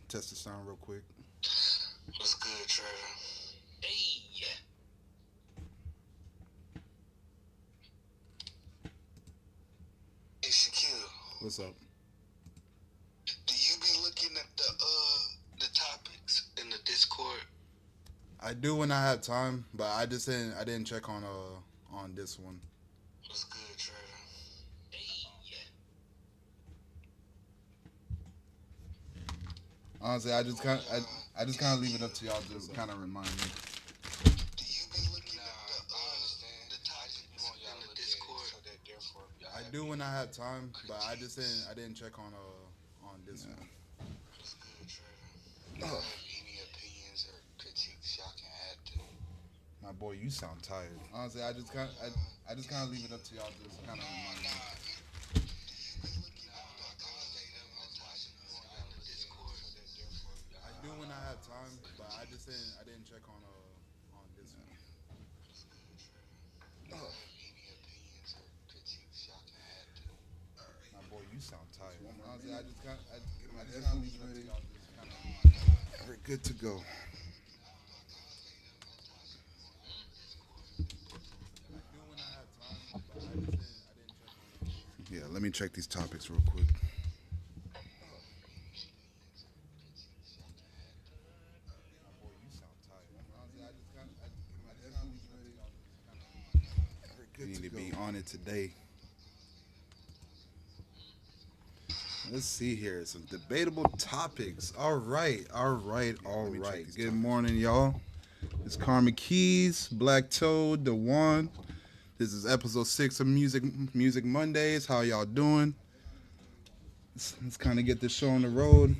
Test the sound real quick. What's good, Trevor? Hey, hey, Shaquille. What's up? Do you be looking at the topics in the Discord? I do when I have time, but I didn't check on this one. What's good, Trevor? Hey, Honestly, I just kind of leave it up to y'all to kind of remind me. do you be looking at the topics in the Discord? So that therefore, y'all I have do when any I have time, but I didn't check on this one. What's good, Trevor? Y'all have any opinions or critiques y'all can add to? My boy, you sound tired. Honestly, I just kind of leave it up to y'all to just kind of remind me. I do when I have time, but I didn't check on this one. My boy, you sound tired. Honestly, I just kind of leave it up to y'all to just kind of remind me. We're good to go. I do when I have time, but I didn't check on. Yeah, let me check these topics real quick. My boy, you sound tired. Honestly, I just kind of leave it up to y'all to just kind of remind me. We're good to be on it today. Let's see here. Some debatable topics. All right. Good morning, y'all. It's Karma Keys, Black Toad, the one. This is episode 6 of Music Mondays. How y'all doing? Let's kind of get this show on the road.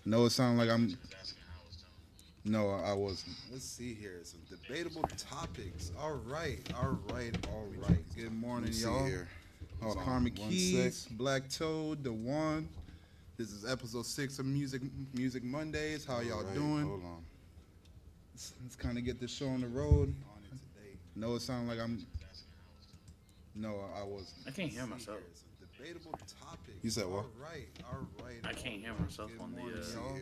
No, it sounds like I'm. No, I wasn't. Let's see here. Some debatable topics. All right. Good morning, y'all. Hold on. Karma Keys, Black Toad, the one. This is episode 6 of Music Mondays. How y'all doing? Hold on. Let's kind of get this show on the road. No, it sounds like I'm. No, I wasn't. I can't hear myself. Debatable topics. You said what? All right. I can't hear myself on the. Okay,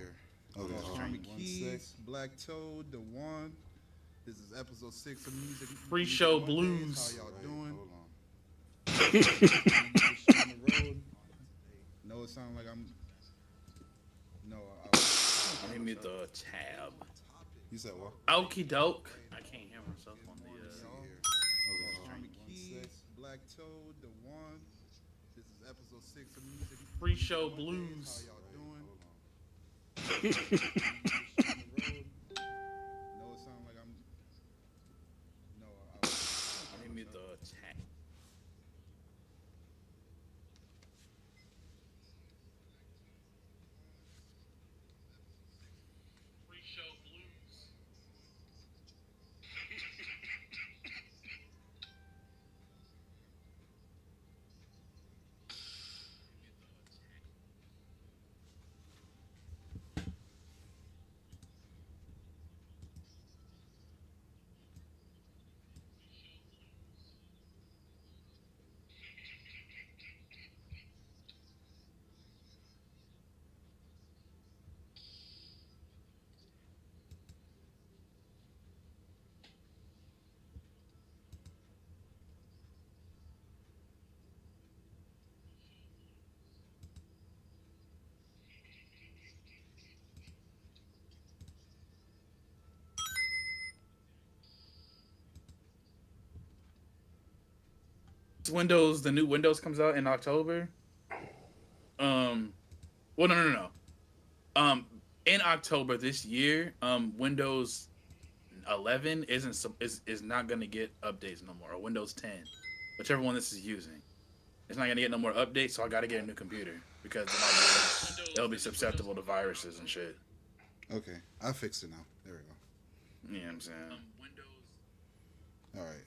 hold on. Stream. Keys, Black Toad, the one. This is episode 6 of Music Pre-show Mondays. blues. How y'all doing? Hold on. No, it sounds like I'm. No, Give me the tab. You said what? Okie doke. I can't hear myself on the. Stream. Keys, Black Toad, the one. This is episode 6 of Pre-show blues. How y'all doing? No, it sounds like I'm. No, Give me the tab. Pre-show blues. Windows, the new Windows comes out in October. Um, well, no. In October this year, Windows 11 is not gonna get updates no more, or Windows 10, whichever one this is using. It's not gonna get no more updates, so I gotta get a new computer because it'll be susceptible to viruses and shit. Okay, I fixed it now. There we go. You know what I'm saying? All right.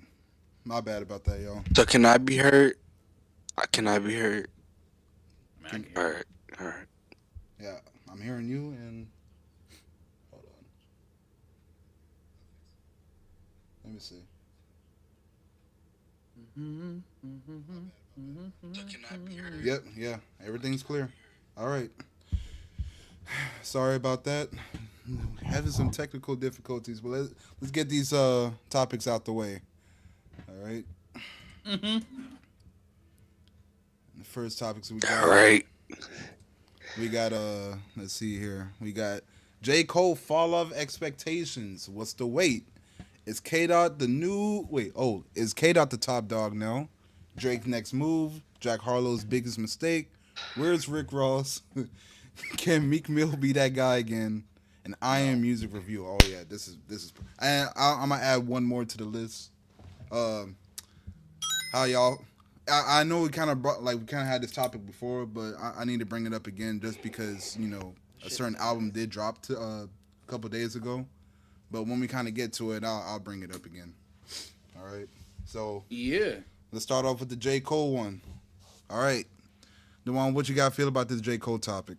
My bad about that, y'all. So can I be heard? Can I be heard? I mean, I can All hear right, all right. Yeah, I'm hearing you, and hold on. Let me see. So can I be heard? Yep, yeah, everything's clear. All right. Sorry about that. Having some technical difficulties, but let's get these topics out the way. All right. Mm-hmm. The first topics All right. we got let's see here. We got J. Cole fall off expectations. What's the wait? Is K Dot the new wait, oh, is K Dot the top dog now? Drake's next move, Jack Harlow's biggest mistake. Where's Rick Ross? Can Meek Mill be that guy again? An I am No. music review. Oh yeah, this is. I'm gonna add one more to the list. Um, how y'all? I know we kind of brought like we kind of had this topic before, but I need to bring it up again just because a Shit certain is album ass. did drop to a couple days ago. But when we kind of get to it, I'll bring it up again. All right. So Yeah. let's start off with the J Cole one. All right, Dewan, what you got to feel about this J Cole topic?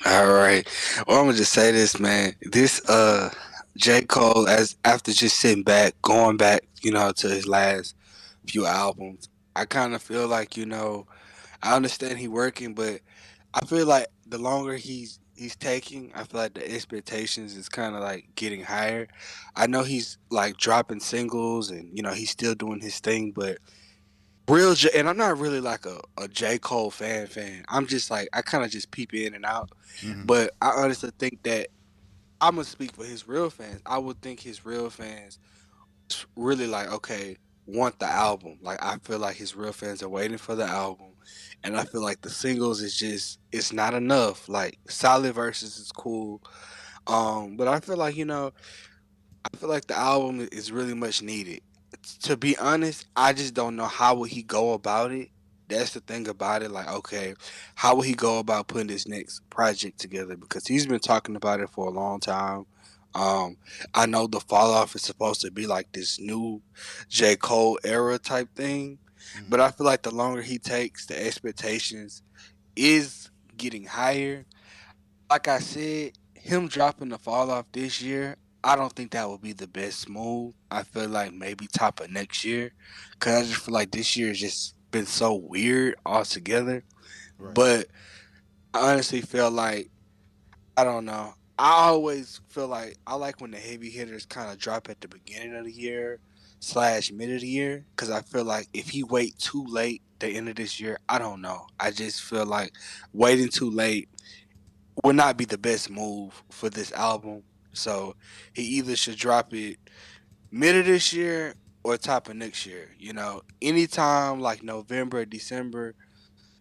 All right. Well, I'm gonna just say this, man. This J. Cole, as after just sitting back, going back, to his last few albums, I kind of feel like, I understand he working, but I feel like the longer he's taking, I feel like the expectations is kind of like getting higher. I know he's like dropping singles and he's still doing his thing, but and I'm not really like a J. Cole fan. I'm just like I kind of just peep in and out. Mm-hmm. But I honestly think that I'm gonna speak for his real fans. I would think his real fans really like okay want the album. Like I feel like his real fans are waiting for the album, and I feel like the singles is just it's not enough. Like solid verses is cool, but I feel like I feel like the album is really much needed. To be honest, I just don't know how would he go about it. That's the thing about it. Like, okay, how would he go about putting this next project together? Because he's been talking about it for a long time. Um, I know the fall off is supposed to be like this new J. Cole era type thing, Mm-hmm. but I feel like the longer he takes, the expectations is getting higher. Like I said, him dropping the fall off this year, I don't think that would be the best move. I feel like maybe top of next year, cause I just feel like this year has just been so weird altogether. Right. But I honestly feel like I don't know. I always feel like I like when the heavy hitters kind of drop at the beginning of the year slash mid of the year, cause I feel like if he wait too late the end of this year, I don't know. I just feel like waiting too late would not be the best move for this album. So he either should drop it mid of this year or top of next year. Anytime like November or December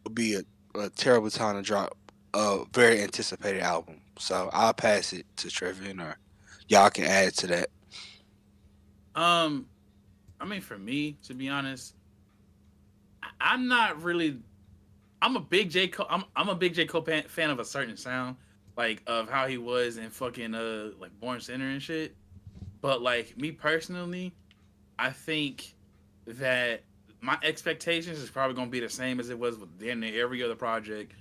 would be a terrible time to drop a very anticipated album. So I'll pass it to Trevin or y'all can add to that. Um, I mean, for me, to be honest, I'm not really. I'm a big J Cole. I'm a big J Cole fan of a certain sound, like of how he was in fucking like Born Center and shit. But like me personally, I think that my expectations is probably gonna be the same as it was with damn near every other project,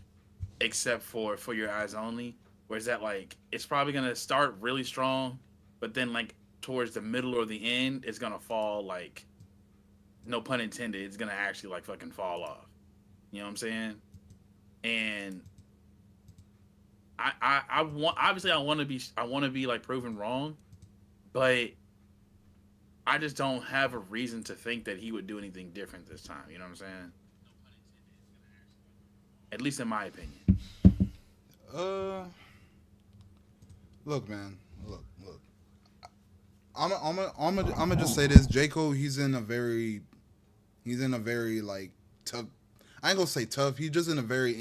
except for Your Eyes Only. Whereas that like it's probably gonna start really strong, but then like towards the middle or the end, it's gonna fall like no pun intended. It's gonna actually like fucking fall off. You know what I'm saying? And I want obviously I want to be like proven wrong, but I just don't have a reason to think that he would do anything different this time. You know what I'm saying? At least in my opinion. Uh, look, man. Look. I'm gonna just say this. J Cole, he's in a very like tough. I ain't gonna say tough. He's just in a very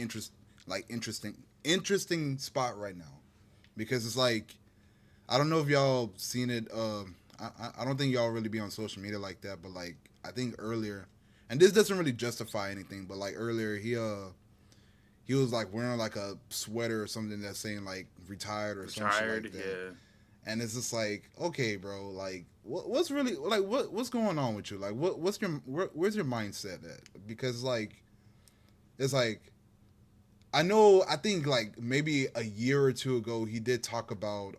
interesting spot right now because it's like I don't know if y'all seen it. I don't think y'all really be on social media like that, but like I think earlier, and this doesn't really justify anything, but like earlier he was like wearing like a sweater or something that's saying like retired or some shit like Retired, that, yeah. and it's just like okay, bro, like what's really like what's going on with you? Like where's your mindset at? Because like it's like I think like maybe a year or two ago he did talk about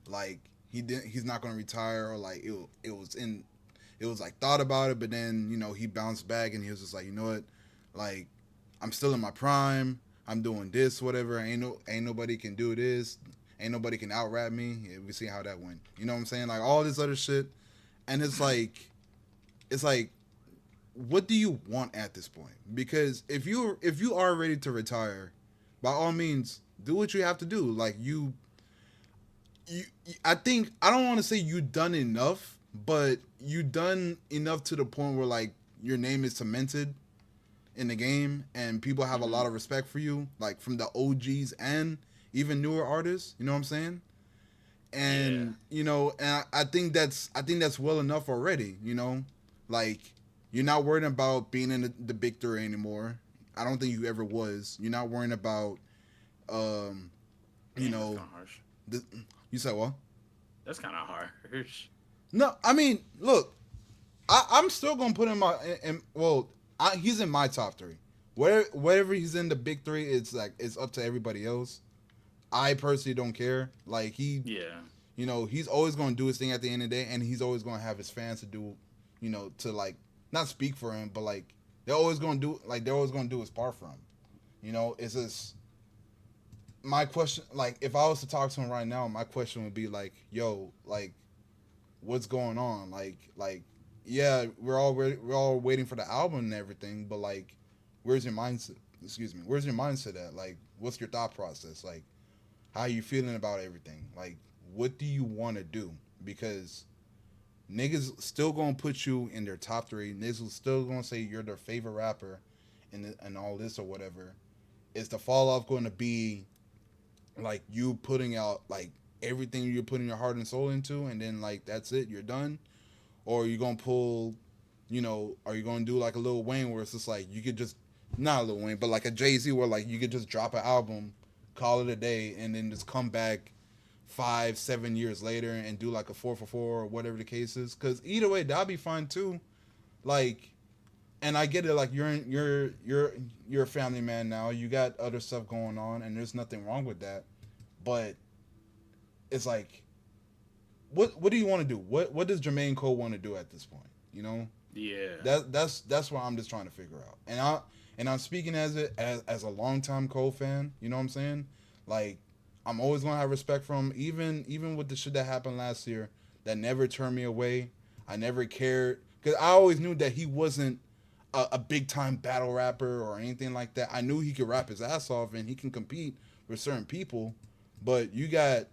like he's not gonna retire or like it was like thought about it, but then he bounced back and he was just like, you know what, like I'm still in my prime. I'm doing this, whatever. Ain't nobody can do this. Ain't nobody can out rap me. Yeah, we see how that went. You know what I'm saying? Like all this other shit, and it's like, what do you want at this point? Because if you are ready to retire, by all means, do what you have to do. Like I think I don't want to say you done enough, but you done enough to the point where like your name is cemented in the game and people have a Mm-hmm. lot of respect for you, like from the OGs and even newer artists. You know what I'm saying? Yeah. And I think that's well enough already. Like you're not worrying about being in the big three anymore. I don't think you ever was. You're not worrying about um, you Damn, that's know, kind of harsh. the, you said what? That's kind of harsh. No, I mean, look, I'm still gonna put him well, he's in my top three. Wherever he's in the big three, it's like it's up to everybody else. I personally don't care. Like Yeah. he's always gonna do his thing at the end of the day, and he's always gonna have his fans to do, to like not speak for him, but like they're always gonna do his part for him. It's just my question. Like if I was to talk to him right now, my question would be like, yo, like what's going on? Yeah, we're all waiting for the album and everything, but like, where's your mindset? Excuse me, where's your mindset at? Like, what's your thought process? Like, how are you feeling about everything? Like, what do you want to do? Because niggas still gonna put you in their top three. Niggas still gonna say you're their favorite rapper, and all this or whatever. Is the fall off going to be like you putting out like everything you're putting your heart and soul into, and then like that's it, you're done? Or are you gonna pull, are you gonna do like a Lil Wayne where it's just like you could just not a Lil Wayne, but like a Jay-Z where like you could just drop an album, call it a day, and then just come back 5-7 years later and do like a 4 for 4 or whatever the case is? Because either way, that'll be fine too. Like, and I get it. Like you're a family man now. You got other stuff going on, and there's nothing wrong with that. But it's like, what do you want to do? What does Jermaine Cole want to do at this point? You know, Yeah. that's what I'm just trying to figure out. And I'm speaking as a longtime Cole fan. You know what I'm saying? Like, I'm always gonna have respect for him, even with the shit that happened last year. That never turned me away. I never cared because I always knew that he wasn't a big time battle rapper or anything like that. I knew he could rap his ass off and he can compete with certain people, but you got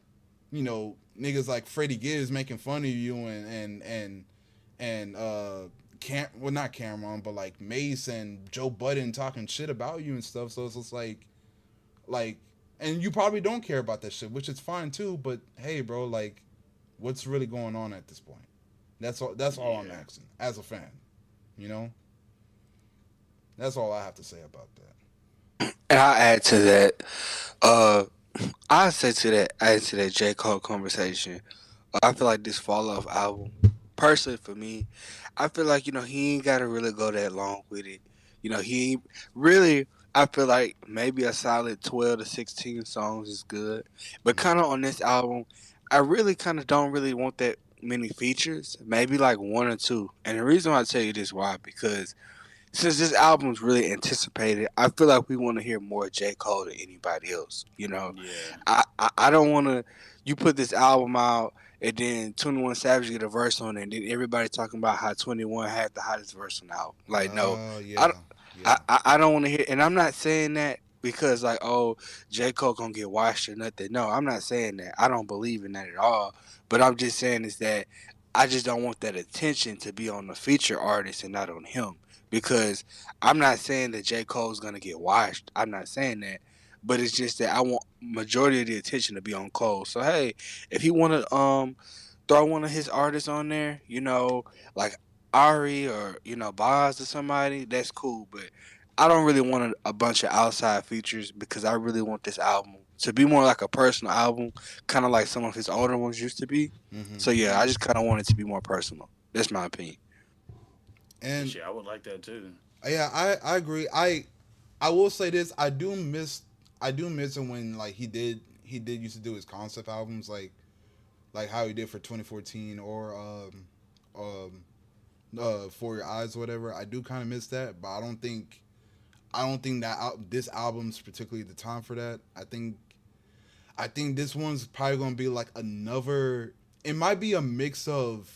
niggas like Freddie Gibbs making fun of you and well, not Cameron, but like Mace and Joe Budden talking shit about you and stuff. So it's just like, and you probably don't care about that shit, which is fine too. But hey, bro, like, what's really going on at this point? That's all. That's all I'm Yeah. asking as a fan. You know, that's all I have to say about that. And I add to that. Uh, I say to that. Add to that J Cole conversation. I feel like this fall off album, personally for me, I feel like he ain't gotta really go that long with it. He ain't really. I feel like maybe a solid 12 to 16 songs is good, but Mm-hmm. kind of on this album, I really kind of don't really want that many features. Maybe like one or two. And the reason why I tell you this why because since this album's really anticipated, I feel like we want to hear more J. Cole than anybody else. Yeah. I don't want to. You put this album out, and then 21 Savage get a verse on it, and then everybody talking about how 21 had the hottest verse on the album. Like, no, I Yeah, don't. yeah. I don't want to hear, and I'm not saying that because like, oh, J. Cole gonna get washed or nothing. No, I'm not saying that. I don't believe in that at all. But I'm just saying is that I just don't want that attention to be on the feature artist and not on him because I'm not saying that J. Cole's gonna get washed. I'm not saying that. But it's just that I want majority of the attention to be on Cole. So hey, if he wanna throw one of his artists on there, like Ari or Boz or somebody, that's cool. But I don't really want a bunch of outside features because I really want this album to be more like a personal album, kind of like some of his older ones used to be. Mm-hmm. So yeah, I just kind of want it to be more personal. That's my opinion. And Shit, I would like that too. yeah, I agree. I will say this. I do miss him when like he did used to do his concept albums like how he did for 2014 or For Your Eyes or whatever. I do kind of miss that, but I don't think I don't think that this album's particularly the time for that. I think this one's probably gonna be like another. It might be a mix of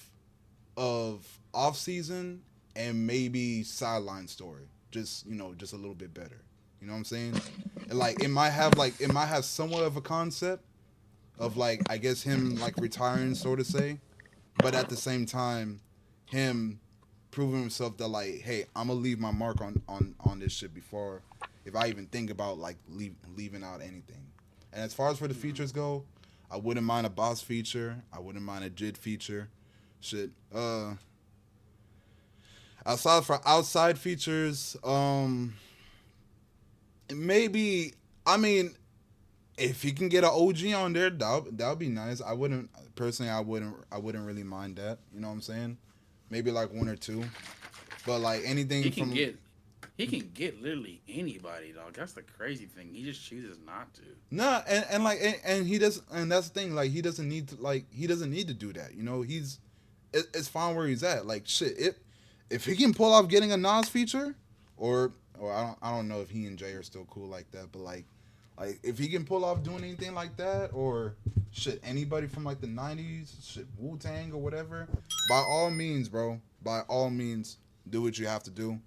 off season and maybe sideline story. Just just a little bit better. You know what I'm saying? And like it might have somewhat of a concept of like I guess him like retiring, so to say, but at the same time, him proving himself that like, hey, I'm gonna leave my mark on this shit before if I even think about like leaving out anything. And as far as for the features go, I wouldn't mind a boss feature. I wouldn't mind a JID feature. Shit. Outside features, maybe I mean if he can get an OG on there, that would be nice. I wouldn't personally. I wouldn't really mind that. You know what I'm saying? Maybe like one or two, but like anything He can from get he can get literally anybody, dog. That's the crazy thing. He just chooses not to. nah, and he does, and that's the thing. Like he doesn't need to do that. It's fine where he's at. Like shit, if he can pull off getting a Nas feature, or I don't know if he and Jay are still cool like that, but like if he can pull off doing anything like that, or shit, anybody from like the '90s, shit, Wu Tang or whatever, by all means, bro, by all means, do what you have to do.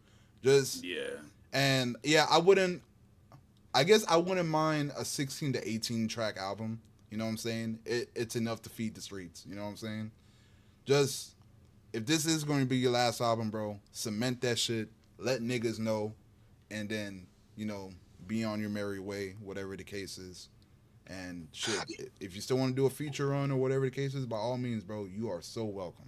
Just Yeah. and yeah, I wouldn't. I guess I wouldn't mind a 16 to 18 track album. You know what I'm saying? It's enough to feed the streets. You know what I'm saying? Just if this is going to be your last album, bro, cement that shit. Let niggas know, and then you know be on your merry way, whatever the case is. And shit, if you still want to do a feature run or whatever the case is, by all means, bro, you are so welcome.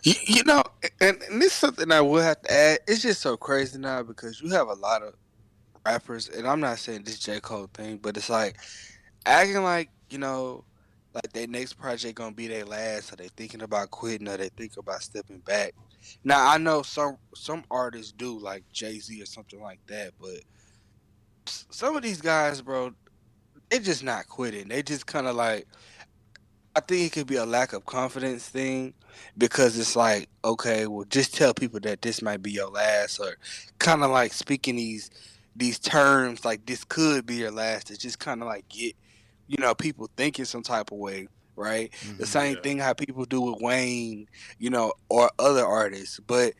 You know? You know, and this is something I will have to add. It's just so crazy now because you have a lot of rappers, and I'm not saying this J. Cole thing, but it's like acting like, like their next project gonna be their last, or they thinking about quitting, or they think about stepping back. Now I know some artists do, like Jay-Z or something like that, but some of these guys, bro, they just not quitting. They just kind of like, I think it could be a lack of confidence thing because it's like, okay, well, just tell people that this might be your last, or kind of like speaking these terms like this could be your last. To just kind of like get people thinking some type of way, right? The Mm-hmm. same Yeah. thing how people do with Wayne, or other artists, but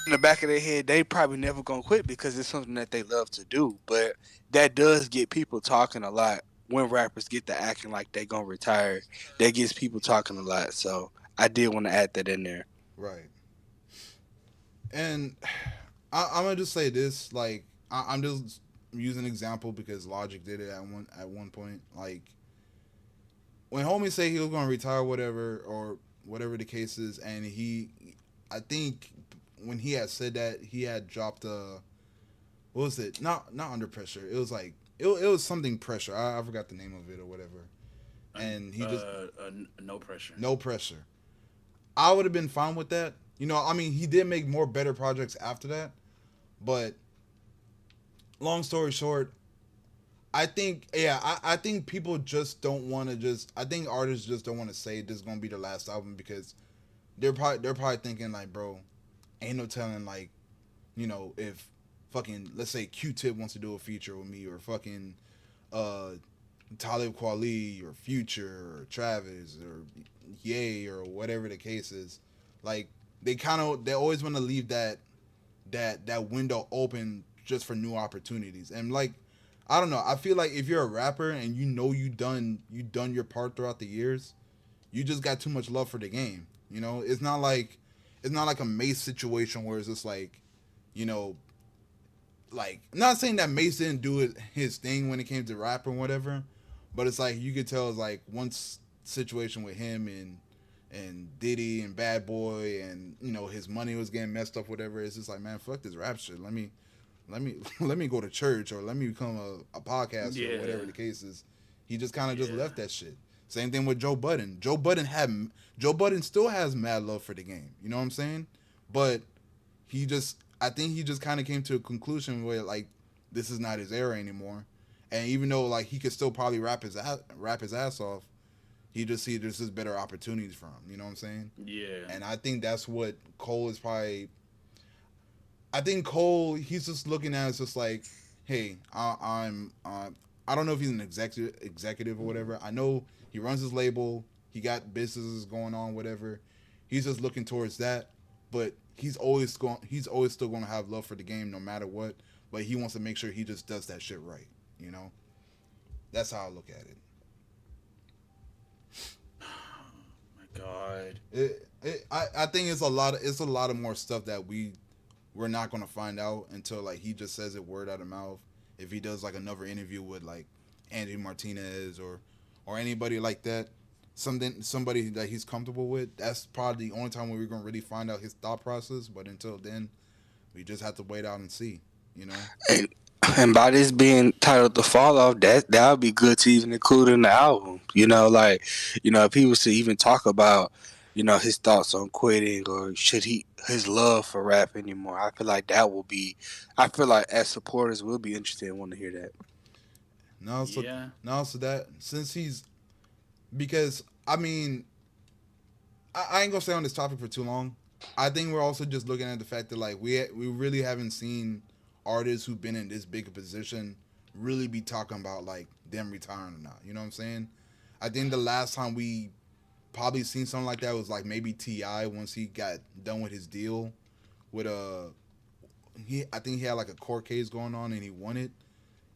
in the back of their head, they probably never gonna quit because it's something that they love to do. But that does get people talking a lot when rappers get to acting like they gonna retire. That gets people talking a lot. So I did want to add that in there. Right. And I'm gonna just say this, like I'm just using an example because Logic did it at one point. Like when homie say he was gonna retire, whatever or whatever the case is, and I think when he had said that he had dropped what was it? Not under pressure. It was like it was something pressure. I forgot the name of it or whatever. And he just No pressure. no pressure. I would have been fine with that. I mean, he did make more better projects after that, but long story short, I think I think people just don't want to just I think artists just don't want to say this is gonna be their last album because they're probably thinking like, bro, ain't no telling like, if fucking let's say Q-Tip wants to do a feature with me or fucking uh Talib Kweli or Future or Travis or Ye or whatever the case is, like they always want to leave that window open just for new opportunities. And like I don't know, I feel like if you're a rapper and you done your part throughout the years, you just got too much love for the game. It's not like a Mace situation where it's just like, you know, like not saying that Mace didn't do his thing when it came to rap or whatever, but it's like you could tell it's like once situation with him and Diddy and Bad Boy and his money was getting messed up, whatever. It's just like, man, fuck this rap shit. Let me let me go to church or let me become a podcaster or whatever Yeah. the case is. He just kind of just Yeah. left that shit. Same thing with Joe Budden. Joe Budden still has mad love for the game. You know what I'm saying? But I think he just kind of came to a conclusion where like this is not his era anymore. And even though like he could still probably rap his ass off, he just see there's just better opportunities for him. You know what I'm saying? Yeah. And I think that's what Cole is probably. I think Cole, he's just looking at it, it's just like, hey, I don't know if he's an executive or whatever. I know he runs his label, he got businesses going on, whatever. He's just looking towards that, but he's always still going to have love for the game no matter what. But he wants to make sure he just does that shit right. You know, that's how I look at it. My God. I think it's a lot of more stuff that we're not gonna find out until like he just says it word out of mouth. If he does like another interview with like Andy Martinez or anybody like that, somebody that he's comfortable with, that's probably the only time where we're gonna really find out his thought process. But until then, we just have to wait out and see. You know? And and by this being titled "The Fall Off," that would be good to even include in the album. Like if he was to even talk about his thoughts on quitting or should he his love for rap anymore. I feel like that will be. I feel like as supporters we'll be interested and want to hear that. Now so Yeah. now so that since he's because I mean I ain't gonna stay on this topic for too long. I think we're also just looking at the fact that like we really haven't seen artists who've been in this big a position really be talking about like them retiring or not. You know what I'm saying? I think the last time we probably seen something like that was like maybe Ti once he got done with his deal with he I think he had like a court case going on and he won it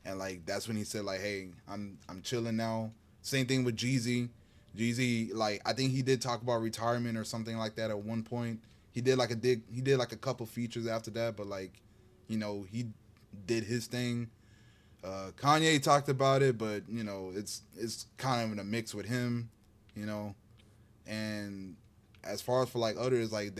and like that's when he said like hey I'm chilling now. Same thing with Jeezy. Jeezy, like I think he did talk about retirement or something like that at one point. He did like a couple features after that, but like, he did his thing. Kanye talked about it, but it's kind of in a mix with him, you know. And as far as for like others, like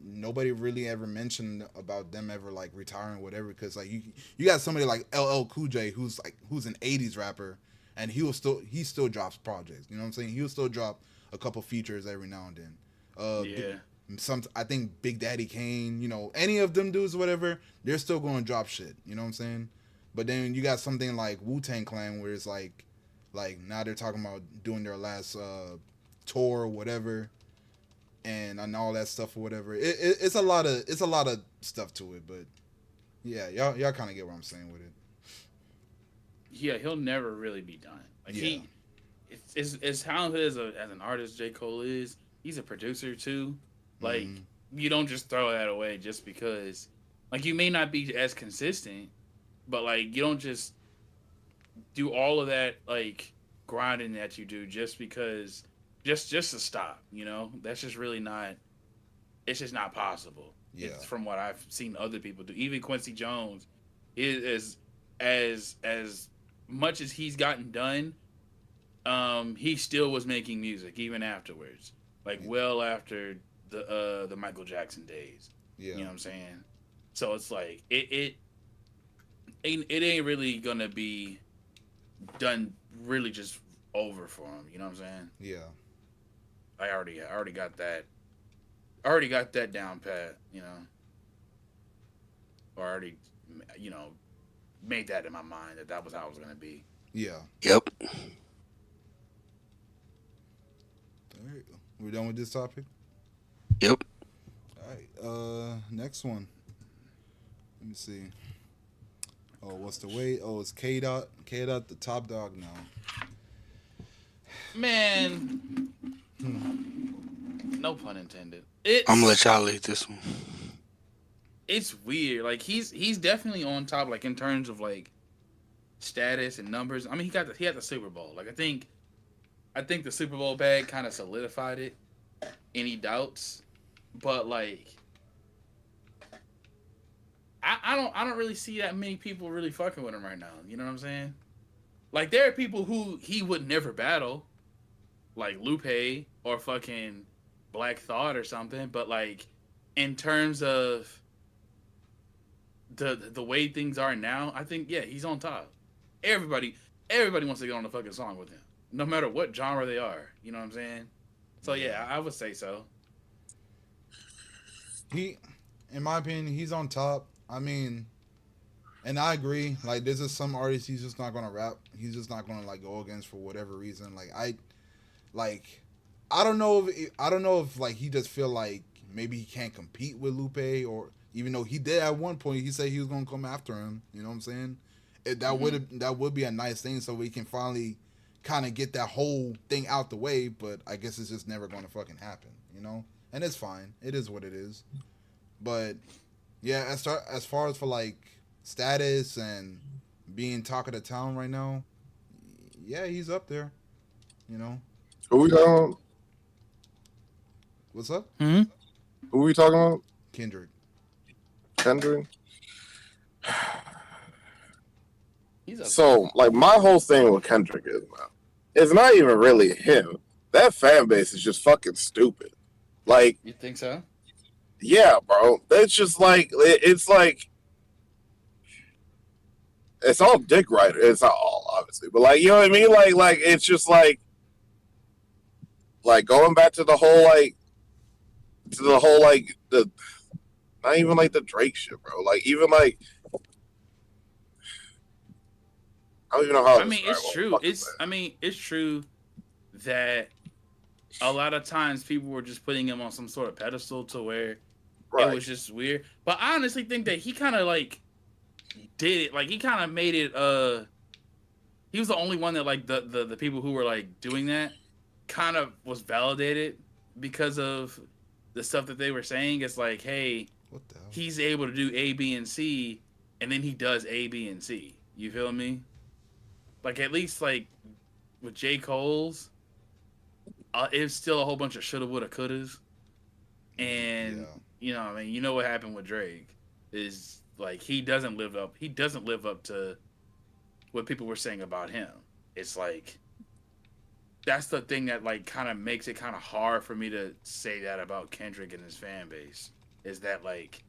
nobody really ever mentioned about them ever like retiring or whatever, because like you got somebody like LL Cool J who's an '80s rapper, and he still drops projects. You know what I'm saying? He'll still drop a couple features every now and then. Yeah. Some I think Big Daddy Kane, any of them dudes, whatever, they're still going to drop shit. You know what I'm saying? But then you got something like Wu-Tang Clan where it's like now they're talking about doing their last tour or whatever, and all that stuff or whatever. It's a lot of stuff to it, but yeah, y'all kind of get what I'm saying with it. Yeah, he'll never really be done. Like Yeah. it's as talented as an artist J. Cole is, he's a producer too. Like Mm-hmm. you don't just throw that away just because like you may not be as consistent, but like you don't just do all of that like grinding that you do just because just to stop, That's just really not it's just not possible. Yeah. It's from what I've seen other people do. Even Quincy Jones is as much as he's gotten done, he still was making music even afterwards. Like well after the Michael Jackson days. Yeah. You know what I'm saying? So it's like it ain't really gonna be done really just over for him. You know what I'm saying? Yeah. I already got that. I already got that down pat. Or already, you know, made that in my mind that was how it was gonna be. Yeah. Yep. All right. We're done with this topic. Yep. All right. Next one. Let me see. Oh, what's the weight? Oh, it's K Dot. K Dot, the top dog now. Man, no pun intended. I'm gonna let y'all lead this one. It's weird. Like he's definitely on top. Like in terms of like status and numbers. I mean, he had the Super Bowl. Like I think the Super Bowl bag kind of solidified it. Any doubts? But like, I don't really see that many people really fucking with him right now. You know what I'm saying? Like there are people who he would never battle, like Lupe or fucking Black Thought or something. But like, in terms of the way things are now, I think yeah, he's on top. Everybody wants to get on the fucking song with him, no matter what genre they are. You know what I'm saying? So yeah, I would say so. He, in my opinion, he's on top. I mean, and I agree. Like, there's just some artists he's just not gonna rap. He's just not gonna like go against for whatever reason. Like, I don't know if like he just feel like maybe he can't compete with Lupe or Even though he did at one point, he said he was gonna come after him. You know what I'm saying? That would be a nice thing, so we can finally kind of get that whole thing out the way. But I guess it's just never gonna fucking happen. You know, and it's fine. It is what it is. But yeah, as far as for like status and being talk of the town right now, yeah, he's up there. You know, Who we talking about? what's up, Hmm? Who we talking about? Kendrick? Kendrick. He's up So, like, my whole thing with Kendrick is, man, it's not even really him. That fan base is just fucking stupid. Like, You think so? yeah, bro. It's just like it's like it's all dick rider. It's not all, obviously, but like, you know what I mean. Like it's just like going back to the whole like the not even like the Drake shit, bro. Like even like I don't even know how. I mean, it's true. It's true that a lot of times people were just putting him on some sort of pedestal to where right. it was just weird. But I honestly think that he kind of like did it. Like he kind of made it. He was the only one that like the people who were like doing that kind of was validated because of the stuff that they were saying. It's like, hey, What the hell? he's able to do A, B, and C, and then he does A, B, and C. You feel me? Like at least like with J.Cole's, it's still a whole bunch of shoulda, woulda, couldas, and Yeah. you know, I mean, you know what happened with Drake is like he doesn't live up. He doesn't live up to what people were saying about him. It's like that's the thing that like kind of makes it kind of hard for me to say that about Kendrick and his fan base. Is that like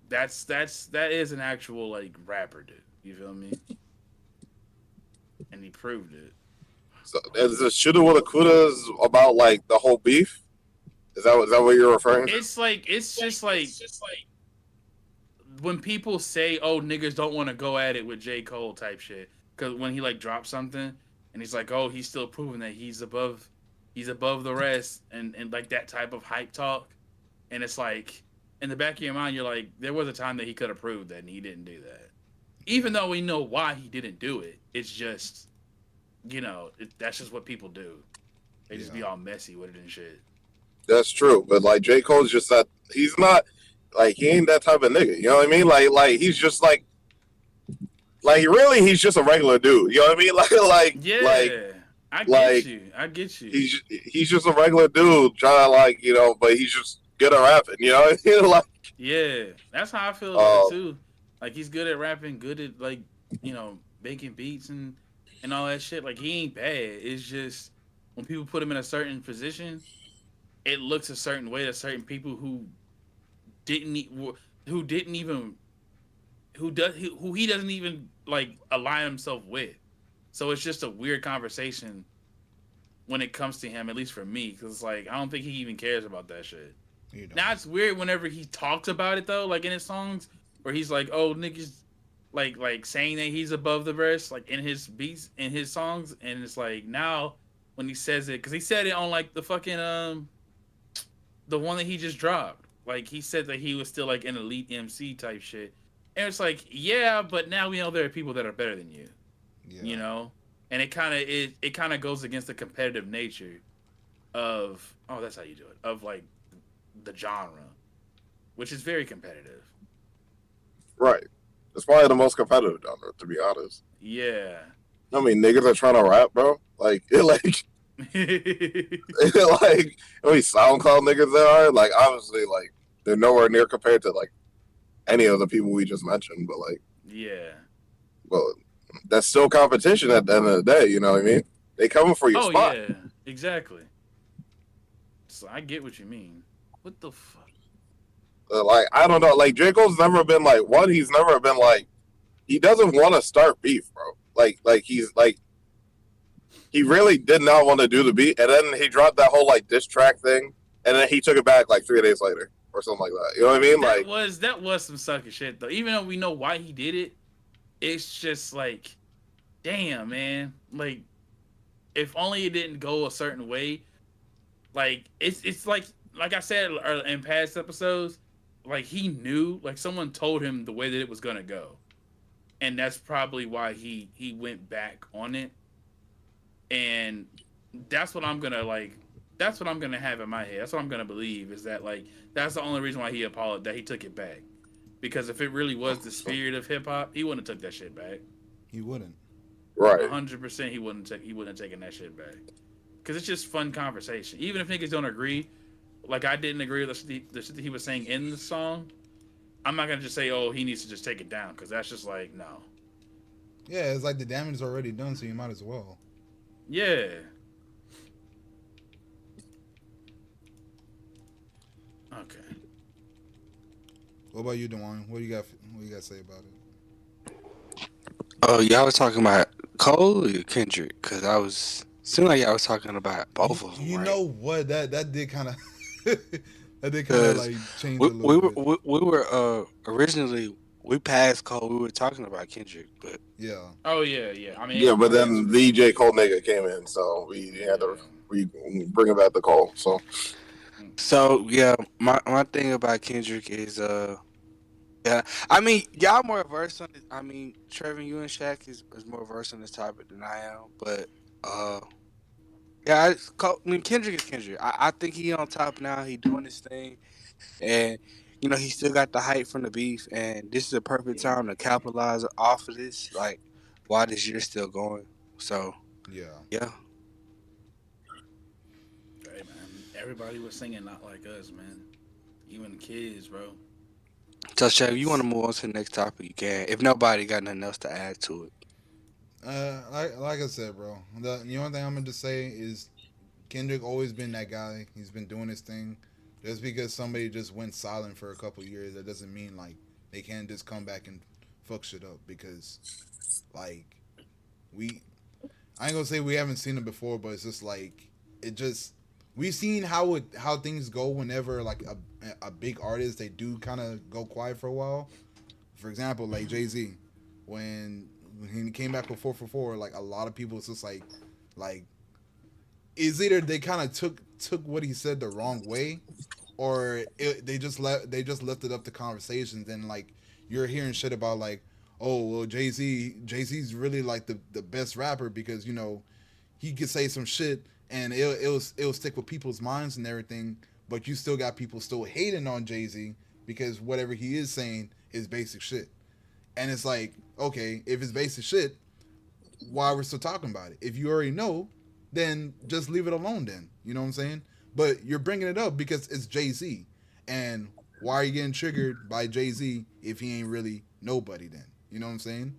that is an actual like rapper dude. You feel me? And he proved it. So is the shoulda woulda couldas about like the whole beef? Is that what you're referring to? It's just like when people say, "Oh, niggas don't want to go at it with J. Cole" type shit, because when he like drops something and he's like, "Oh, he's still proving that he's above the rest," and like that type of hype talk, and it's like in the back of your mind, you're like, there was a time that he could have proved that, and he didn't do that. Even though we know why he didn't do it, it's just, you know, that's just what people do. They just be all messy with it and shit. That's true, but like J. Cole's just that he's not like he ain't that type of nigga. You know what I mean? Like he's just like really he's just a regular dude. You know what I mean? I get you. He's just a regular dude trying to like but he's just good at rapping. You know what I mean? Like Yeah, that's how I feel about it too. Like he's good at rapping, good at like making beats and all that shit. Like he ain't bad. It's just when people put him in a certain position, it looks a certain way to certain people who who he doesn't even like align himself with. So it's just a weird conversation when it comes to him, at least for me, because like I don't think he even cares about that shit. Now it's weird whenever he talks about it though, like in his songs, where he's like, "Oh, niggas," like saying that he's above the rest, like in his beats, in his songs, and it's like now when he says it, because he said it on like the fucking the one that he just dropped, like he said that he was still like an elite MC type shit, and it's like, yeah, but now we know there are people that are better than you, you know, and it kind of goes against the competitive nature of that's how you do it, of like the genre, which is very competitive. right. It's probably the most competitive genre, to be honest. Yeah. I mean, niggas are trying to rap, bro. Like like how many SoundCloud niggas there are? Like obviously, like they're nowhere near compared to like any of the people we just mentioned. But like, yeah. well, that's still competition at the end of the day. You know what I mean? They coming for your spot. Yeah, exactly. So I get what you mean. What the fuck? Like I don't know. Like J. Cole's never been like one. He's never been like he doesn't want to start beef, bro. Like he's like he really did not want to do the beat, and then he dropped that whole like diss track thing, and then he took it back like 3 days later or something like that. You know what I mean? That was some sucker shit though. Even though we know why he did it, it's just like, damn, man. Like, if only it didn't go a certain way. Like it's like I said in past episodes, like he knew, like someone told him the way that it was gonna go, and that's probably why he went back on it. And that's what I'm gonna like. That's what I'm gonna have in my head. That's what I'm gonna believe is that like that's the only reason why he apologized, that he took it back. Because if it really was the spirit of hip hop, he wouldn't have took that shit back. He wouldn't. Right. 100% he wouldn't have taken that shit back. Because it's just fun conversation. Even if niggas don't agree, like I didn't agree with the shit that he was saying in the song, I'm not gonna just say, oh, he needs to just take it down, because that's just like no. Yeah, it's like the damage is already done, so you might as well. Yeah. Okay. What about you, Dewan? What do you got? What you got to say about it? Oh, y'all was talking about Cole or Kendrick? Cause I was seemed like y'all was talking about both of them, You right? know what? That did kind of that did kind of Cause like change a little bit. we were originally we passed Cole. We were talking about Kendrick, but Yeah. Oh yeah, yeah. I Yeah, mean, but my then answer. the J.Cole nigga came in, so we had to Yeah. bring him back to Cole. So so yeah, my thing about Kendrick is yeah, I mean y'all more versed on it. I mean Trevor, you and Shaq is more versed on this topic than I am, but uh yeah, I mean Kendrick is Kendrick. I think he on top now. He doing his thing, and you know he still got the hype from the beef, and this is a perfect time to capitalize off of this. Like while this year's still going, so Yeah. yeah. Hey man, everybody was singing not like us, man. Even the kids, bro. So Shaq, you want That's to move on to the next topic? You can. If nobody got nothing else to add to it. Like I said, bro. The only thing I'm gonna just say is Kendrick always been that guy. He's been doing his thing. Just because somebody just went silent for a couple years, that doesn't mean like they can't just come back and fuck shit up. Because like we, I ain't gonna say we haven't seen it before, but it's just like it just we've seen how things go whenever like a big artist they do kind of go quiet for a while. For example, like Jay-Z, when he came back with 444, like a lot of people, it's just like it's either they kind of took what he said the wrong way, or they just lifted up the conversations and like you're hearing shit about like, oh well, Jay Z's really like the best rapper because he could say some shit and it'll stick with people's minds and everything, but you still got people still hating on Jay-Z because whatever he is saying is basic shit. And it's like, okay, if it's basic shit, why we're still talking about it? If you already know, then just leave it alone then. You know what I'm saying? But you're bringing it up because it's Jay-Z. And why are you getting triggered by Jay-Z if he ain't really nobody then? You know what I'm saying?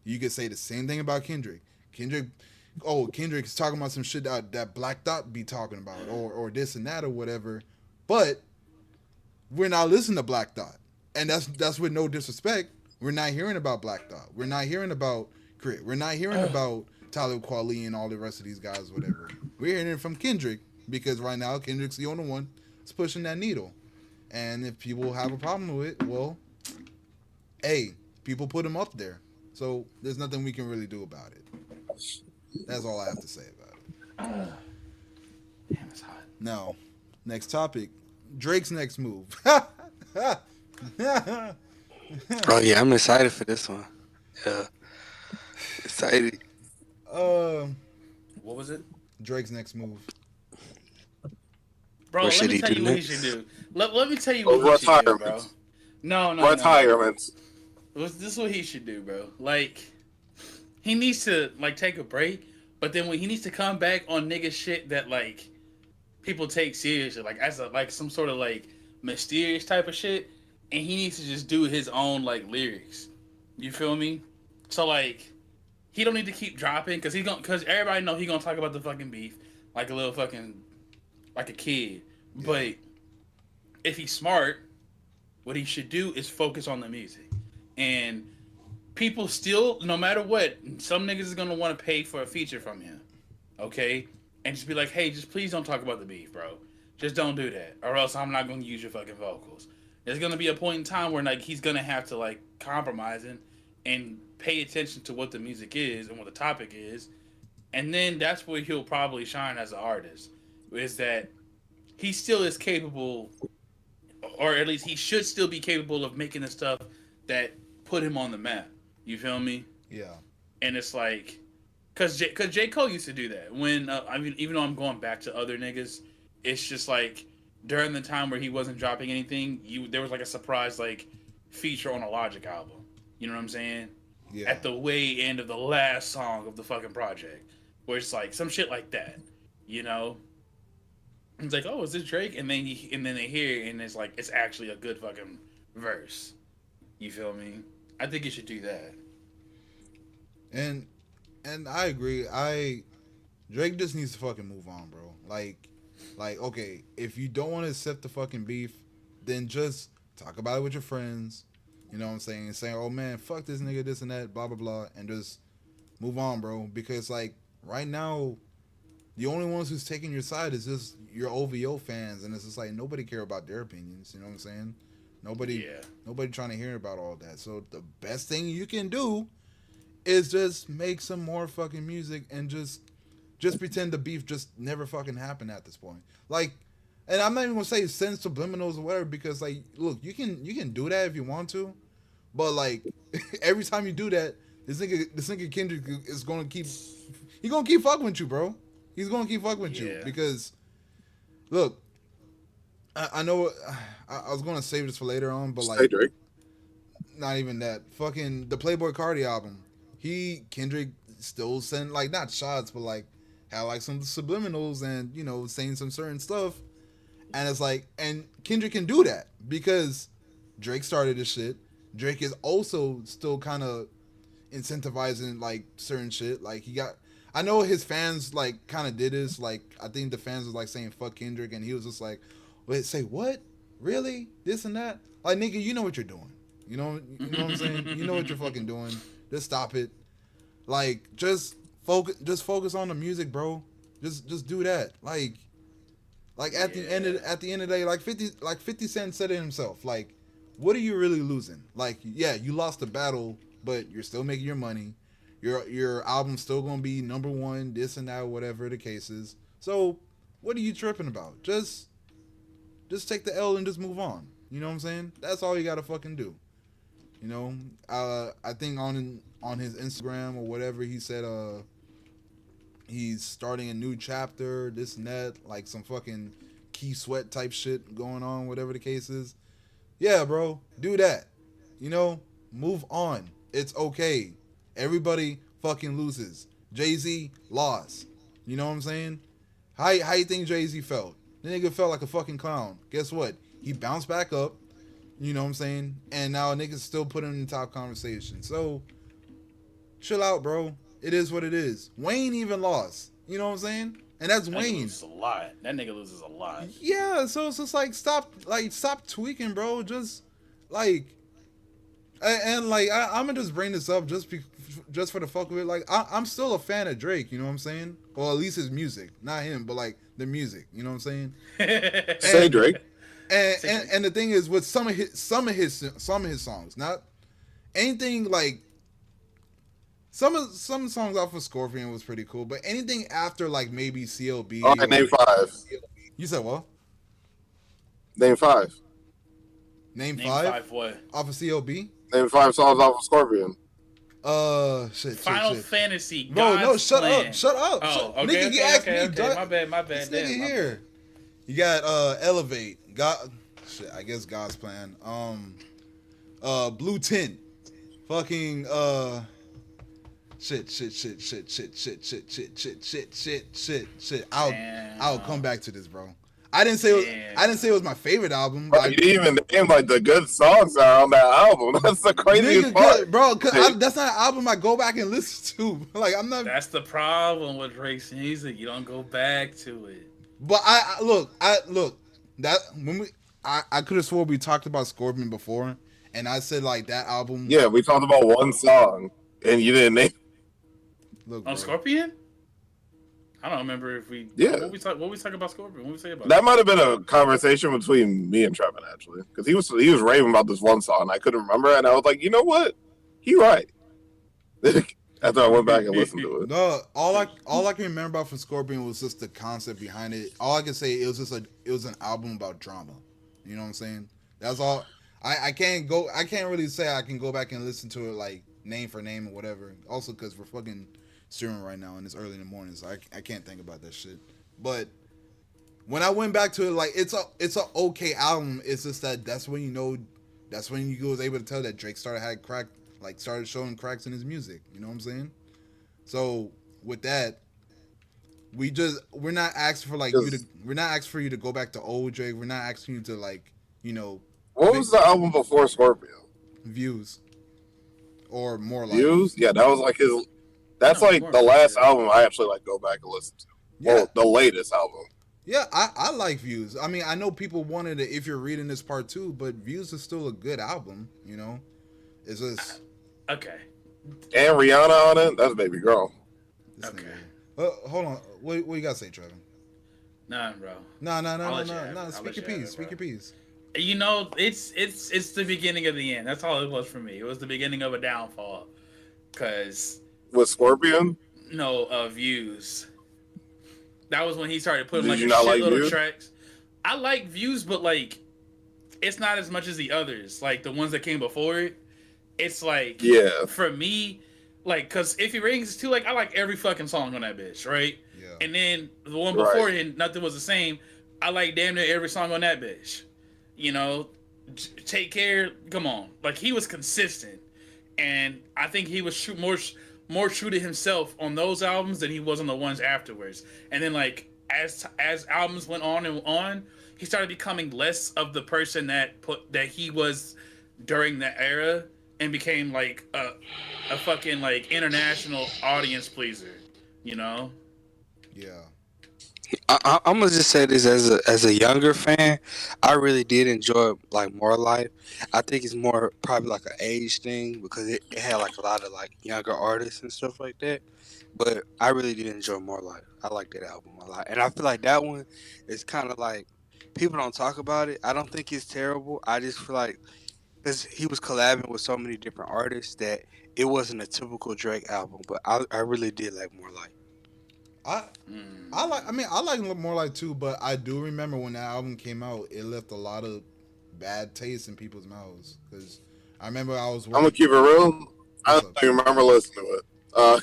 You could say the same thing about Kendrick. Kendrick's talking about some shit that Black Dot be talking about or this and that or whatever. But we're not listening to Black Dot. And that's with no disrespect. We're not hearing about Black Dot. We're not hearing about Crit. We're not hearing about Talib Kweli and all the rest of these guys, whatever. We're hearing it from Kendrick because right now Kendrick's the only one that's pushing that needle. And if people have a problem with it, well, hey, people put him up there. So there's nothing we can really do about it. That's all I have to say about it. damn, it's hot. Now, next topic. Drake's next move. Oh yeah, I'm excited for this one. Yeah, excited. uh, What was it, Drake's next move. bro? What Let should me he tell do you what he should next? do. Let me tell you what he should do, bro. retirement, No, no, no, no. retirement. This is what he should do, bro. Like he needs to like take a break, but then when he needs to come back on nigga shit that like people take seriously, like as a like some sort of like mysterious type of shit, and he needs to just do his own like lyrics. You feel me? So like he don't need to keep dropping because everybody know he gonna talk about the fucking beef like a little fucking like a kid. Yeah. But if he's smart, what he should do is focus on the music. And people still, no matter what, some niggas is gonna want to pay for a feature from him. Okay? And just be like, hey, just please don't talk about the beef, bro. Just don't do that. Or else I'm not gonna use your fucking vocals. There's gonna be a point in time where like he's gonna have to like compromise and pay attention to what the music is and what the topic is. And then that's where he'll probably shine as an artist. Is that he still is capable or at least he should still be capable of making the stuff that put him on the map. You feel me? Yeah. And it's like, cause J. Cole used to do that. When I mean, even though I'm going back to other niggas, it's just like during the time where he wasn't dropping anything, there was like a surprise like feature on a Logic album. You know what I'm saying? Yeah. At the way end of the last song of the fucking project, where it's like some shit like that. You know? It's like, oh, is this Drake? And then they hear it and it's like it's actually a good fucking verse. You feel me? I think you should do that. And I agree. Drake just needs to fucking move on, bro. Like okay, if you don't want to accept the fucking beef, then just talk about it with your friends. You know what I'm saying? And saying, oh man, fuck this nigga, this and that, blah blah blah, and just move on, bro. Because like right now, the only ones who's taking your side is just your OVO fans, and it's just like nobody care about their opinions. You know what I'm saying? Nobody trying to hear about all that. So the best thing you can do is just make some more fucking music and just pretend the beef just never fucking happened at this point. Like, and I'm not even gonna say send subliminals or whatever, because like, look, you can do that if you want to, but like every time you do that, this nigga Kendrick is gonna keep fucking with you, bro. He's gonna keep fucking with you because, look, I know I was gonna save this for later on, but like, Drake. Not even that. Fucking the Playboi Carti album. Kendrick still sent like not shots, but like had like some subliminals and you know saying some certain stuff, and it's like, and Kendrick can do that because Drake started this shit. Drake is also still kind of incentivizing like certain shit. Like I know his fans like kind of did this. Like I think the fans was like saying fuck Kendrick, and he was just like, wait, say what? Really? This and that? Like nigga, you know what you're doing. You know what I'm saying? You know what you're fucking doing. Just stop it. Like just focus on the music, bro. Just do that. Like at the end of the day, like 50 Cent said it himself. Like, what are you really losing? Like, yeah, you lost the battle, but you're still making your money. Your album's still gonna be number one, this and that, whatever the case is. So what are you tripping about? Just take the L and just move on. You know what I'm saying? That's all you gotta fucking do. You know, I think on his Instagram or whatever, he said he's starting a new chapter, this and that, like some fucking Key Sweat type shit going on, whatever the case is. Yeah, bro, do that. You know, move on. It's okay. Everybody fucking loses. Jay-Z lost. You know what I'm saying? How you think Jay-Z felt? The nigga felt like a fucking clown. Guess what? He bounced back up. You know what I'm saying? And now niggas still put him in the top conversation. So, chill out, bro. It is what it is. Wayne even lost. You know what I'm saying? And that's Wayne. Loses a lot. That nigga loses a lot. Yeah, so it's just like stop tweaking, bro. Just like, and like I'm gonna just bring this up just for the fuck of it. Like I'm still a fan of Drake. You know what I'm saying? Or at least his music, not him, but like the music. You know what I'm saying? Say Drake. And the thing is, with some of his songs, not anything like some songs off of Scorpion was pretty cool, but anything after like maybe CLB. Okay, name 5. You said what? Name 5. Name Name 5 what? off of CLB. Name 5 songs off of Scorpion. Shit. Final Fantasy. Bro, no, shut up. Oh, okay. Nigga, you asked me. My bad. This nigga here. You got Elevate. I guess God's Plan. Blue Tint. Fucking shit. I'll come back to this, bro. I didn't say it was my favorite album. Bro, you didn't even name like the good songs that are on that album. That's the craziest part, bro. Cause that's not an album I go back and listen to. Like I'm not. That's the problem with Drake's music. You don't go back to it. But I look that when I could have swore we talked about Scorpion before, and I said like that album. Yeah, we talked about one song, and you didn't name. Look, on Scorpion. I don't remember if we. Yeah. What we talk about Scorpion? What we say about that? Might have been a conversation between me and Trevin actually, because he was raving about this one song. I couldn't remember, and I was like, you know what? He right. After I went back and listened to it. No, all I can remember about from Scorpion was just the concept behind it. All I can say it was an album about drama. You know what I'm saying? That's all. I can't go. I can't really say I can go back and listen to it like name for name or whatever. Also, because we're fucking streaming right now and it's early in the morning, so I can't think about that shit. But when I went back to it, like it's a okay album. It's just that that's when you was able to tell that Drake started showing cracks in his music. You know what I'm saying? So with that, we're not asking for like you to Because we're not asking for you to go back to old Drake. We're not asking you to like you know what vi- was the album before Scorpio? views or more life. Views? Yeah, that was like his. That's No, like more the for last sure. album I actually like go back and listen to. Yeah, Well, the latest album. yeah, I like views. I mean, I know people wanted it if you're reading this part two, but views is still a good album. You know, it's just Okay, And Rihanna on it. That's baby girl. this okay. nigga. Hold on. What you gotta say, Trevor? Nah, bro. No, no, no, I'll no, let you no, have no. it. I'll Speak let your you have piece. it, bro. Speak your piece. You know, it's the beginning of the end. That's all it was for me. It was the beginning of a downfall. Cause With Scorpion. no views. That was when he started putting Did like a you not like shitload of Views? tracks. I like views, but like it's not as much as the others. Like the ones that came before it. It's like Yeah. for me, like because if he rings too, like I like every fucking song on that bitch, right? Yeah, And then the one Right. before it, nothing was the same. I like damn near every song on that bitch. You know, take care. Come on, like he was consistent, and I think he was more true to himself on those albums than he was on the ones afterwards. And then like as albums went on and on, he started becoming less of the person that he was during that era, and became like a fucking like international audience pleaser. You know? yeah, I'm gonna just say this as a younger fan, I really did enjoy like More Life. I think it's more probably like an age thing because it had like a lot of like younger artists and stuff like that. But I really did enjoy More Life. I like that album a lot, and I feel like that one is kind of like people don't talk about it. I don't think it's terrible. I just feel like because he was collabing with so many different artists that it wasn't a typical Drake album. But I really did like More Life. I I like. I mean, I like more like too, but I do remember when that album came out, it left a lot of bad taste in people's mouths because I remember I was I'm gonna working. keep it real. I What's don't up? even remember listening to it. Uh,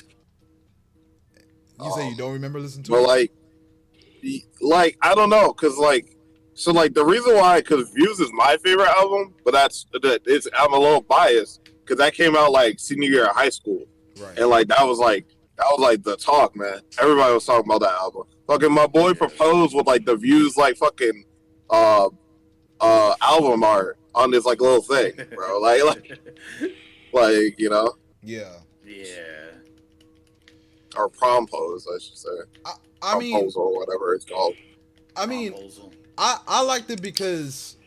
You say you don't remember listening to but it? like I don't know, cause like so like the reason why cause Views is my favorite album, but I'm a little biased because that came out like senior year of high school, Right. and like that was like the talk, man. Everybody was talking about that album. Fucking my boy Yeah. proposed with like the Views like fucking uh album art on this like little thing, bro. Like Yeah. Yeah. or prom pose, I should say, I I mean proposal, whatever it's called. I mean Proposal. I liked it because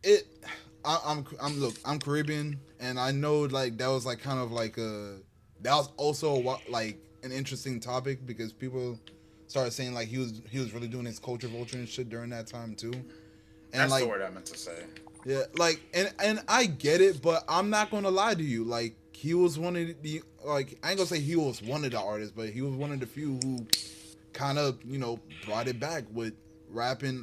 it. I'm look. I'm Caribbean, and I know like that was like kind of like a that was also like an interesting topic because people started saying like he was really doing his culture vulture and shit during that time too, and That's the like word I meant to say. yeah, like and I get it, but I'm not gonna lie to you. Like he was one of the like I ain't gonna say he was one of the artists, but he was one of the few who kind of brought it back with rapping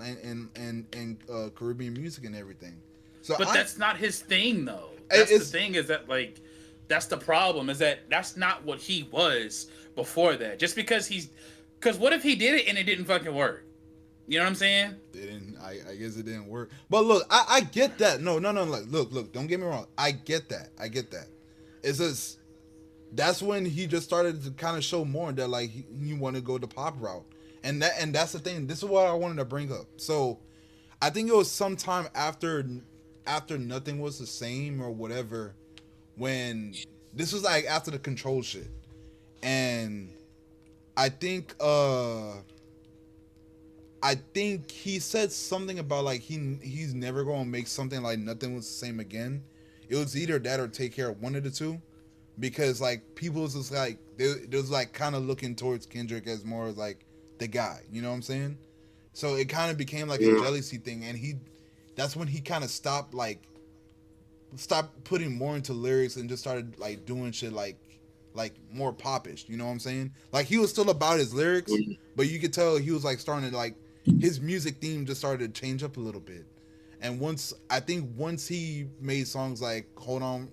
and Caribbean music and everything. So But I that's not his thing, though. That's the it's thing is that like that's the problem is that that's not what he was before that. Just because what if he did it and it didn't fucking work? You know what I'm saying? didn't I guess it didn't work. But look, I get that. No, like look, don't get me wrong. I get that. It's just that's when he just started to kind of show more that like he wanted to go the pop route. And that's the thing. This is what I wanted to bring up. So I think it was sometime after nothing was the same or whatever when this was like after the control shit. And I think he said something about like he's never gonna make something like nothing was the same again. It was either that or take care of one of the two, because like people was just like they was like kind of looking towards Kendrick as more as like the guy. You know what I'm saying? So it kind of became like a Mm. jealousy thing, and that's when he kind of stopped putting more into lyrics and just started like doing shit like more popish. You know what I'm saying? Like he was still about his lyrics, Mm. but you could tell he was like starting to like his music theme just started to change up a little bit. And once he made songs like Hold On,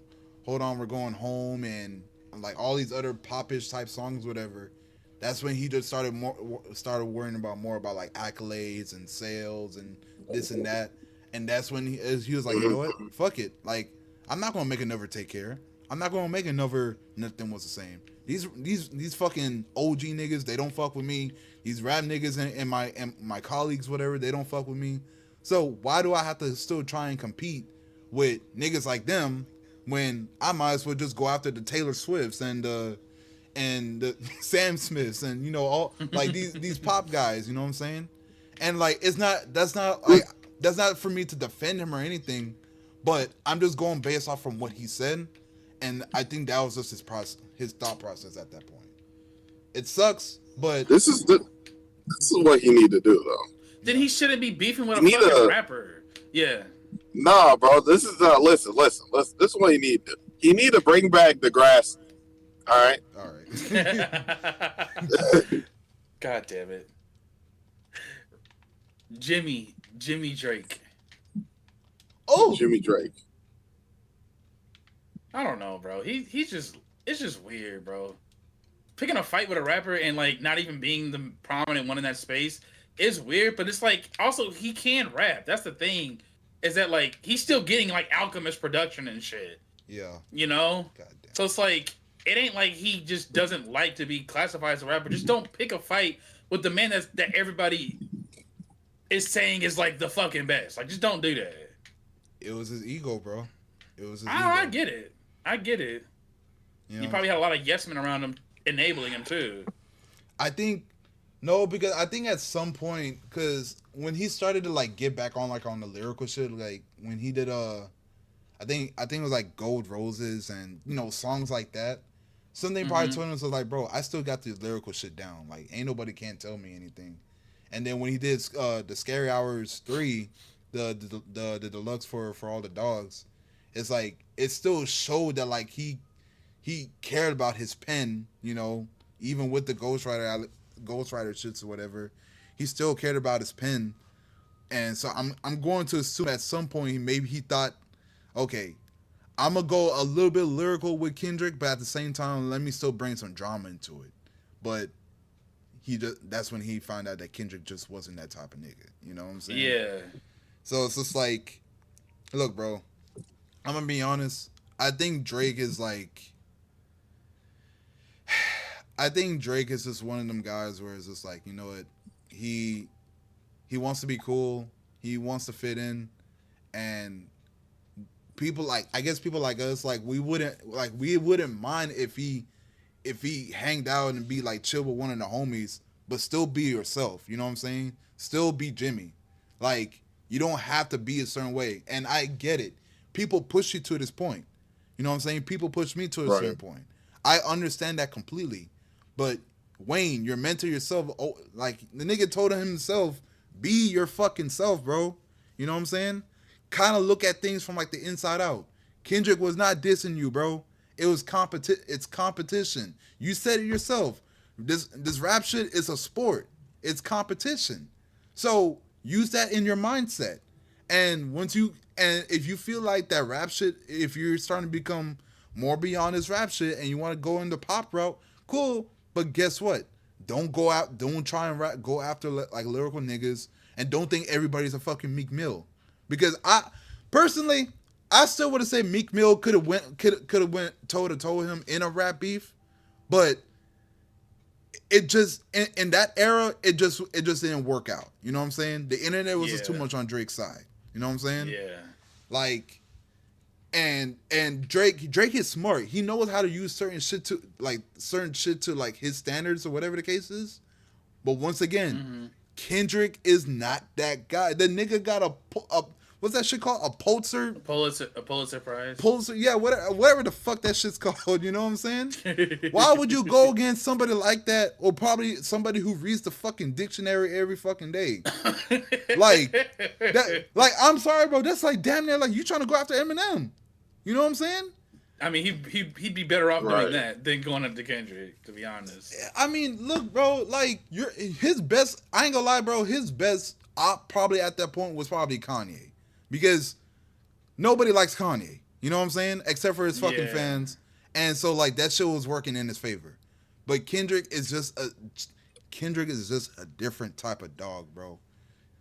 We're Going Home, and like all these other popish type songs, whatever. That's when he just started worrying about more about like accolades and sales and this and that. And that's when he was like, you know what, fuck it. Like, I'm not gonna make another Take Care. I'm not gonna make another Nothing Was the Same. These fucking OG niggas, they don't fuck with me. These rap niggas and my colleagues, whatever, they don't fuck with me. So why do I have to still try and compete with niggas like them when I might as well just go after the Taylor Swifts and the Sam Smiths and all like these pop guys, you know what I'm saying? And like that's not for me to defend him or anything, but I'm just going based off from what he said, and I think that was just his thought process at that point. It sucks, but this is what he need to do though. Then he shouldn't be beefing with a fucking rapper. Yeah. Nah, bro. This is listen. This is what he need to do. He need to bring back the grass. All right. God damn it. Jimmy Drake. Oh, Jimmy Drake. I don't know, bro. It's just weird, bro. Picking a fight with a rapper and like not even being the prominent one in that space is weird, but it's like also he can rap. That's the thing. Is that like he's still getting like Alchemist production and shit. Yeah. Goddamn. So it's like it ain't like he just doesn't like to be classified as a rapper. Just don't pick a fight with the man that everybody is saying is like the fucking best. Like just don't do that. It was his ego, bro. It was his ego. I get it. He probably had a lot of yes men around him enabling him too. Because I think at some point, because when he started to like get back on like on the lyrical shit, like when he did I think it was like Gold Roses and songs like that. Something probably told him was like, bro, I still got the lyrical shit down. Like ain't nobody can't tell me anything. And then when he did the Scary Hours 3, the deluxe for all the dogs, it's like it still showed that like he cared about his pen, even with the ghostwriter shits or whatever, he still cared about his pen. And so I'm going to assume at some point maybe he thought, okay, I'm gonna go a little bit lyrical with Kendrick, but at the same time let me still bring some drama into it. But that's when he found out that Kendrick just wasn't that type of nigga. You know what I'm saying? Yeah. So it's just like, look, bro, I'm gonna be honest. I think Drake is just one of them guys where it's just like, you know what, he wants to be cool, he wants to fit in, and people like us, like we wouldn't mind if he hanged out and be like chill with one of the homies, but still be yourself. You know what I'm saying? Still be Jimmy. Like you don't have to be a certain way, and I get it. People push you to this point. You know what I'm saying? People push me to a certain point. I understand that completely. But Wayne, you're meant to yourself. Oh, like the nigga told him himself, be your fucking self, bro. You know what I'm saying? Kind of look at things from like the inside out. Kendrick was not dissing you, bro. It was It's competition. You said it yourself. This rap shit is a sport. It's competition. So use that in your mindset. And if you feel like that rap shit, if you're starting to become more beyond this rap shit and you want to go in the pop route, cool. But guess what? Don't try and go after like lyrical niggas, and don't think everybody's a fucking Meek Mill. Because I still would have said Meek Mill could have went toe to toe with him in a rap beef, but it just in that era it just didn't work out. You know what I'm saying? The internet was just too much on Drake's side. You know what I'm saying? Yeah. Like, and Drake is smart. He knows how to use certain shit to like his standards or whatever the case is. But once again, Kendrick is not that guy. The nigga got a what's that shit called? A Pulitzer? A Pulitzer Prize. Pulitzer, yeah, whatever the fuck that shit's called. You know what I'm saying? Why would you go against somebody like that, or probably somebody who reads the fucking dictionary every fucking day? Like that. Like, I'm sorry, bro. That's like damn near like you trying to go after Eminem. You know what I'm saying? I mean, he'd be better off doing that than going up to Kendrick, to be honest. I mean, look, bro, like his best. I ain't gonna lie, bro. His best op probably at that point was probably Kanye. because nobody likes Kanye. You know what I'm saying? Except for his fucking Yeah. fans. And so like that shit was working in his favor. But Kendrick is just a different type of dog, bro.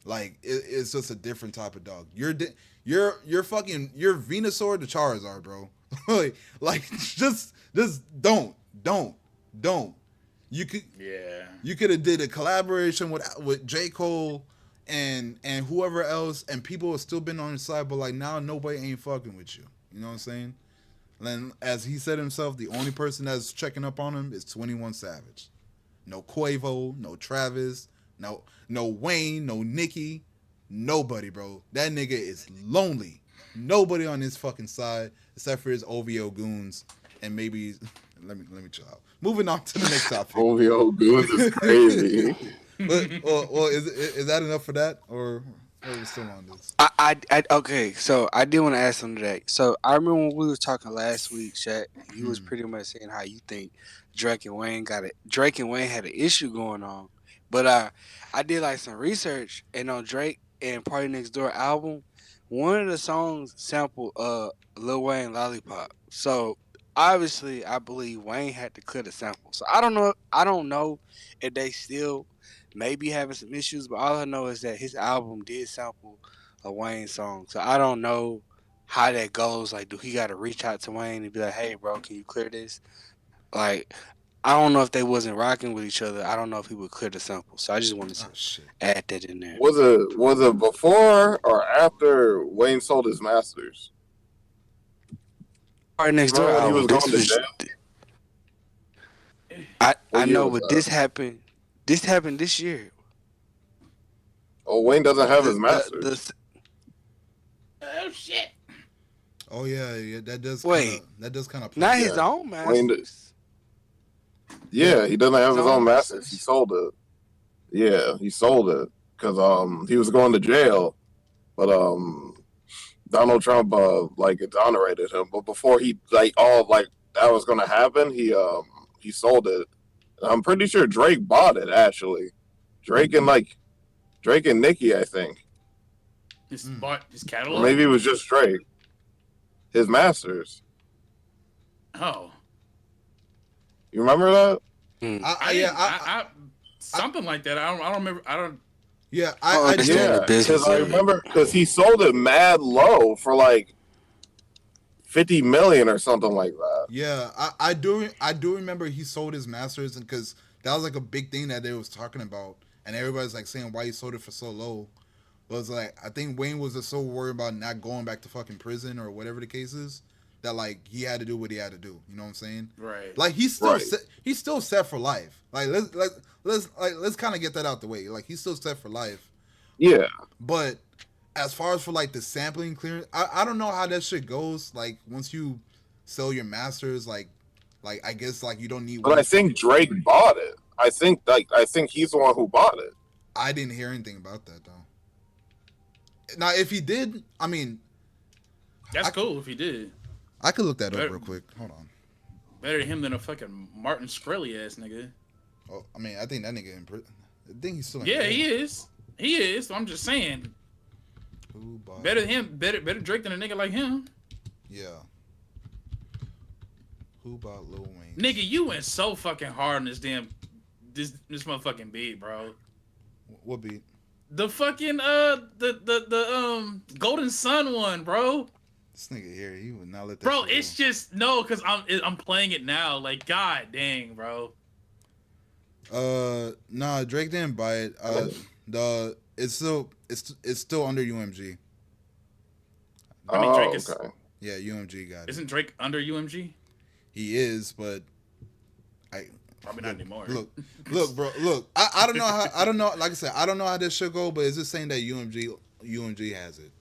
Like it's just a different type of dog. You're fucking you're Venusaur to Charizard, bro. like just don't. You could Yeah. you could have did a collaboration with J.Cole and whoever else, and people have still been on your side, but like now nobody ain't fucking with you. You know what I'm saying? And as he said himself, the only person that's checking up on him is 21 Savage. No Quavo, no Travis, no Wayne, no Nicki, nobody, bro. That nigga is lonely. Nobody on his fucking side except for his OVO goons and maybe let me chill out. Moving on to the next topic. OVO goons is crazy. Well, is that enough for that, or are we still on this? Okay, so I did want to ask something today. So I remember when we was talking last week, Shaq, you was pretty much saying how you think Drake and Wayne had an issue going on. But I did like some research, and on Drake and Party Next Door album, one of the songs sampled Lil Wayne Lollipop. So obviously I believe Wayne had to cut a sample. So I don't know if they still maybe having some issues, but all I know is that his album did sample a Wayne song. So I don't know how that goes. Like, do he got to reach out to Wayne and be like, "Hey, bro, can you clear this?" Like, I don't know if they wasn't rocking with each other. I don't know if he would clear the sample. So I just wanted to add that in there. Was it before or after Wayne sold his masters? Party Next Door Remember when he album. was going to jail? I What know, year was but that? this happened. This happened this year. Oh, Wayne doesn't have his The, masters. Oh shit. Oh yeah, that does Wait. kind of not play. his own Wayne masters. Yeah, he doesn't have his own masters. masters. He sold it. Yeah, he sold it because he was going to jail, but Donald Trump like exonerated him. But before he like that was going to happen, he sold it. I'm pretty sure Drake bought it actually. Drake and Nicki, I think. Bought his Or catalog. maybe it was just Drake. His masters. Oh. You remember that? I something like that. I don't remember. I don't. Yeah, I I understand do. the business Because I of it. remember because he sold it mad low for like 50 million or something like that. Yeah, I do remember he sold his masters, and because that was like a big thing that they was talking about, and everybody's like saying why he sold it for so low. Was like I think Wayne was just so worried about not going back to fucking prison or whatever the case is that like he had to do what he had to do. You know what I'm saying? Right. Like he's still Right. he's still set for life. Like let's kind of get that out the way. Like he's still set for life. Yeah. But as far as for like the sampling clearance, I don't know how that shit goes. Like once you sell your masters, like I guess like you don't need. But I think Drake bought it. I think he's the one who bought it. I didn't hear anything about that though. Now if he did, I mean, That's cool if he did. I could look that up real quick. Hold on. Better him than a fucking Martin Shkreli ass nigga. Oh, I mean, I think that nigga in prison. I think he's still in Yeah, jail. he is. He is. So I'm just saying. Who bought Better it? him. Better Drake than a nigga like him. Yeah. Who bought Lil Wayne? Nigga, you went so fucking hard on this damn this motherfucking beat, bro. What beat? The fucking the Golden Sun one, bro. This nigga here, he would not let that. Bro, shit it's go. just no, cause I'm playing it now. Like, god dang, bro. Nah, Drake didn't buy it. It's still under UMG. I mean, Drake is. Okay. Yeah, UMG got it. Isn't Drake under UMG? He is, but Probably not anymore. Look, bro. Look, I don't know how. I don't know. Like I said, I don't know how this should go. But it's just saying that UMG has it.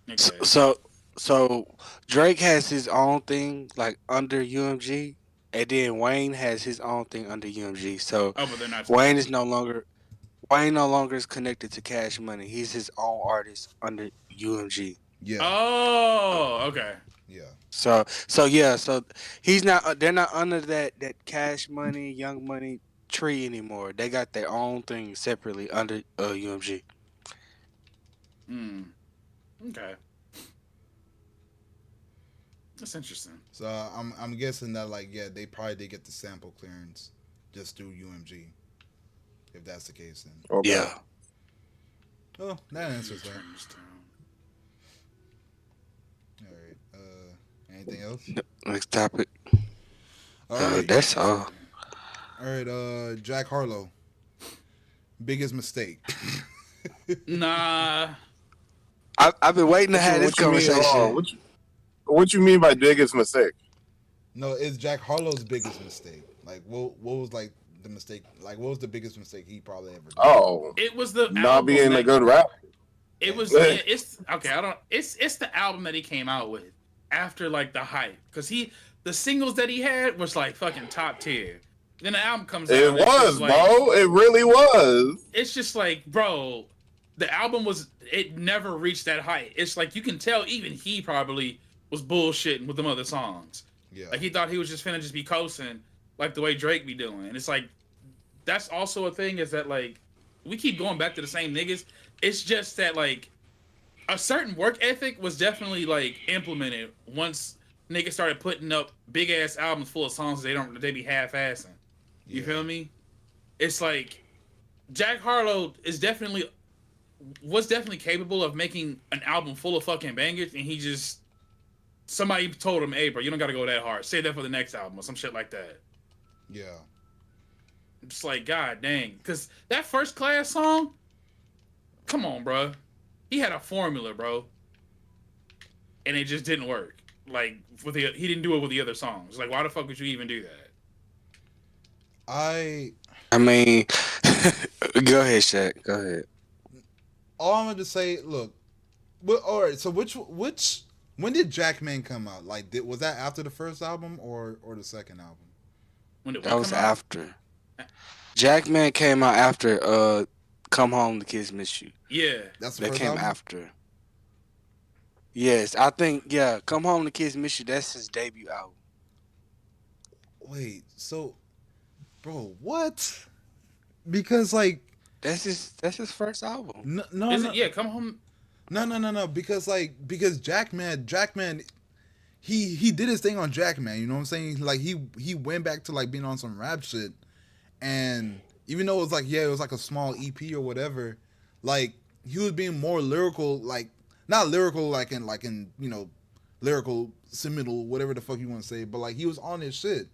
Okay. So Drake has his own thing like under UMG, and then Wayne has his own thing under UMG. So Oh, but they're not. Wayne no longer is connected to Cash Money. He's his own artist under UMG. Yeah. Oh, okay. Yeah. So he's not. They're not under that Cash Money, Young Money tree anymore. They got their own thing separately under UMG. Okay. That's interesting. So I'm guessing that like yeah they probably did get the sample clearance just through UMG if that's the case then. Okay. Yeah. Oh, that answers that. Turn this down. All right. Anything else? Next topic. All right. That's all. All right. Jack Harlow. Biggest mistake. Nah. I've been waiting to have this What you mean? conversation. What you mean by biggest mistake? No, it's Jack Harlow's biggest mistake. Like, what was like the mistake? Like, what was the biggest mistake he probably ever did? Oh, It was the not album being a that- good rapper. It was yeah, it's okay. I don't. It's the album that he came out with after like the hype, because the singles that he had was like fucking top tier. Then the album comes out. It and it's was, just like, bro. It really was. It's just like, bro, the album it never reached that height. It's like you can tell even he probably was bullshitting with them other songs. Yeah. Like he thought he was just finna just be coasting like the way Drake be doing. And it's like that's also a thing is that like we keep going back to the same niggas. It's just that like a certain work ethic was definitely like implemented once niggas started putting up big ass albums full of songs they be half assing. You feel me? It's like Jack Harlow was definitely capable of making an album full of fucking bangers, and he just somebody told him, "Hey, bro, you don't gotta go that hard. Save that for the next album or some shit like that." Yeah. It's like, god dang, because that First Class song, come on, bro, he had a formula, bro, and it just didn't work. Like he didn't do it with the other songs. Like, why the fuck would you even do that? I mean, go ahead, Shaq. Go ahead. all I'm gonna say, look, all right. So which when did Jackman come out? Like, was that after the first album or the second album? When did That was come out? after. Jackman came out after Come Home, the Kids Miss You. Yeah, That's the That first came album. after. Yes, I think, yeah, Come Home, the Kids Miss You, that's his debut album. Wait, so, bro, what? Because like That's his first album. no, Is no, it? Yeah, Come Home. no. Because Jackman, he did his thing on Jackman. You know what I'm saying? Like he went back to like being on some rap shit, and even though it was like it was like a small EP or whatever, like he was being more lyrical, like not lyrical like in you know lyrical seminal whatever the fuck you want to say, but like he was on his shit.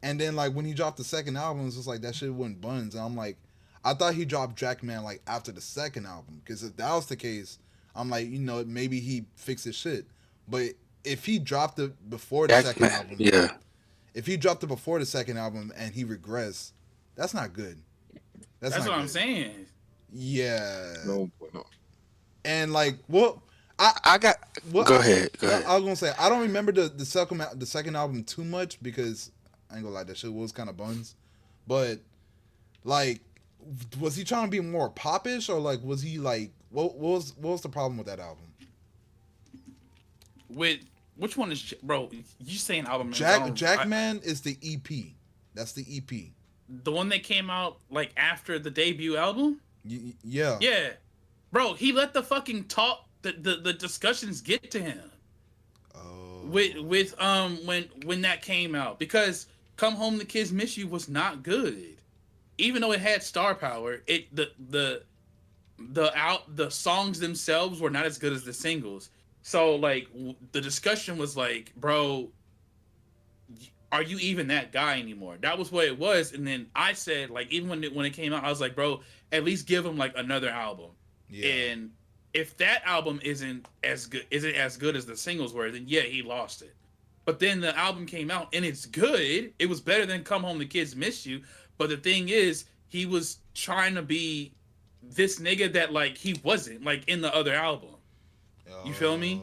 And then like when he dropped the second album, it's just like that shit went buns, and I'm like, I thought he dropped Jackman like after the second album, because if that was the case, I'm like, you know, maybe he fixed his shit. But if he dropped it before the second album, yeah. if he dropped it before the second album and he regressed, that's not good. That's not what I'm good. saying. Yeah. No. And like, well, I got. well, Go ahead. Go ahead. I was gonna say I don't remember the second album too much because I ain't gonna lie, that shit was kind of buns. But like, was he trying to be more popish, or like was he like what was the problem with that album? With which one is bro? You saying album? names, Jackman is the EP. That's the EP. the one that came out like after the debut album. Yeah. Yeah, bro, he let the fucking talk, the discussions get to him. Oh. With when that came out, because Come Home, the Kids Miss You was not good, even though it had star power. The songs themselves were not as good as the singles. So like the discussion was like, bro, are you even that guy anymore? That was what it was. And then I said, like, even when it came out, I was like, bro, at least give him like another album. Yeah. And if that album isn't as good as the singles were, then yeah, he lost it. But then the album came out and it's good. It was better than Come Home, the Kids Miss You. But the thing is, he was trying to be this nigga that like he wasn't like in the other album. You feel me?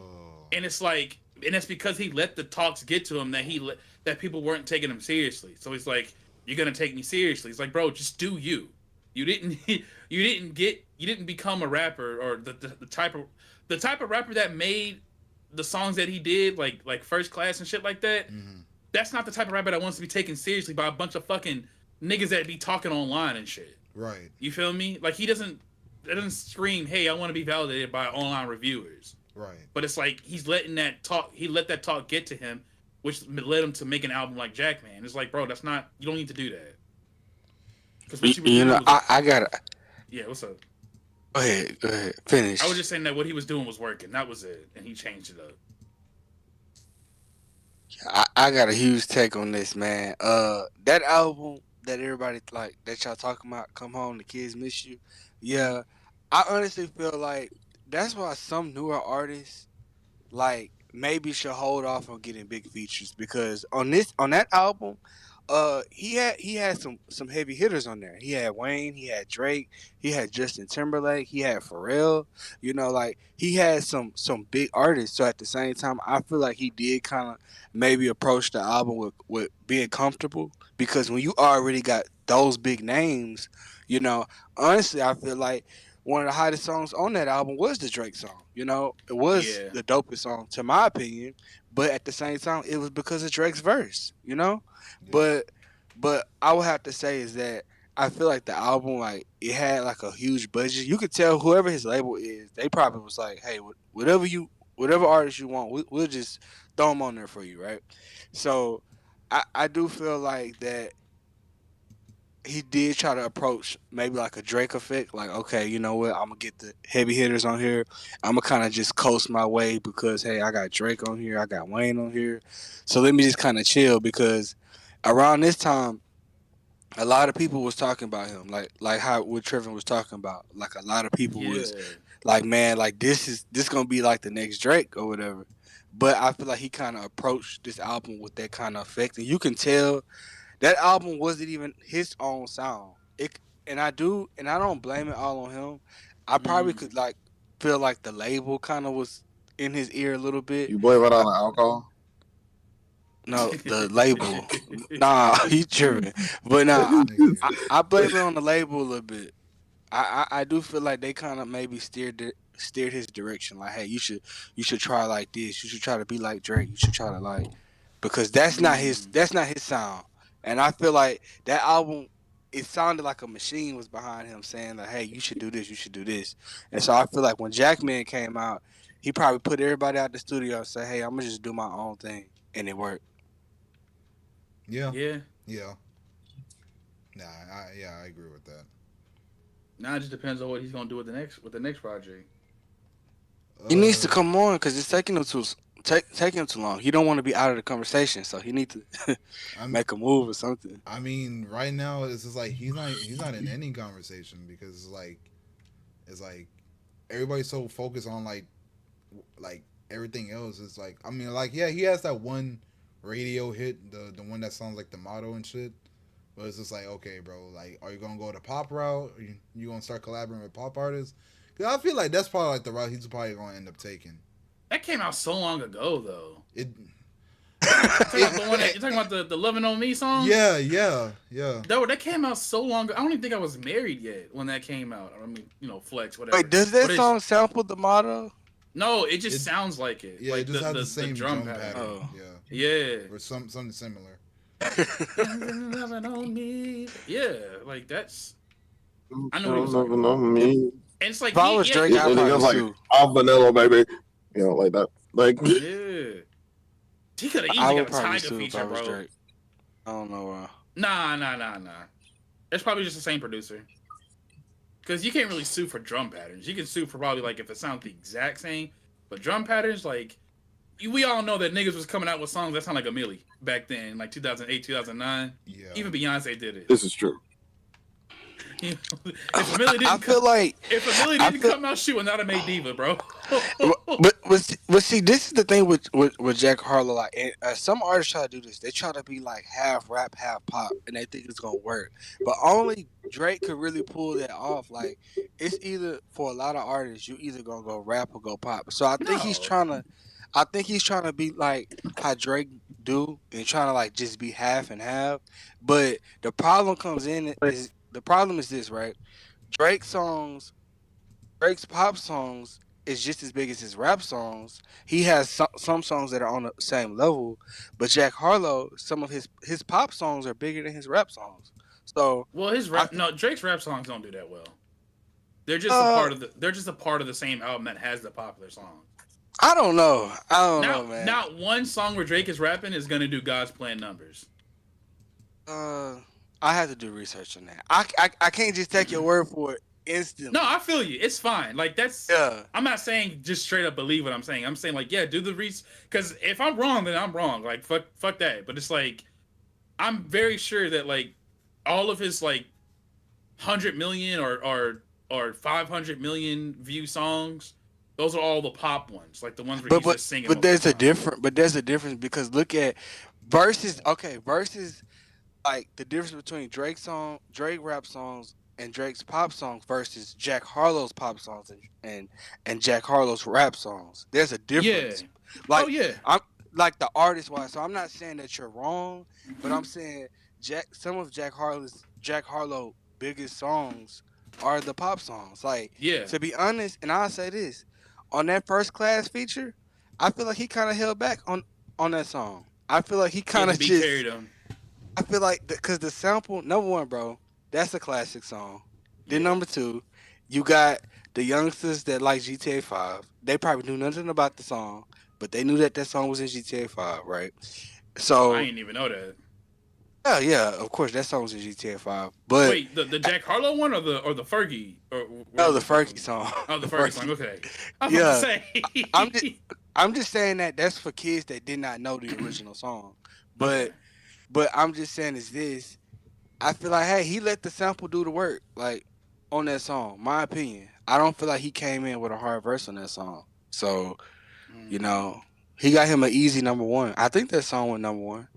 And it's like, and it's because he let the talks get to him that people weren't taking him seriously. So he's like, "You're gonna take me seriously?" It's like, bro, just do you. You didn't become a rapper or the type of rapper that made the songs that he did, like First Class and shit like that. Mm-hmm. That's not the type of rapper that wants to be taken seriously by a bunch of fucking niggas that be talking online and shit. Right. You feel me? Like that doesn't scream, "Hey, I want to be validated by online reviewers." Right. But it's like he's letting that talk. He let that talk get to him, which led him to make an album like Jackman. It's like, bro, that's not. You don't need to do that. Because what you were You doing know, was, I gotta yeah. What's up? go ahead, I was finish. just saying that what he was doing was working. That was it, and he changed it up. I got a huge take on this, man. That album that everybody like that y'all talking about, "Come Home, the Kids Miss You." Mm-hmm. Yeah, I honestly feel like that's why some newer artists like maybe should hold off on getting big features because on that album, he had some heavy hitters on there. He had Wayne, he had Drake, he had Justin Timberlake, he had Pharrell. You know, like he had some big artists. So at the same time, I feel like he did kind of maybe approach the album with being comfortable because when you already got those big names, you know, honestly, I feel like one of the hottest songs on that album was the Drake song. You know, it was Yeah, the dopest song to my opinion, but at the same time, it was because of Drake's verse. You know, Yeah. but I would have to say is that I feel like the album like it had like a huge budget. You could tell whoever his label is, they probably was like, hey, whatever artist you want, we'll just throw them on there for you, right? So I do feel like that he did try to approach maybe like a Drake effect, like okay, you know what, I'm gonna get the heavy hitters on here. I'm gonna kind of just coast my way because hey, I got Drake on here, I got Wayne on here, so let me just kind of chill because around this time, a lot of people was talking about him, like how what Trevor was talking about. Like a lot of people was yeah. like, man, like this gonna be like the next Drake or whatever. But I feel like he kind of approached this album with that kind of effect, and you can tell that album wasn't even his own sound. And I don't blame it all on him. I probably Mm. could like feel like the label kind of was in his ear a little bit. You blame it on the alcohol? No, the label. Nah, he tripping. But nah, Nigga here. I blame it on the label a little bit. I do feel like they kind of maybe steered his direction. Like, hey, you should try like this. You should try to be like Drake. You should try to like because Mm. that's not his sound. And I feel like that album, it sounded like a machine was behind him saying like, hey, you should do this. You should do this. And so I feel like when Jackman came out, he probably put everybody out the studio and said, hey, I'm gonna just do my own thing, and it worked. Yeah. Yeah. Yeah. Nah. I agree with that. Now it just depends on what he's gonna do with the next project. He needs to Uh. come on because it's taking him too long. He don't want to be out of the conversation, so he needs to I'm. make a move or something. I mean, right now it's just like he's not in any conversation because it's like everybody's so focused on like everything else. It's like I mean, like yeah, he has that one radio hit, the one that sounds like the motto and shit. But it's just like okay, bro. Like, are you gonna go the pop route? Are you gonna start collaborating with pop artists? Because I feel like that's probably like the route he's probably gonna end up taking. That came out so long ago, though. It. Talking about the one that you're talking about the "Loving on Me" song. Yeah. That came out so long ago. I don't even think I was married yet when that came out. I mean, flex, Wait, whatever. does that But it's song sample the motto? no, it just It sounds like it. yeah, it Like just has the the same drum drum pattern. pattern. Oh. Yeah, Yeah. or something similar. Loving on me. Yeah, like that's. I know what he was talking Loving about. on me. And it's like If I was Drake, And I'd it probably goes like, sue. I'm vanilla, baby. You know, like that. Like, yeah. He could have I easily would got a probably Tiger sue if I feature, was bro. Drake. I don't know. Nah. It's probably just the same producer. Because you can't really sue for drum patterns. You can sue for probably like if it sounds the exact same. But drum patterns, like we all know that niggas was coming out with songs that sound like a Millie back then, like 2008, 2009. Yeah, Even Beyonce did it. this is true. You know, if a Millie I didn't feel like if a Millie I didn't feel, come out, she would not have made Diva, bro. but see, this is the thing with Jack Harlow. Like, and, some artists try to do this. They try to be like half rap, half pop, and they think it's gonna work. But only Drake could really pull that off. Like, it's either for a lot of artists, you either gonna go rap or go pop. So No. I think he's trying to be like how Drake do and trying to like just be half and half. But the problem is this, right? Drake songs Drake's pop songs is just as big as his rap songs. He has some songs that are on the same level, but Jack Harlow, some of his pop songs are bigger than his rap songs. So Well, his I rap no Drake's rap songs don't do that well. They're just a uh part of the they're just a part of the same album that has the popular songs. I don't know. I don't know, man. Not one song where Drake is rapping is gonna do God's plan numbers. Uh, I have to do research on that. I can't just take your word for it instantly. No, I feel you. It's fine. Like that's. Yeah. I'm not saying just straight up believe what I'm saying. I'm saying like, yeah, do the research. Because if I'm wrong, then I'm wrong. Like fuck that. But it's like, I'm very sure that like all of his like 100 million or 500 million view songs, those are all the pop ones, like the ones where he's just singing. But there's a difference because look at verses. Okay, verses like the difference between Drake rap songs and Drake's pop songs versus Jack Harlow's pop songs and Jack Harlow's rap songs. There's a difference. Yeah. Like Oh yeah. I'm like the artist wise. So I'm not saying that you're wrong, but I'm saying some of Jack Harlow biggest songs are the pop songs. Like Yeah. to be honest, and I'll say this, on that First Class feature, I feel like he kind of held back on that song. I feel like he kind of just carried him. I feel like because the sample, number one, bro, that's a classic song. Then Yeah. number two, you got the youngsters that like GTA 5. They probably knew nothing about the song, but they knew that song was in GTA 5, right? So I didn't even know that. yeah, of course that song was in GTA 5. But Wait, the Jack Harlow one or the Fergie? no, the Fergie song. Oh, the Fergie song. Okay. I was Yeah. about to say. I'm just saying that that's for kids that did not know the original song. But I'm just saying is this. I feel like, hey, he let the sample do the work, like, on that song. My opinion. I don't feel like he came in with a hard verse on that song. So, you know, he got him an easy number one. I think that song went number one.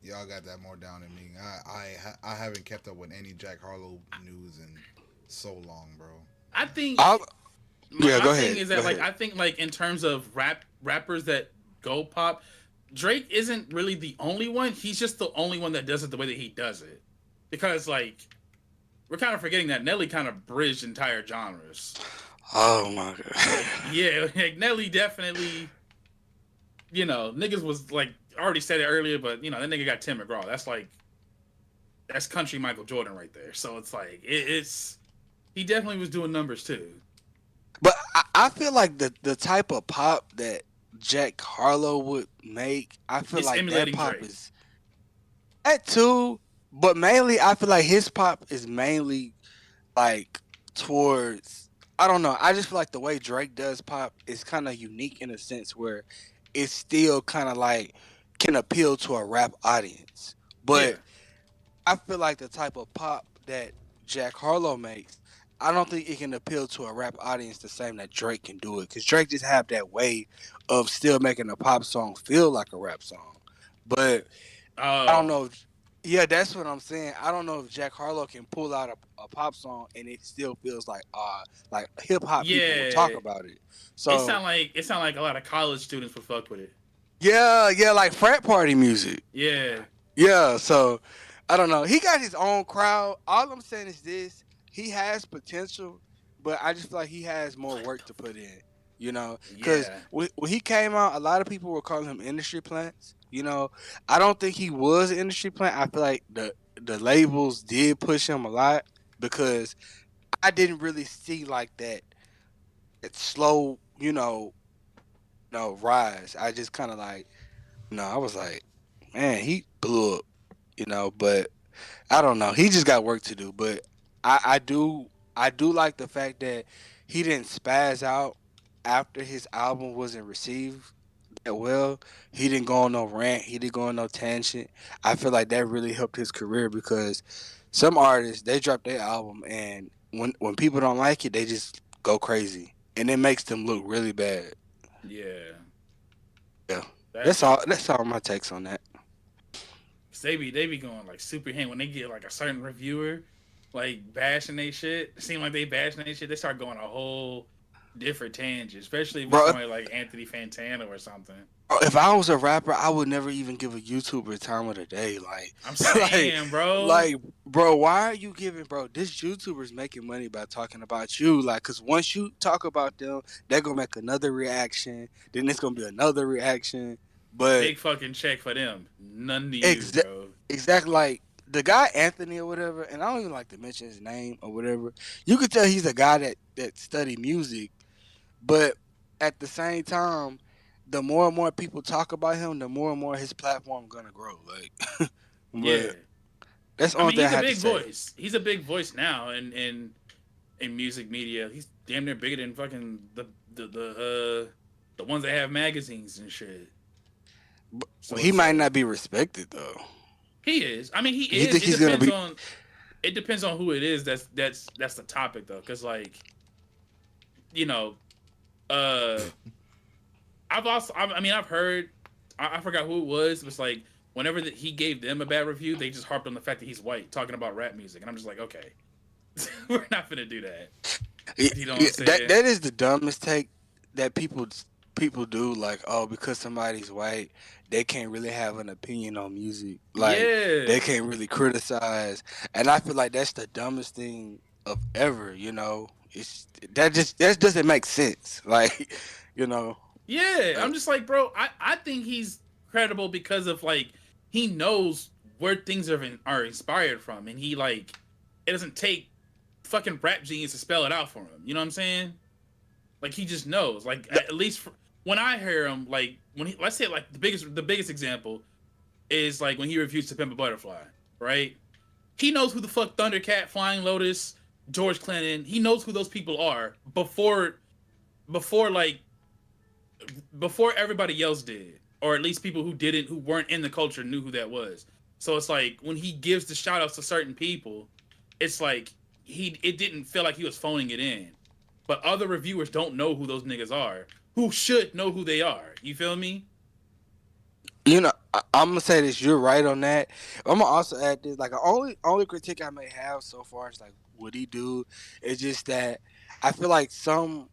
Y'all got that more down than me. I haven't kept up with any Jack Harlow news in so long, bro. I think. go my ahead. Thing is that I think like in terms of rappers that go pop, Drake isn't really the only one. He's just the only one that does it the way that he does it. Because like we're kind of forgetting that Nelly kind of bridged entire genres. Oh my god. Yeah, like Nelly definitely. You know, niggas was like already said it earlier, but you know that nigga got Tim McGraw. That's country Michael Jordan right there. So it's like he definitely was doing numbers too. But I feel like the type of pop that Jack Harlow would make, I feel It's like that emulating pop Drake. is that too. But mainly, I feel like his pop is mainly like towards. I don't know. I just feel like the way Drake does pop is kind of unique in a sense where it's still kind of like can appeal to a rap audience. But Yeah. I feel like the type of pop that Jack Harlow makes, I don't think it can appeal to a rap audience the same that Drake can do it. Because Drake just have that way of still making a pop song feel like a rap song. But I don't know. Yeah, that's what I'm saying. I don't know if Jack Harlow can pull out a pop song and it still feels like hip hop people will talk about it. So it sound like a lot of college students would fuck with it. yeah, like frat party music. Yeah. Yeah, so I don't know. He got his own crowd. All I'm saying is this: he has potential, but I just feel like he has more work to put in. You know, because when he came out, a lot of people were calling him industry plants. You know, I don't think he was an industry plant. I feel like the labels did push him a lot because I didn't really see like that slow, rise. I just kind of like, I was like, man, he blew up, but I don't know. He just got work to do. But I do like the fact that he didn't spaz out after his album wasn't received that well. He didn't go on no rant. He didn't go on no tangent. I feel like that really helped his career because some artists, they drop their album and when people don't like it, they just go crazy. And it makes them look really bad. Yeah. Yeah. That's all my takes on that. They be going like super hand when they get like a certain reviewer like bashing they shit. It seem like they bashing they shit. They start going a whole different tangent, especially if it's somebody like Anthony Fantano or something. If I was a rapper, I would never even give a YouTuber time of the day. Like I'm saying, bro. Like, bro, why are you giving, bro? This YouTuber's making money by talking about you. Like, cause once you talk about them, they're gonna make another reaction. Then it's gonna be another reaction. But big fucking check for them. None to you, bro. Exactly. Like the guy Anthony or whatever, and I don't even like to mention his name or whatever. You could tell he's a guy that study music, but at the same time, the more and more people talk about him, the more and more his platform gonna grow. Like, Yeah. but that's the I only mean, thing I he's a had to big say. voice. He's a big voice now in music media. He's damn near bigger than fucking the ones that have magazines and shit. But So he it's might like not be respected though. he is. I mean, he You is. think he's gonna be? It depends on who it is. That's the topic though, because like you know, uh, I mean, I've heard. I forgot who it was. It was like whenever he gave them a bad review, they just harped on the fact that he's white, talking about rap music, and I'm just like, okay, we're not gonna do that. You know what I'm saying? That is the dumbest take that people do. Like, oh, because somebody's white, they can't really have an opinion on music. Like, Yeah, they can't really criticize. And I feel like that's the dumbest thing of ever. It's that doesn't make sense. Like, you know, yeah. like I'm just like, bro. I think he's credible because of like he knows where things are inspired from, and he like it doesn't take fucking rap genius to spell it out for him. You know what I'm saying? Like he just knows. Like at least when I hear him, like when he let's say like the biggest example is like when he reviews To Pimp a Butterfly, right? He knows who the fuck Thundercat, Flying Lotus, George Clinton. He knows who those people are before like before everybody else did, or at least people who weren't in the culture knew who that was. So it's like when he gives the shout outs to certain people, it's like it didn't feel like he was phoning it in. But other reviewers don't know who those niggas are, who should know who they are. You feel me? I'm gonna say this. You're right on that. I'm gonna also add this. Like, the only critique I may have so far is like what he do. It's just that I feel like some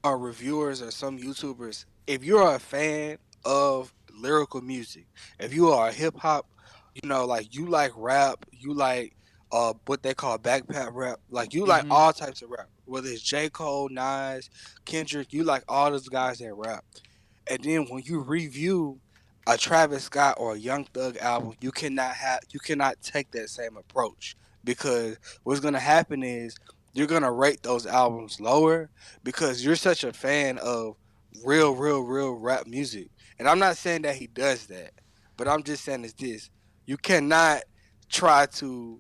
reviewers or some YouTubers, if you're a fan of lyrical music, if you are a hip hop, like you like rap, you like what they call backpack rap, like you like Mm-hmm. all types of rap, whether it's J. Cole, Nas, Kendrick, you like all those guys that rap. And then when you review a Travis Scott or a Young Thug album, you cannot take that same approach, because what's gonna happen is you're gonna rate those albums lower because you're such a fan of real rap music. And I'm not saying that he does that, but I'm just saying it's this: you cannot try to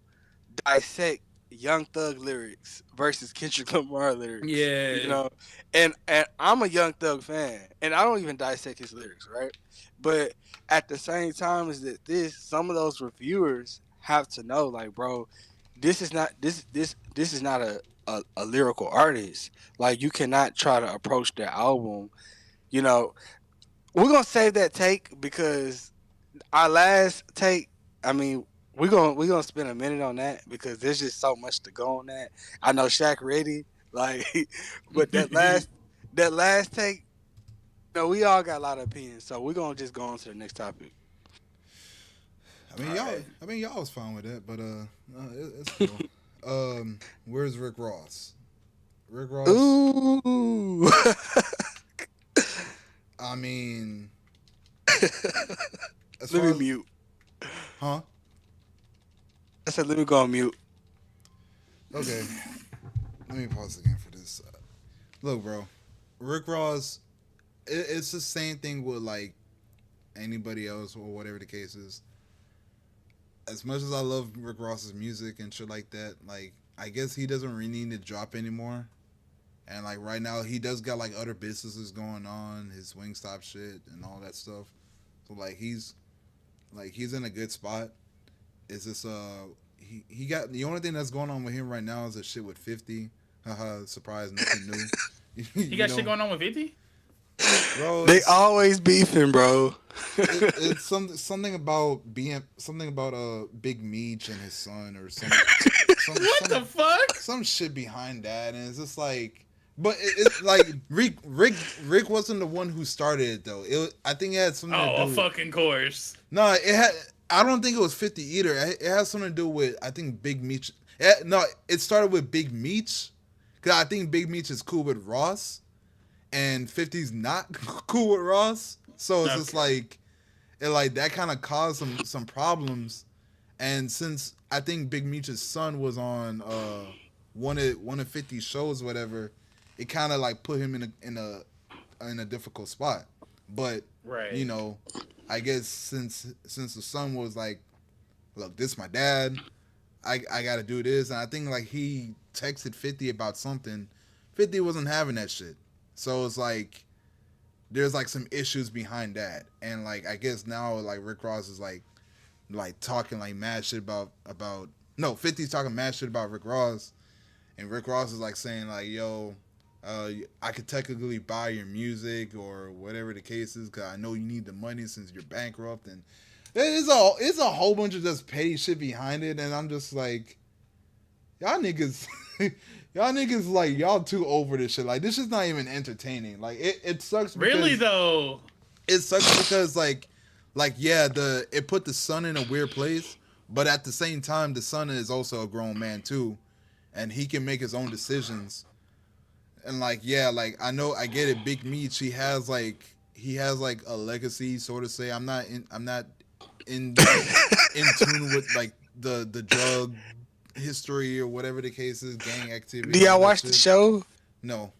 dissect Young Thug lyrics versus Kendrick Lamar lyrics. Yeah. And I'm a Young Thug fan, and I don't even dissect his lyrics, right? But at the same time, is that some of those reviewers have to know, like, bro, this is not a lyrical artist. Like, you cannot try to approach their album. You know, we're gonna save that take because our last take, I mean, we're gonna spend a minute on that because there's just so much to go on that. I know Shaq ready, like, but that last take, we all got a lot of opinions, so we're gonna just go on to the next topic. I mean, All y'all. right. I mean, y'all was fine with that, but it's cool. Where's Rick Ross? Rick Ross. Ooh. I mean, as Let far me as mute. huh? I said, let me go on mute. Okay, let me pause again for this. Look, bro, Rick Ross. It's the same thing with like anybody else or whatever the case is. As much as I love Rick Ross's music and shit like that, like I guess he doesn't really need to drop anymore. And like right now, he does got like other businesses going on, his Wingstop shit and all that stuff. So he's in a good spot. Is this he got the only thing that's going on with him right now is that shit with 50. Haha, surprise, nothing new. He got shit going on with 50? Bro. They always beefing, bro. It's something about being something about Big Meech and his son or What the fuck? some shit behind that, and it's just like, but it's like Rick wasn't the one who started it though. I think it had something to Oh, do. fucking course. No, it had. I don't think it was 50 either. It has something to do with I think Big Meech. No, it started with Big Meech, because I think Big Meech is cool with Ross, and 50's not cool with Ross. So it's just Okay. like, it like that kind of caused some problems, And since I think Big Meech's son was on one of 50 shows, whatever, it kind of like put him in a difficult spot. But Right. you know, I guess since the son was like, look, this my dad. I got to do this, and I think like he texted 50 about something. 50 wasn't having that shit, so it's like there's like some issues behind that, and like I guess now like Rick Ross is like talking like mad shit about no 50's talking mad shit about Rick Ross, and Rick Ross is like saying like, yo, I could technically buy your music or whatever the case is, because I know you need the money since you're bankrupt, and it's a whole bunch of just petty shit behind it, and I'm just like, y'all niggas, y'all niggas like y'all too over this shit. Like this is not even entertaining. Like it sucks. Because, Really though, it sucks because like yeah, it put the son in a weird place, but at the same time, the son is also a grown man too, and he can make his own decisions. And like yeah, like I know I get it. Big Meech, he has like a legacy, sort of say. I'm not in tune with like the drug history or whatever the case is, gang activity. Do y'all watch the show? No.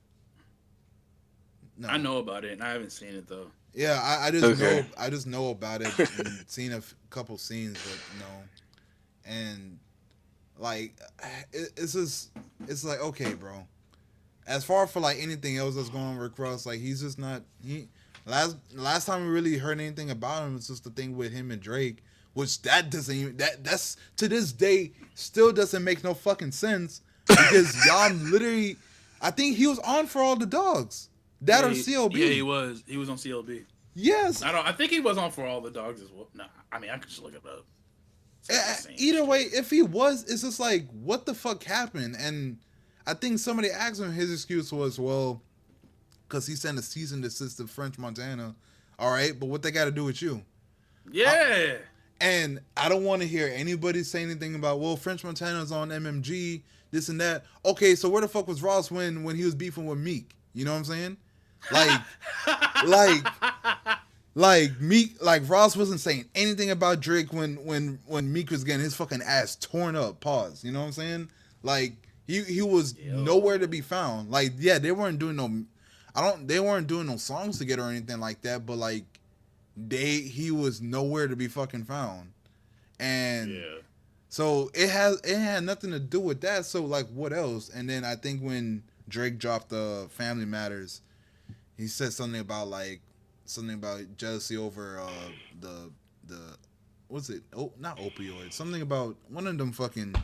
I know about it, and I haven't seen it though. Yeah, I just know about it and seen a couple scenes, but no. And like it's like, okay, bro. As far for like anything else that's going on with Rick Ross, like he's just not last time we really heard anything about him was just the thing with him and Drake, which that doesn't even that's to this day still doesn't make no fucking sense, because y'all literally, I think he was on For All the Dogs. That or CLB. Yeah, he was. He was on CLB. Yes. I think he was on For All the Dogs as well. Nah, I mean I could just look it up. Either way, if he was, it's just like, what the fuck happened? And I think somebody asked him, his excuse was, well, because he sent a cease and desist to French Montana. All right, but what they got to do with you? Yeah. And I don't want to hear anybody say anything about, well, French Montana's on MMG, this and that. Okay, so where the fuck was Ross when he was beefing with Meek? You know what I'm saying? Like Meek, like Ross wasn't saying anything about Drake when Meek was getting his fucking ass torn up. Pause. You know what I'm saying? Like he was nowhere to be found. Like yeah, they weren't doing no songs together or anything like that. But like he was nowhere to be fucking found. And so it had nothing to do with that. So like what else? And then I think when Drake dropped the Family Matters, he said something about jealousy over the what's it? Oh, not opioids. Something about one of them fucking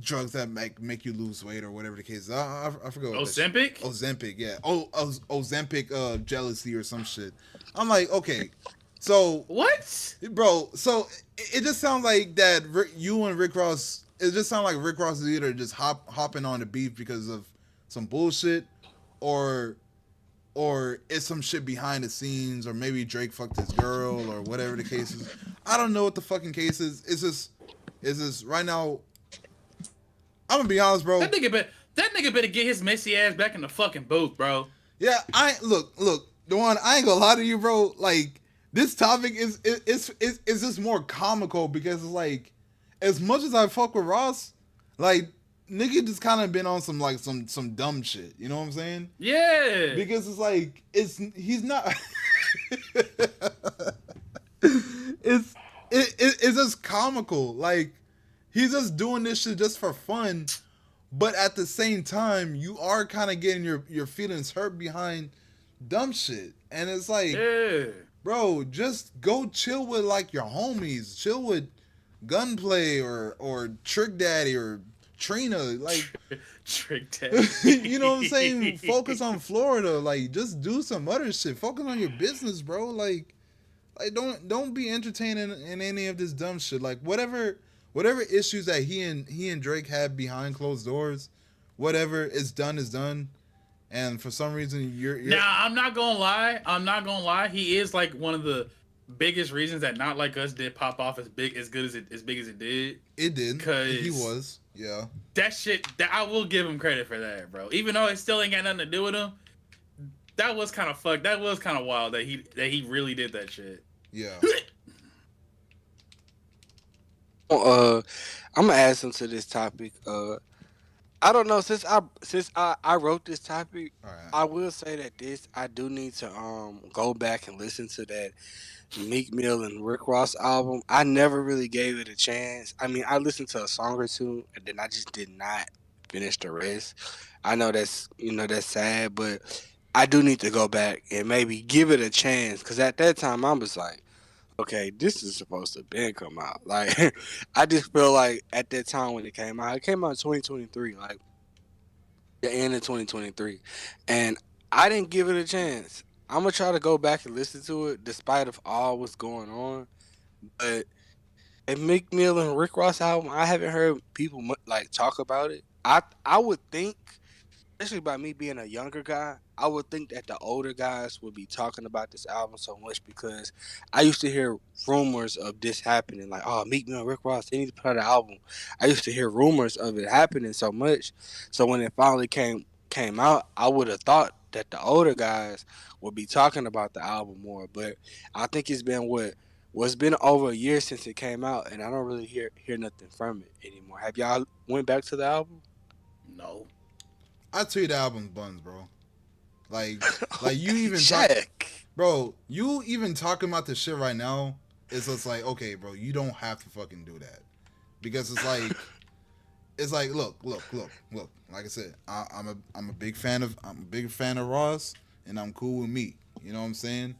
drugs that make you lose weight or whatever the case is. I forgot. Ozempic? Ozempic, yeah. Ozempic jealousy or some shit. I'm like, okay. So what? Bro, so it just sounds like that you and Rick Ross, it just sounds like Rick Ross is either just hopping on the beef because of some bullshit, or it's some shit behind the scenes, or maybe Drake fucked his girl or whatever the case is. I don't know what the fucking case is. It's just right now, I'm gonna be honest, bro. That nigga better get his messy ass back in the fucking booth, bro. Yeah, look, Dewan, I ain't gonna lie to you, bro. Like, this topic is just more comical because it's like, as much as I fuck with Ross, like, nigga just kind of been on some dumb shit. You know what I'm saying? Yeah. Because it's like, he's not. it's just comical. Like, he's just doing this shit just for fun, but at the same time, you are kind of getting your feelings hurt behind dumb shit, and it's like, bro, just go chill with like your homies, chill with Gunplay or Trick Daddy or Trina, like Trick Daddy. You know what I'm saying? Focus on Florida, like just do some other shit. Focus on your business, bro. Like don't be entertaining in any of this dumb shit. Like whatever issues that he and Drake have behind closed doors, whatever is done. And for some reason, you're now. I'm not gonna lie. He is like one of the biggest reasons that Not Like Us did pop off as big as it did. It did. Because he was. Yeah. That shit. That I will give him credit for that, bro. Even though it still ain't got nothing to do with him. That was kind of fucked. That was kind of wild that he really did that shit. Yeah. I'm gonna add some to this topic. I don't know since I wrote this topic. All right. I will say that this I do need to go back and listen to that Meek Mill and Rick Ross album. I never really gave it a chance. I mean, I listened to a song or two, and then I just did not finish the rest. I know that's sad, but I do need to go back and maybe give it a chance because at that time I was like, okay, this is supposed to been come out. Like, I just feel like at that time when it came out in 2023, like the end of 2023, and I didn't give it a chance. I'm gonna try to go back and listen to it, despite of all what's going on. But a Meek Mill and Rick Ross album, I haven't heard people like talk about it. I would think, especially by me being a younger guy, I would think that the older guys would be talking about this album so much because I used to hear rumors of this happening, like, oh, Meek Mill and Rick Ross, they need to put out an album. I used to hear rumors of it happening so much. So when it finally came out, I would have thought that the older guys would be talking about the album more. But I think it's been what's been over a year since it came out, and I don't really hear nothing from it anymore. Have y'all went back to the album? No. I tell you the album buns, bro. Like, like you Okay, even talk, check. bro. You even talking about this shit right now. It's just like, okay, bro, you don't have to fucking do that because it's like, look. Like I said, I'm a big fan of Ross, and I'm cool with Meek. You know what I'm saying?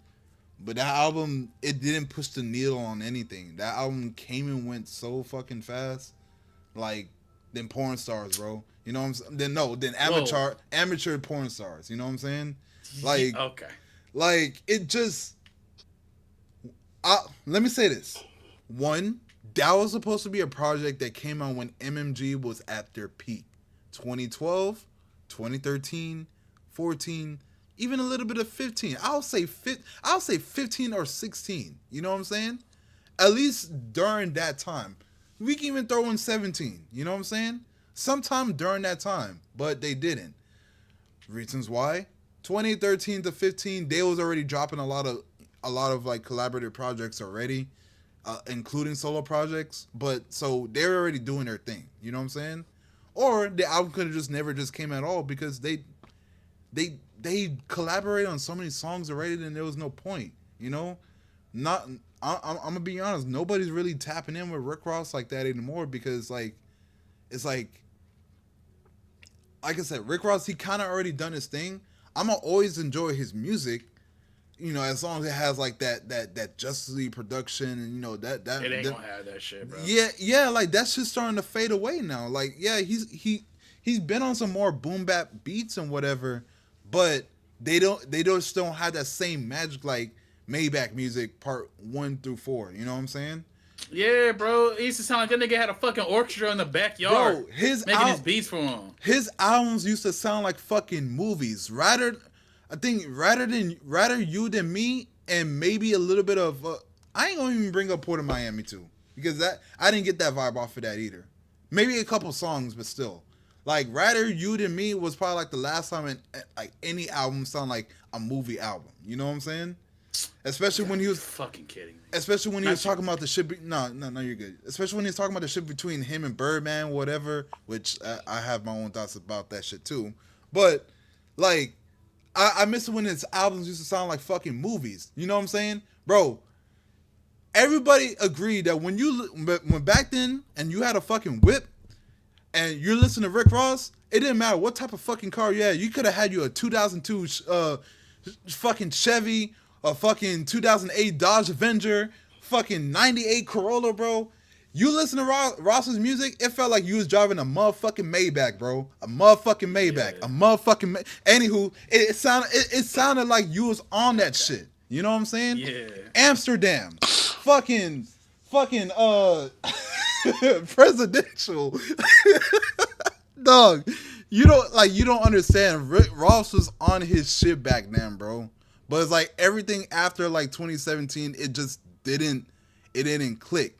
But that album, it didn't push the needle on anything. That album came and went so fucking fast, like then porn stars, bro. You know what I'm saying? Then Whoa. amateur porn stars. You know what I'm saying? Like, Okay. like it just. Let me say this. One, that was supposed to be a project that came out when MMG was at their peak. 2012, 2013, 14, even a little bit of 15. I'll say 15 or 16. You know what I'm saying? At least during that time. We can even throw in 17. You know what I'm saying? Sometime during that time, but they didn't. Reasons why? 2013 to 15, they was already dropping a lot of like collaborative projects already, including solo projects. But so they're already doing their thing. You know what I'm saying? Or the album could have just never just came at all because they collaborate on so many songs already, and there was no point. You know, not. I'm gonna be honest. Nobody's really tapping in with Rick Ross like that anymore because like it's like I said, Rick Ross, he kind of already done his thing. I'm gonna always enjoy his music, as long as it has like that Justice League production and It ain't gonna have that shit, bro. yeah, like that's just starting to fade away now. Like yeah, he's been on some more boom bap beats and whatever, but they don't have that same magic like Maybach music part 1 through 4. You know what I'm saying? Yeah, bro. It used to sound like that nigga had a fucking orchestra in the backyard Bro, his making his beats for him. his albums used to sound like fucking movies. I think rather you than me, and maybe a little bit of. I ain't gonna even bring up Port of Miami too, because that I didn't get that vibe off of that either. Maybe a couple songs, but still, like rather you than me was probably like the last time like any album sound like a movie album. You know what I'm saying? Especially when he was fucking kidding me. Especially when he was talking about the shit. No, you're good. Especially when he was talking about the shit between him and Birdman, whatever. Which I have my own thoughts about that shit too. But like, I miss it when his albums used to sound like fucking movies. You know what I'm saying, bro? Everybody agreed that when back then and you had a fucking whip and you're listening to Rick Ross, it didn't matter what type of fucking car you had. You could have had you a 2002 fucking Chevy, a fucking 2008 Dodge Avenger, fucking 98 Corolla, bro. You listen to Ross's music, it felt like you was driving a motherfucking Maybach, bro. A motherfucking Maybach. Yeah. A motherfucking Anywho, it sounded like you was on that shit. You know what I'm saying? Yeah. Amsterdam. fucking presidential. Dog. You don't understand. Rick Ross was on his shit back then, bro. But it's like everything after like 2017, it just didn't click.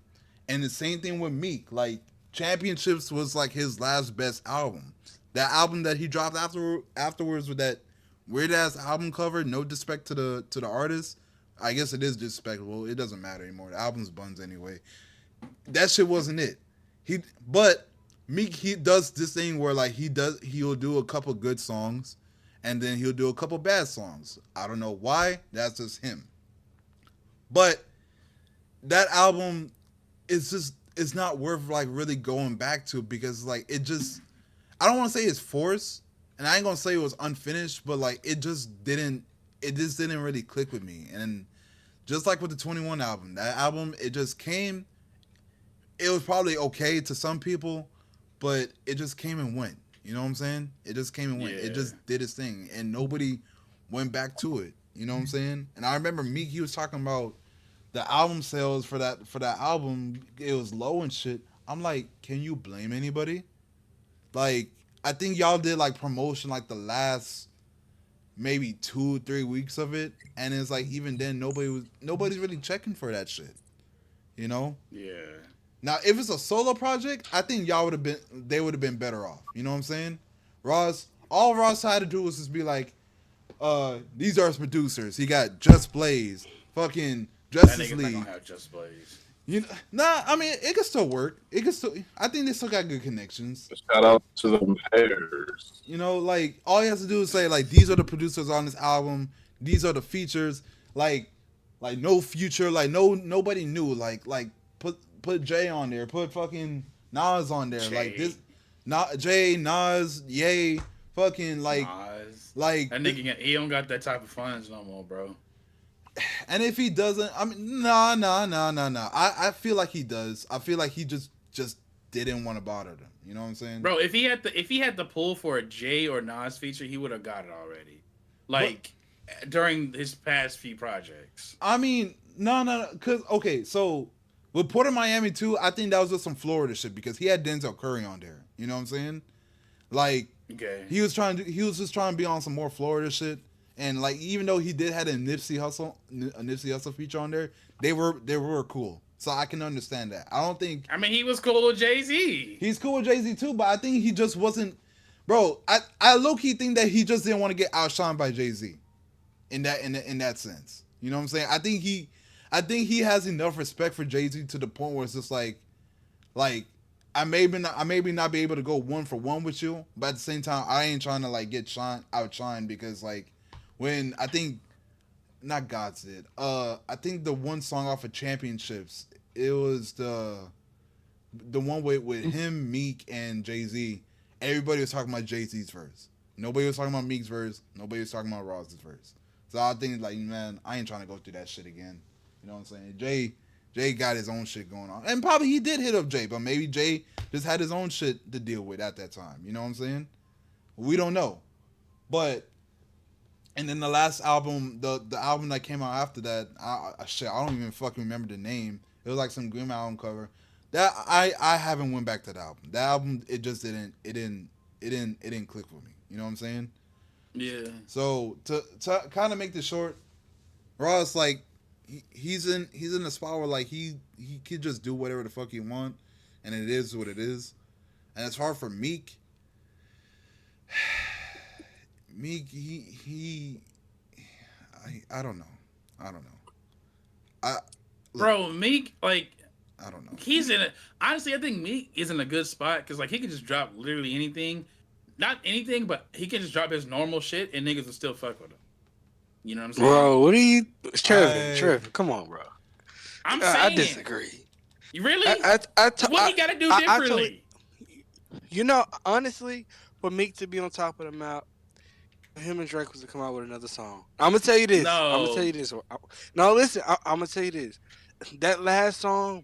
And the same thing with Meek. Like Championships was like his last best album. That album that he dropped afterwards with that weird ass album cover. No disrespect to the artist. I guess it is disrespectful. It doesn't matter anymore. The album's buns anyway. that shit wasn't it. But Meek, he does this thing where like he'll do a couple good songs, and then he'll do a couple bad songs. I don't know why. That's just him. But that album is just it's not worth like really going back to because like it just I don't want to say it's forced, and I ain't gonna say it was unfinished, but like it just didn't really click with me. And just like with the 21 album, that album it just came. It was probably okay to some people, but it just came and went. You know what I'm saying? It just came and went. It Yeah. just did its thing, and nobody went back to it. You know what I'm saying? And I remember Meek, he was talking about the album sales for that album. It was low and shit. I'm like, can you blame anybody? Like, I think y'all did like promotion like the last maybe 2 3 weeks of it, and it's like even then nobody's really checking for that shit. You know? Yeah. Now, if it's a solo project, I think y'all they would have been better off. You know what I'm saying? All Ross had to do was just be like, these are his producers. He got Just Blaze, fucking That Justice nigga's not League. gonna have Just Blaze. You know, nah, I mean, it could still work. It could still, I think they still got good connections. Shout out to the haters. You know, like, all he has to do is say, like, these are the producers on this album. These are the features. Like no future. Like, nobody knew. Like, put Jay on there. Put fucking Nas on there. Jay. Like, this, not Jay, Nas, Ye, fucking, Nas. like, That nigga, he don't got that type of funds no more, bro. and if he doesn't, I mean, nah. I feel like he does. I feel like he just didn't want to bother them. You know what I'm saying? Bro, if he had the pull for a Jay or Nas feature, he would have got it already. Like during his past few projects. I mean, no, because okay, so with Port of Miami too, I think that was just some Florida shit because he had Denzel Curry on there. You know what I'm saying? Like, Okay. he was just trying to be on some more Florida shit, and like even though he did have a Nipsey Hussle feature on there, they were cool. So I can understand that. I don't think I mean, he was cool with Jay-Z. he's cool with Jay-Z too, but I think he just wasn't. Bro, I low key think that he just didn't want to get outshined by Jay-Z in that sense. You know what I'm saying? I think he has enough respect for Jay-Z to the point where it's just like I maybe not be able to go 1 for 1 with you, but at the same time I ain't trying to like get outshined because like when I think not God's did. I think the one song off of Championships, it was the one with him, Meek, and Jay-Z. Everybody was talking about Jay-Z's verse. Nobody was talking about Meek's verse. Nobody was talking about Ross's verse. So I think like, man, I ain't trying to go through that shit again. You know what I'm saying? Jay got his own shit going on. And probably he did hit up Jay, but maybe Jay just had his own shit to deal with at that time. You know what I'm saying? We don't know. But and then the last album, the album that came out after that, I don't even fucking remember the name. It was like some Grimm album cover. That I haven't went back to the album. That album it just didn't click with me. You know what I'm saying? Yeah. So to kind of make this short, Ross like he's in a spot where like he could just do whatever the fuck he want, and it is what it is, and it's hard for Meek. Meek I don't know. Bro, Meek, like, I don't know. he's in a honestly, I think Meek is in a good spot because like he can just drop literally anything, not anything, but he can just drop his normal shit and niggas will still fuck with him. You know what I'm saying? Bro, what are you, Trevor? Come on, bro. I'm saying I disagree. You really? What he got to do differently? You know, honestly, for Meek to be on top of the map, him and Drake was to come out with another song. I'm gonna tell you this. No, listen. I'm gonna tell you this. That last song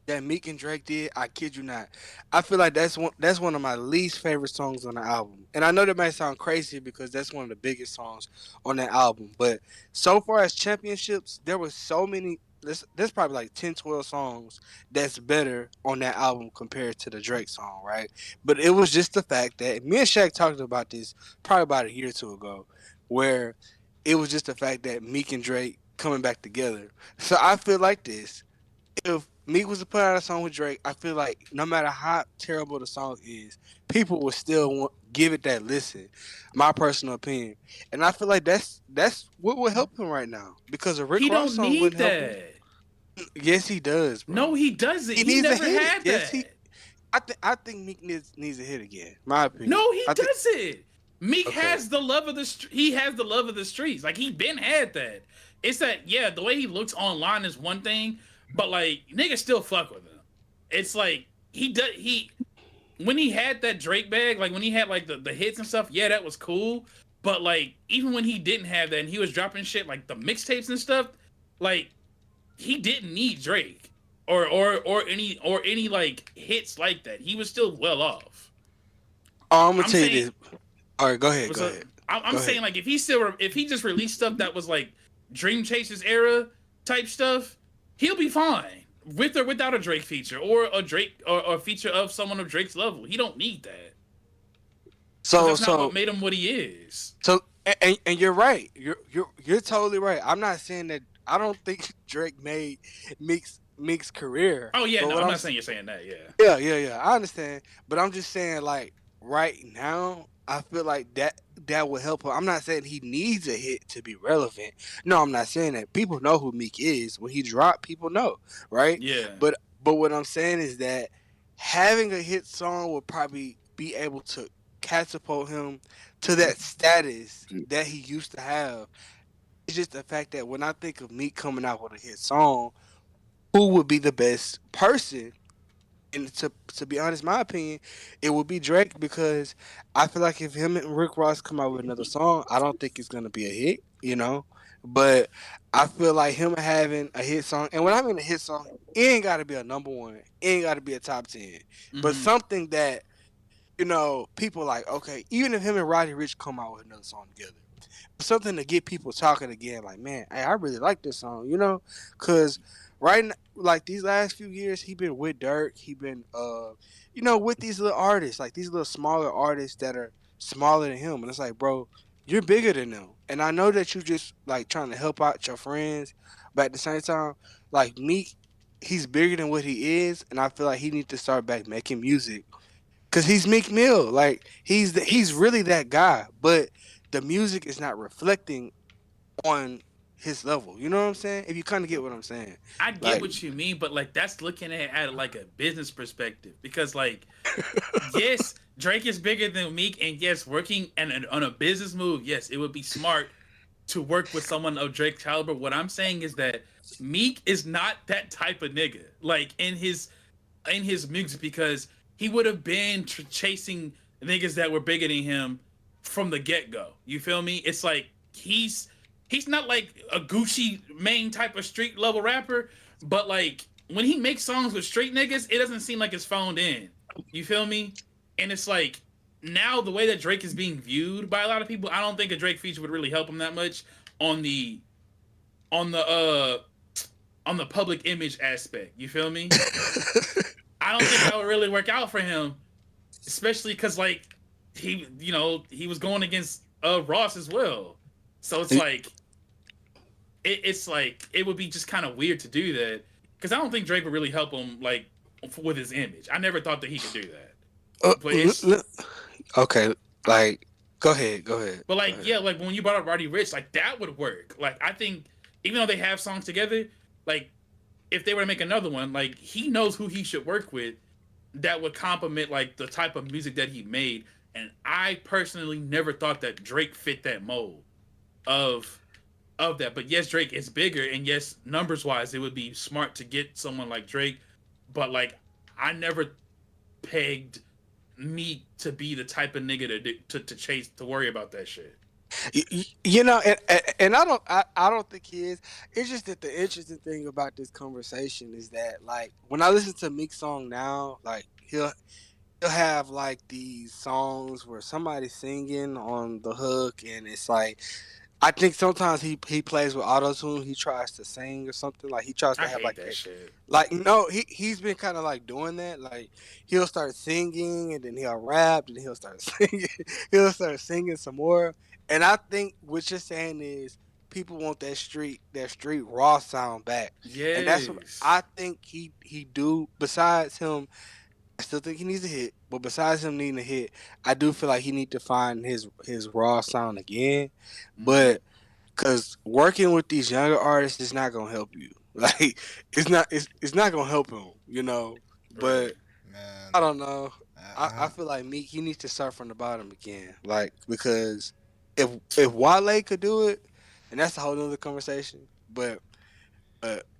that Meek and Drake did, I kid you not, I feel like that's one of my least favorite songs on the album. And I know that might sound crazy because that's one of the biggest songs on that album. But so far as championships, there was so many. There's probably like 10, 12 songs that's better on that album compared to the Drake song, right? But it was just the fact that me and Shaq talked about this probably about a year or two ago, where it was just the fact that Meek and Drake coming back together. So I feel like this. If Meek was to put out a song with Drake, I feel like no matter how terrible the song is, people will still give it that listen. My personal opinion, and I feel like that's what would help him right now because a Rick He Ross don't song need wouldn't help him. that. Yes, he does, bro. No, he doesn't. He He needs a never hit. had Yes, that. I think Meek needs a hit again. My opinion. No, he I think doesn't. Meek okay. has the love of he has the love of the streets. Like he been had that. It's that yeah, the way he looks online is one thing, but like niggas still fuck with him. It's like he when he had that Drake bag, like when he had like the hits and stuff, yeah, that was cool. But like even when he didn't have that and he was dropping shit like the mixtapes and stuff, like he didn't need Drake or any like hits like that. He was still well off. Oh, I'm gonna I'm tell you saying this. All right, go ahead. what's Go up? ahead. I'm Go saying ahead. like if he just released stuff that was like Dream Chasers era type stuff, he'll be fine with or without a Drake feature or a Drake or a feature of someone of Drake's level. He don't need that because So that's not what so made him what he is. so and you're right. You're totally right. I'm not saying that. I don't think Drake made Meek's career. Oh yeah, But no, what I'm I'm not saying you're saying that. Yeah, yeah. I understand, but I'm just saying like right now, I feel like that would help him. I'm not saying he needs a hit to be relevant. No, I'm not saying that. People know who Meek is. When he drop, people know, right? yeah. But what I'm saying is that having a hit song would probably be able to catapult him to that status that he used to have. It's just the fact that when I think of Meek coming out with a hit song, who would be the best person? And to be honest, my opinion, it would be Drake because I feel like if him and Rick Ross come out with another song, I don't think it's gonna be a hit, you know. But I feel like him having a hit song, and when I mean a hit song, it ain't got to be a number one, it ain't got to be a top 10, but Mm-hmm. something that people like. Okay, even if him and Roddy Ricch come out with another song together, something to get people talking again. Like, man, hey, I really like this song, because right now, like these last few years, he been with Dirk. He been, with these little artists, like these little smaller artists that are smaller than him, and it's like, bro, you're bigger than them. And I know that you just like trying to help out your friends, but at the same time, like Meek, he's bigger than what he is, and I feel like he needs to start back making music because he's Meek Mill. Like he's It's really that guy, but the music is not reflecting on his level. You know what I'm saying? If you kind of get what I'm saying, I get like what you mean, but like that's looking at like a business perspective because like yes, Drake is bigger than Meek, and yes, working and on a business move, yes, it would be smart to work with someone of Drake's caliber. What I'm saying is that Meek is not that type of nigga, like in his music, because he would have been chasing niggas that were bigger than him from the get go. You feel me? It's like he's not like a Gucci Mane type of street level rapper, but like when he makes songs with street niggas, it doesn't seem like it's phoned in. You feel me? And it's like now the way that Drake is being viewed by a lot of people, I don't think a Drake feature would really help him that much on the on the uh on the public image aspect. You feel me? I don't think that would really work out for him, especially because like he was going against Ross as well. So it's like it would be just kind of weird to do that because I don't think Drake would really help him like with his image. I never thought that he could do that. uh, But it's okay, like go ahead, but go like ahead. yeah, like when you brought up Roddy Rich, like that would work. Like I think even though they have songs together, like if they were to make another one, like he knows who he should work with that would complement like the type of music that he made. And I personally never thought that Drake fit that mold of that. But yes, Drake is bigger, and yes, numbers wise, it would be smart to get someone like Drake. But like, I never pegged me to be the type of nigga to chase to worry about that shit. And I don't think he is. It's just that the interesting thing about this conversation is that like when I listen to Meek's song now, like he'll have like these songs where somebody's singing on the hook, and it's like I think sometimes he plays with auto tune. He tries to sing or something, like he tries to I have hate like that shit. no, he's been kind of like doing that. Like he'll start singing and then he'll rap and he'll start singing. He'll start singing some more. And I think what you're saying is people want that street raw sound back, and that's what Yes. I think he do. Besides him, I still think he needs a hit, but besides him needing a hit, I do feel like he need to find his raw sound again. Mm-hmm. But because working with these younger artists is not gonna help you. Like it's not gonna help him, you know. Right. But I Man, don't know. I I feel like Meek he needs to start from the bottom again. Like because if Wale could do it, and that's a whole nother conversation. But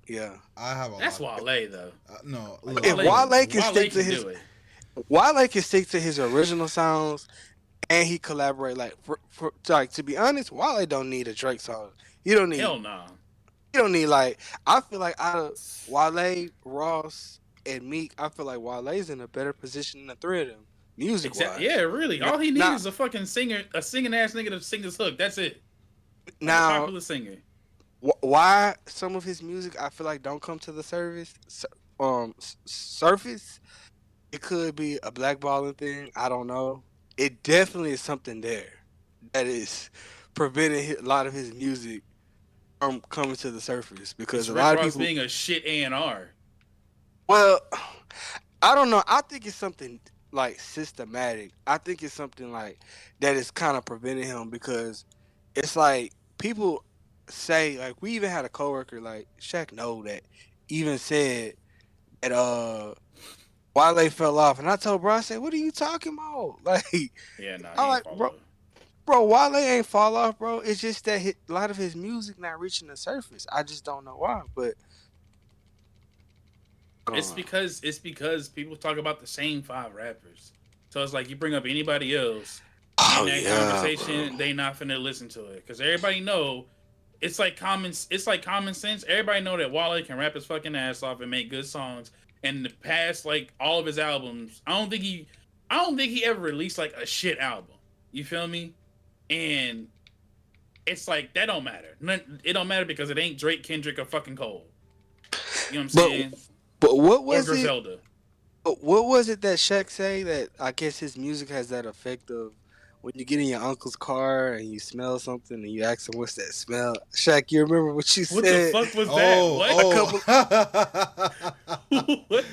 yeah. I have a That's lot. Wale though. No, Like look, If look. Wale can Wale stick to can his do it. Wale can stick to his original sounds and he collaborate like like to be honest, Wale don't need a Drake song. You don't need Hell no. you don't need like I feel like out of Wale, Ross, and Meek, I feel like Wale's in a better position than the three of them, music Except, wise. yeah, really. Now, All he needs now, is a fucking singer, a singing ass nigga to sing his hook. That's it. Like a now popular singer. why some of his music I feel like don't come to the surface. It could be a blackballing thing. I don't know. It definitely is something there that is preventing a lot of his music from coming to the surface because It's a Rick lot of Ross people. being a shit A&R. Well, I don't know. I think it's something like systematic. I think it's something like that is kind of preventing him because it's like people say like we even had a coworker like Shaq know that even said that Wale fell off, and I told bro I said, "What are you talking about?" Like Yeah, nah, he I'm ain't like, follow. bro, Wale ain't fall off, bro. It's just that a lot of his music not reaching the surface. I just don't know why, but It's uh, because people talk about the same five rappers. So it's like you bring up anybody else in oh that yeah, bro. conversation, they not finna listen to it because everybody know it's like common. It's like common sense. Everybody know that Wale can rap his fucking ass off and make good songs. And the past, like all of his albums, I don't think he ever released like a shit album. You feel me? And it's like that don't matter. It don't matter because it ain't Drake, Kendrick, or fucking Cole. You know what I'm But saying? but what Or was it? Griselda. What was it that Shaq say that I guess his music has that effect of when you get in your uncle's car and you smell something and you ask him what's that smell? Shaq, you remember what you What the said fuck was that? What? a couple What?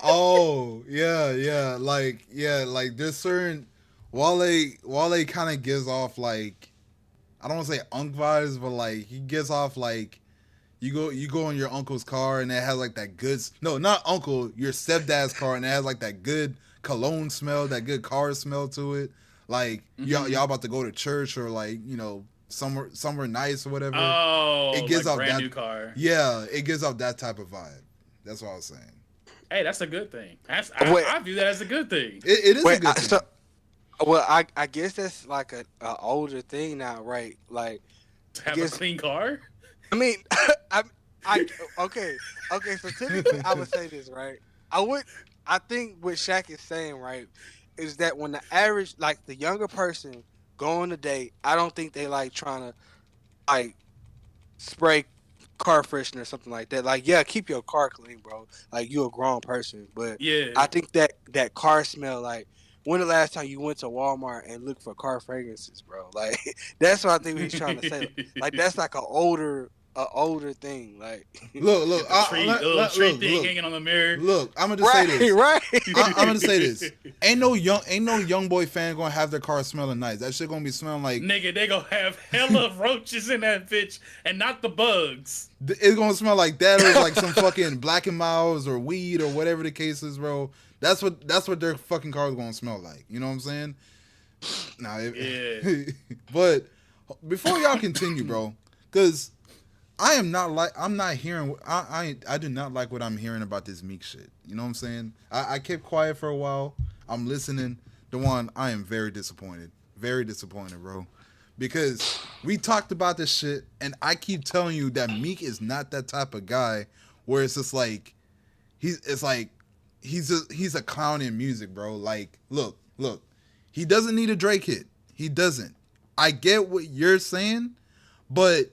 Oh, like there's certain Wale kind of gives off like I don't want to say unk vibes, but like he gives off like you go in your uncle's car and it has like that good no not uncle your stepdad's car and it has like that good cologne smell that good car smell to it like y'all about to go to church or like somewhere nice or whatever. It Oh, gives like off brand that. new car. Yeah, it gives off that type of vibe. That's what I was saying. Hey, that's a good thing. wait I view that as a good thing. It is a wait good so thing. well I guess that's like a older thing now, right? Like To I have a guess clean car. I mean I I okay so typically I would say this, right? I would I think what Shaq is saying, right, is that when the average like the younger person go on a date, I don't think they like trying to like spray car freshener or something like that. Like, yeah, keep your car clean, bro. Like, you a grown person, but Yeah. I think that car smell. Like, when the last time you went to Walmart and looked for car fragrances, bro? Like, that's what I think he's trying to say. Like, that's like a older thing. Like, Look, Get the tree, the little tree thing look. hanging on the mirror. Look, I'm gonna just say right, this. right. I'm gonna say this. Ain't no young boy fan gonna have their car smelling nice. That shit gonna be smelling like Nigga, they gonna have hella roaches in that bitch and not the bugs. it's gonna smell like that or like some fucking Black and Miles or weed or whatever the case is, bro. That's what their fucking car is gonna smell like. You know what I'm saying? Nah, Yeah. but before y'all continue, bro, because I'm not hearing I do not like what I'm hearing about this Meek shit. You know what I'm saying? I kept quiet for a while. I'm listening. The one I am very disappointed. Very disappointed, bro. Because we talked about this shit and I keep telling you that Meek is not that type of guy where it's just like it's like he's a clown in music, bro. Like, look. He doesn't need a Drake hit. He doesn't. I get what you're saying, but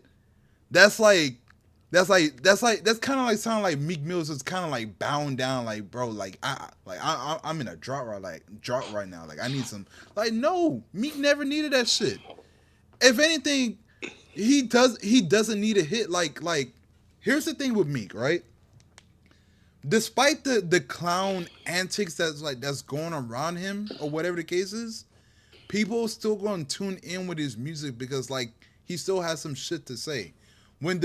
that's like that's kind of like sounding like Meek Mill's is kind of like bound down, like bro, like I'm in a drought right now, like I need some, like no, Meek never needed that shit. If anything, he doesn't need a hit, like here's the thing with Meek, right? Despite the clown antics that's going around him or whatever the case is, people still going to tune in with his music because like he still has some shit to say. When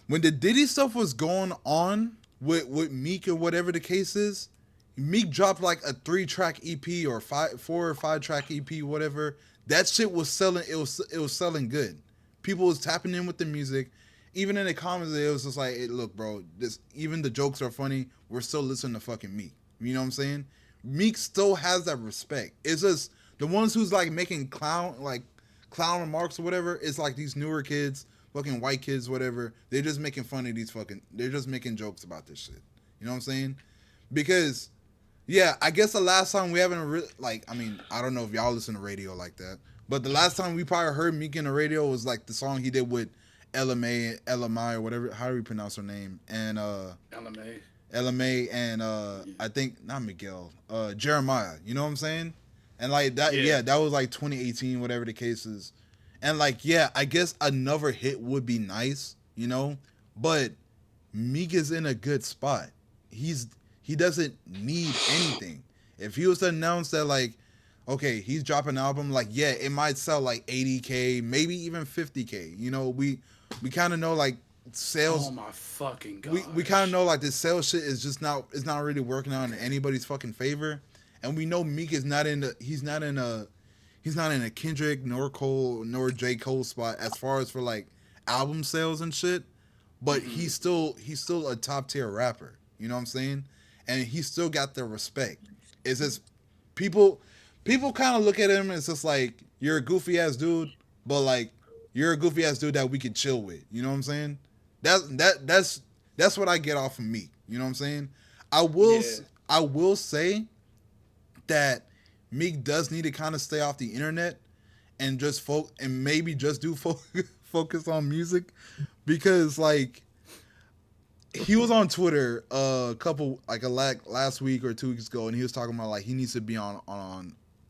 when the Diddy stuff was going on with Meek or whatever the case is, Meek dropped like a 3-track EP or 4 or 5 track EP, whatever. That shit was selling. It was selling good. People was tapping in with the music. Even in the comments, it was just like, hey, look, bro, this even the jokes are funny. We're still listening to fucking Meek. You know what I'm saying? Meek still has that respect. It's just the ones who's like making clown remarks or whatever. It's like these newer kids, fucking white kids, whatever. They're just making fun of these fucking. They're just making jokes about this shit. You know what I'm saying? Because yeah, I guess the last time we haven't really I mean, I don't know if y'all listen to radio like that, but the last time we probably heard Meek in the radio was like the song he did with LMA or whatever. How do we pronounce her name? And LMA and I think not Miguel, Jeremiah. You know what I'm saying? And like that, yeah, that was like 2018, whatever the case is. And like, yeah, I guess another hit would be nice, you know. But Meek is in a good spot. He doesn't need anything. If he was to announce that, like, okay, he's dropping an album, like, yeah, it might sell like 80K, maybe even 50K. You know, we kind of know like sales. Oh my fucking god. We kind of know like this sales shit is just not really working out in anybody's fucking favor, and we know Meek is not in a Kendrick nor Cole nor J.Cole spot as far as for like album sales and shit, but he's still a top tier rapper. You know what I'm saying? And he still got the respect. It's just people kind of look at him and it's just like, you're a goofy ass dude, but like you're a goofy ass dude that we could chill with. You know what I'm saying? That's what I get off from Meek. You know what I'm saying? I will say that Meek does need to kind of stay off the internet and just maybe just do focus on music, because like he was on Twitter last week or 2 weeks ago, and he was talking about like he needs to be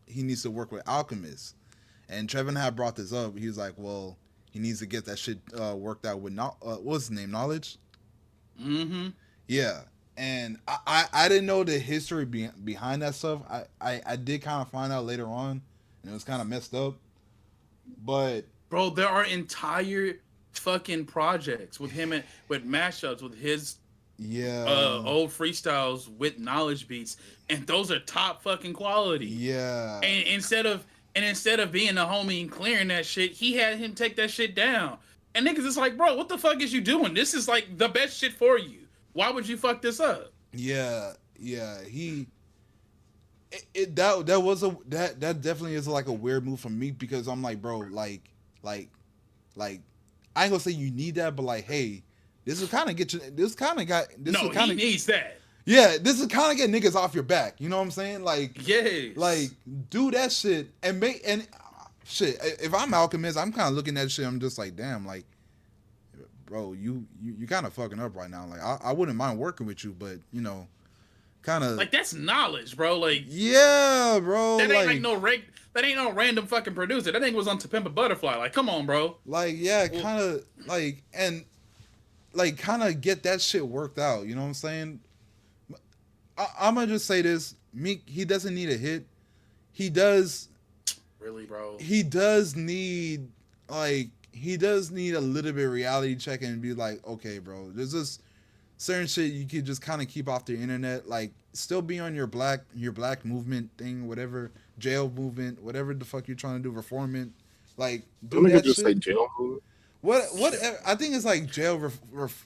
he needs to work with Alchemist, and Trevin had brought this up. He was like, well, he needs to get that shit worked out with what's his name, Knowledge. Mm-hmm. Yeah, and I didn't know the history behind that stuff. I did kind of find out later on, and it was kind of messed up. But bro, there are entire fucking projects with him and with mashups with his old freestyles with Knowledge beats, and those are top fucking quality. Yeah. And instead of being a homie and clearing that shit, he had him take that shit down. And niggas is like, bro, what the fuck is you doing? This is like the best shit for you. Why would you fuck this up? Yeah. That definitely is like a weird move from me, because I'm like, bro, like I ain't gonna say you need that, but like, hey, this is kind of get you. This kind of got. This no, is kinda, he needs that. Yeah, this is kind of get niggas off your back. You know what I'm saying? Like, yes. Like, do that shit and shit. If I'm Alchemist, I'm kind of looking at shit. I'm just like, damn, like, bro, you kind of fucking up right now. Like, I wouldn't mind working with you, but you know, kind of like that's Knowledge, bro. Like, yeah, bro. That ain't that ain't no random fucking producer. That thing was on To Pimp a Butterfly. Like, come on, bro. Like, yeah, kind of like, and like kind of get that shit worked out. You know what I'm saying? I'm gonna just say this: Meek, he doesn't need a hit. He does. Really, bro. He does need a little bit of reality check and be like, okay, bro, there's just certain shit you could just kind of keep off the internet. Like, still be on your black movement thing, whatever, jail movement, whatever the fuck you're trying to do, reformment. Like, do that just shit. say jail movement. What I think it's like jail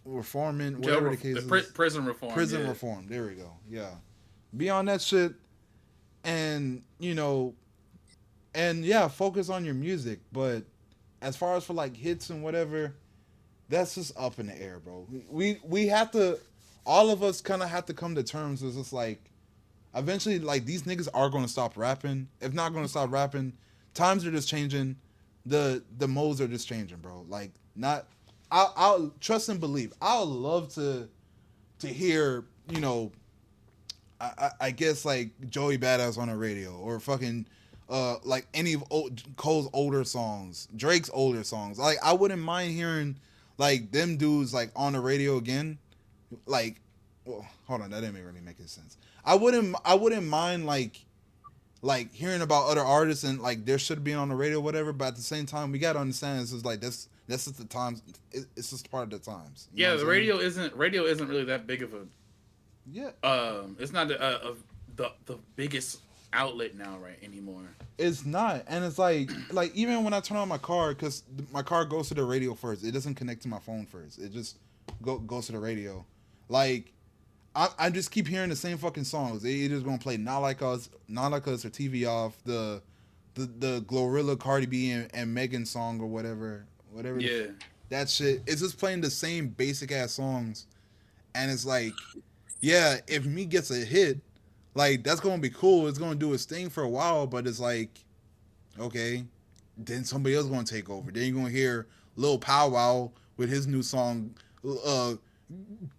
reforming, whatever the case is. Prison reform. Prison reform. There we go. Yeah, be on that shit, and you know, and yeah, focus on your music. But as far as for like hits and whatever, that's just up in the air, bro. We have to, all of us kind of have to come to terms with just like, eventually, like these niggas are gonna stop rapping. If not gonna stop rapping, times are just changing. The modes are just changing, bro. Like, not, I'll trust and believe. I'll love to hear, you know, I guess like Joey Badass on the radio, or fucking like any of Cole's older songs, Drake's older songs. Like, I wouldn't mind hearing like them dudes like on the radio again. Like, well, hold on, that didn't really make any sense. I wouldn't mind hearing about other artists and like their shit being on the radio, whatever. But at the same time, we gotta understand this is like that's That's just the times. It's just part of the times. You know Yeah, what the I'm saying? radio isn't really that big of a Yeah, it's not the biggest outlet now right anymore. it's not, and it's like even when I turn on my car, because my car goes to the radio first. It doesn't connect to my phone first. It just goes to the radio. Like I just keep hearing the same fucking songs. They just gonna play Not Like Us, or TV Off, the Glorilla, Cardi B, and Megan song or whatever. Yeah. That shit. It's just playing the same basic ass songs, and it's like, yeah, if me gets a hit, like that's gonna be cool. It's gonna do its thing for a while, but it's like, okay, then somebody else gonna take over. Then you're gonna hear Lil Pow Wow with his new song,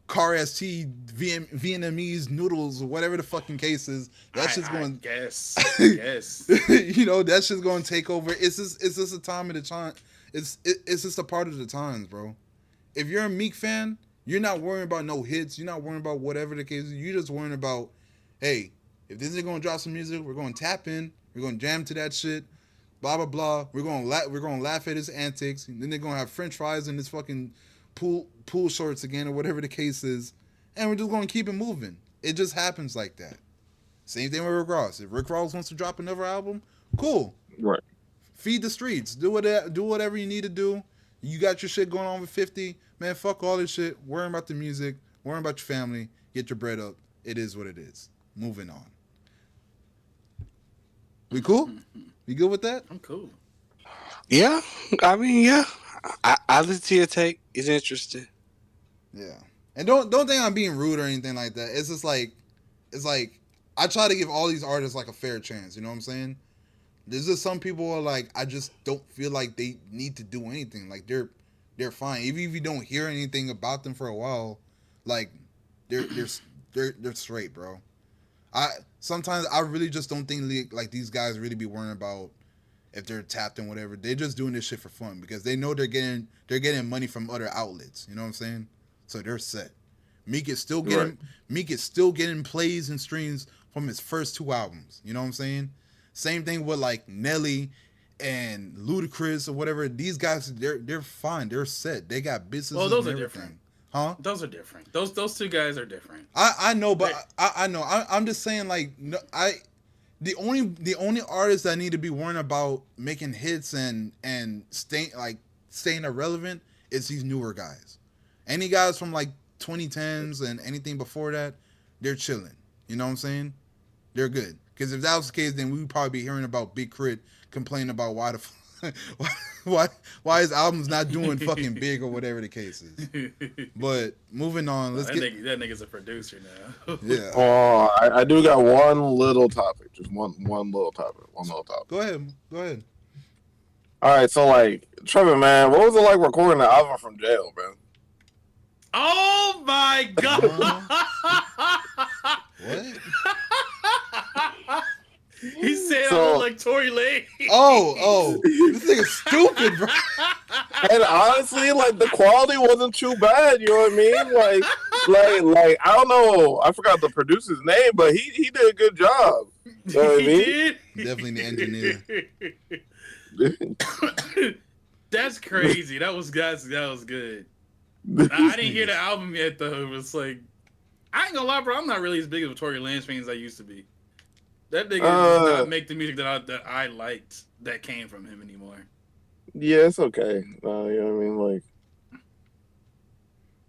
Car ST Vietnamese noodles or whatever the fucking case is. That's just going. Yes. Yes. You know, that's just going to take over. It's just a time of the time. It's just a part of the times, bro. If you're a Meek fan, you're not worrying about no hits. You're not worrying about whatever the case is. You're just worrying about, hey, if this is going to drop some music, we're going to tap in. We're going to jam to that shit. Blah blah blah. We're going to laugh at his antics. And then they're going to have French fries in this fucking pool shorts again, or whatever the case is, and we're just going to keep it moving. It just happens like that. Same thing with Rick Ross. If Rick Ross wants to drop another album, cool. Right. Feed the streets. Do whatever you need to do. You got your shit going on with 50. Man, fuck all this shit. Worrying about the music. Worrying about your family. Get your bread up. It is what it is. Moving on. We cool? We good with that? I'm cool. Yeah, I mean, yeah. I listen to your take. It's interesting. Yeah. And don't think I'm being rude or anything like that. It's just like, I try to give all these artists like a fair chance. You know what I'm saying? There's just some people who are like, I just don't feel like they need to do anything. Like they're fine. Even if you don't hear anything about them for a while, like they're straight, bro. Sometimes I really just don't think like these guys really be worrying about if they're tapped in whatever. They're just doing this shit for fun because they know they're getting money from other outlets. You know what I'm saying? So they're set. Meek is still getting plays and streams from his first 2 albums. You know what I'm saying? Same thing with like Nelly and Ludacris or whatever. These guys, they're fine. They're set. They got businesses. Well, those and are everything. different. Huh? Those are different. Those two guys are different. I know, but I know. I'm just saying, like, no, the only artists that need to be worrying about making hits and staying irrelevant is these newer guys. Any guys from like 2010s and anything before that, they're chilling. You know what I'm saying? They're good. Because if that was the case, then we would probably be hearing about Big Crit complaining about why his album's not doing fucking big or whatever the case is. But moving on, that nigga's a producer now. Yeah. Oh, I do got one little topic. Just one little topic. Go ahead. All right, so like Trevor, man, what was it like recording the album from jail, bro? Oh my god! What? He said I look like Tory Lanez. Oh, this nigga's stupid, bro. And honestly, like the quality wasn't too bad. You know what I mean? Like I don't know. I forgot the producer's name, but he did a good job. You know what I mean? Definitely the engineer. That's crazy. That was good. I didn't hear the album yet though. It was like, I ain't gonna lie, bro. I'm not really as big of a Tory Lanez fan as I used to be. That nigga does not make the music that I liked that came from him anymore. Yeah, it's okay. You know what I mean? Like,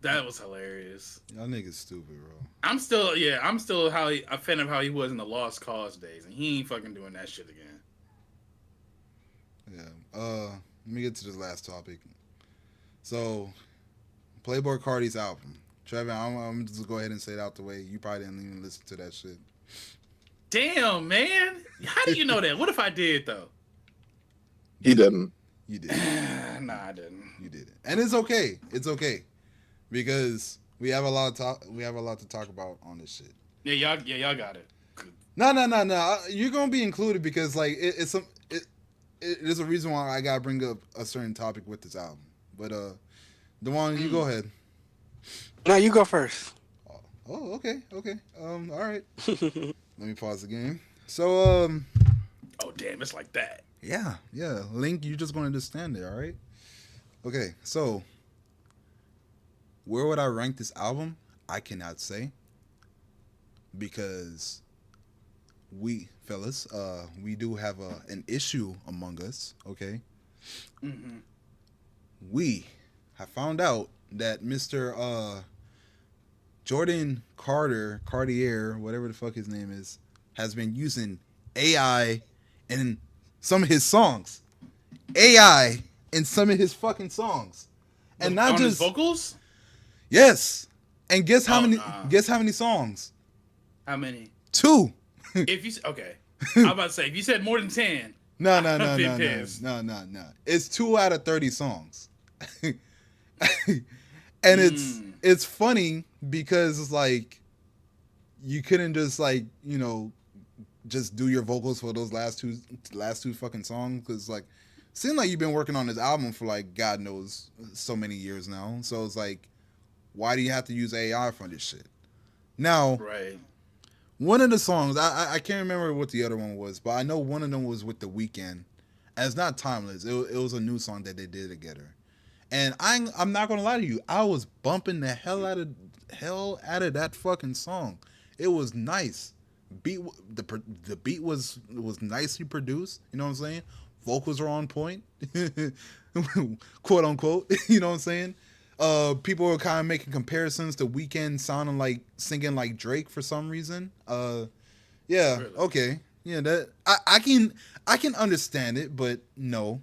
that was hilarious. Y'all niggas stupid, bro. I'm still a fan of how he was in the Lost Cause days, and he ain't fucking doing that shit again. Yeah. Let me get to this last topic. So, Playboi Carti's album. Trevor, I'm just go ahead and say it out the way. You probably didn't even listen to that shit. Damn, man. How do you know that? What if I did though? he didn't. You did. Nah, I didn't. You did it, and it's okay. It's okay because we have a lot to talk about on this shit. Yeah, y'all got it. No. You're gonna be included because like there's a reason why I gotta bring up a certain topic with this album. But DeJuan, you go ahead. No, you go first. Oh, okay. All right. Let me pause the game. So Oh damn, it's like that. yeah. Link, you're just gonna just stand there, all right? Okay, so where would I rank this album? I cannot say because we fellas, we do have an issue among us. Okay, Mm-hmm. we have found out that Mister Jordan Cartier, whatever the fuck his name is, has been using AI in some of his songs. AI in some of his fucking songs, and not On his just vocals? yes. And guess how Oh many? nah. Guess how many songs? How many? Two. If you okay, I'm about to say if you said more than 10, No, I'd no, have no, been no, no, pissed. no, no, no. It's 2 out of 30 songs, and Mm. it's funny because it's like you couldn't just like just do your vocals for those last two fucking songs because like seems like you've been working on this album for like God knows so many years now. So it's like, why do you have to use AI for this shit? Now, Right. one of the songs I can't remember what the other one was, but I know one of them was with The Weeknd. And it's not timeless. It was a new song that they did together. And I'm not gonna lie to you, I was bumping the hell out of that fucking song. It was nice. Beat the beat was nicely produced. You know what I'm saying? Vocals are on point, quote unquote. You know what I'm saying? People were kind of making comparisons to Weekend sounding like singing like Drake for some reason. Yeah, Really? okay, yeah, that I can understand it, but no.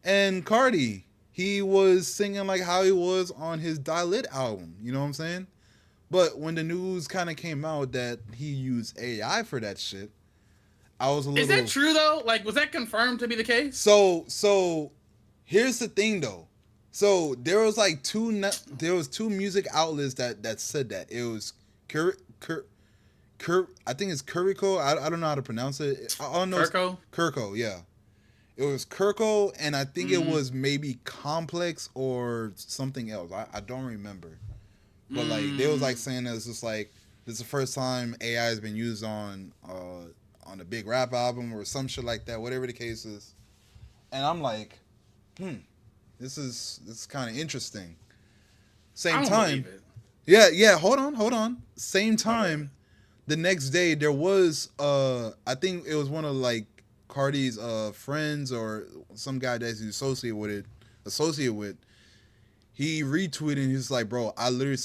And Cardi, he was singing like how he was on his Die Lit album. You know what I'm saying? But when the news kind of came out that he used AI for that shit, I was a Is little. that true though? Like, was that confirmed to be the case? So here's the thing though. So there was like there was two music outlets that said that it was I think it's Kuriko. I don't know how to pronounce it. I don't know. Kirko? Kurko, yeah. It was Kurko, and I think it Mm. was maybe Complex or something else. I don't remember. But like they was like saying that it's just like this is the first time AI has been used on a big rap album or some shit like that, whatever the case is. And I'm like, this is kind of interesting. I Same don't time, believe it. yeah. Hold on. Same My time, the next day there was I think it was one of like Cardi's friends or some guy that he's associated with. He retweeted and he's like, bro, I literally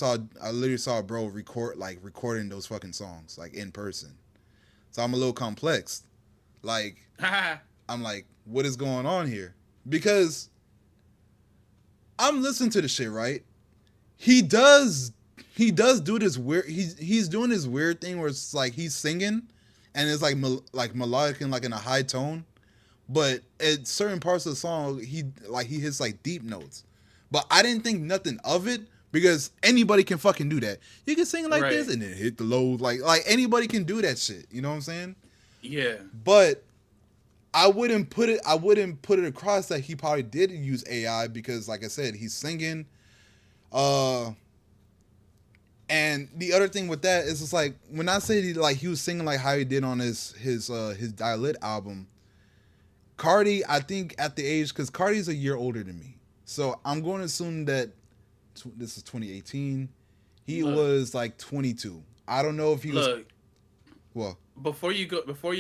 saw bro recording those fucking songs like in person. So I'm a little complex. Like bad. I'm like, what is going on here? Because I'm listening to the shit, right? He does do this weird he's doing this weird thing where it's like he's singing and it's like melodic and like in a high tone, but at certain parts of the song he hits like deep notes. But I didn't think nothing of it because anybody can fucking do that. You can sing like this Right. and then hit the lows like anybody can do that shit. You know what I'm saying? Yeah. But I wouldn't put it across that he probably did use AI because like I said, he's singing. Uh and the other thing with that is it's like when I say he was singing like how he did on his Die Lit album, Cardi, I think at the age because Cardi's a year older than me. So I'm going to assume that this is 2018. He Look. was like 22. I don't know if he was Look, well. before you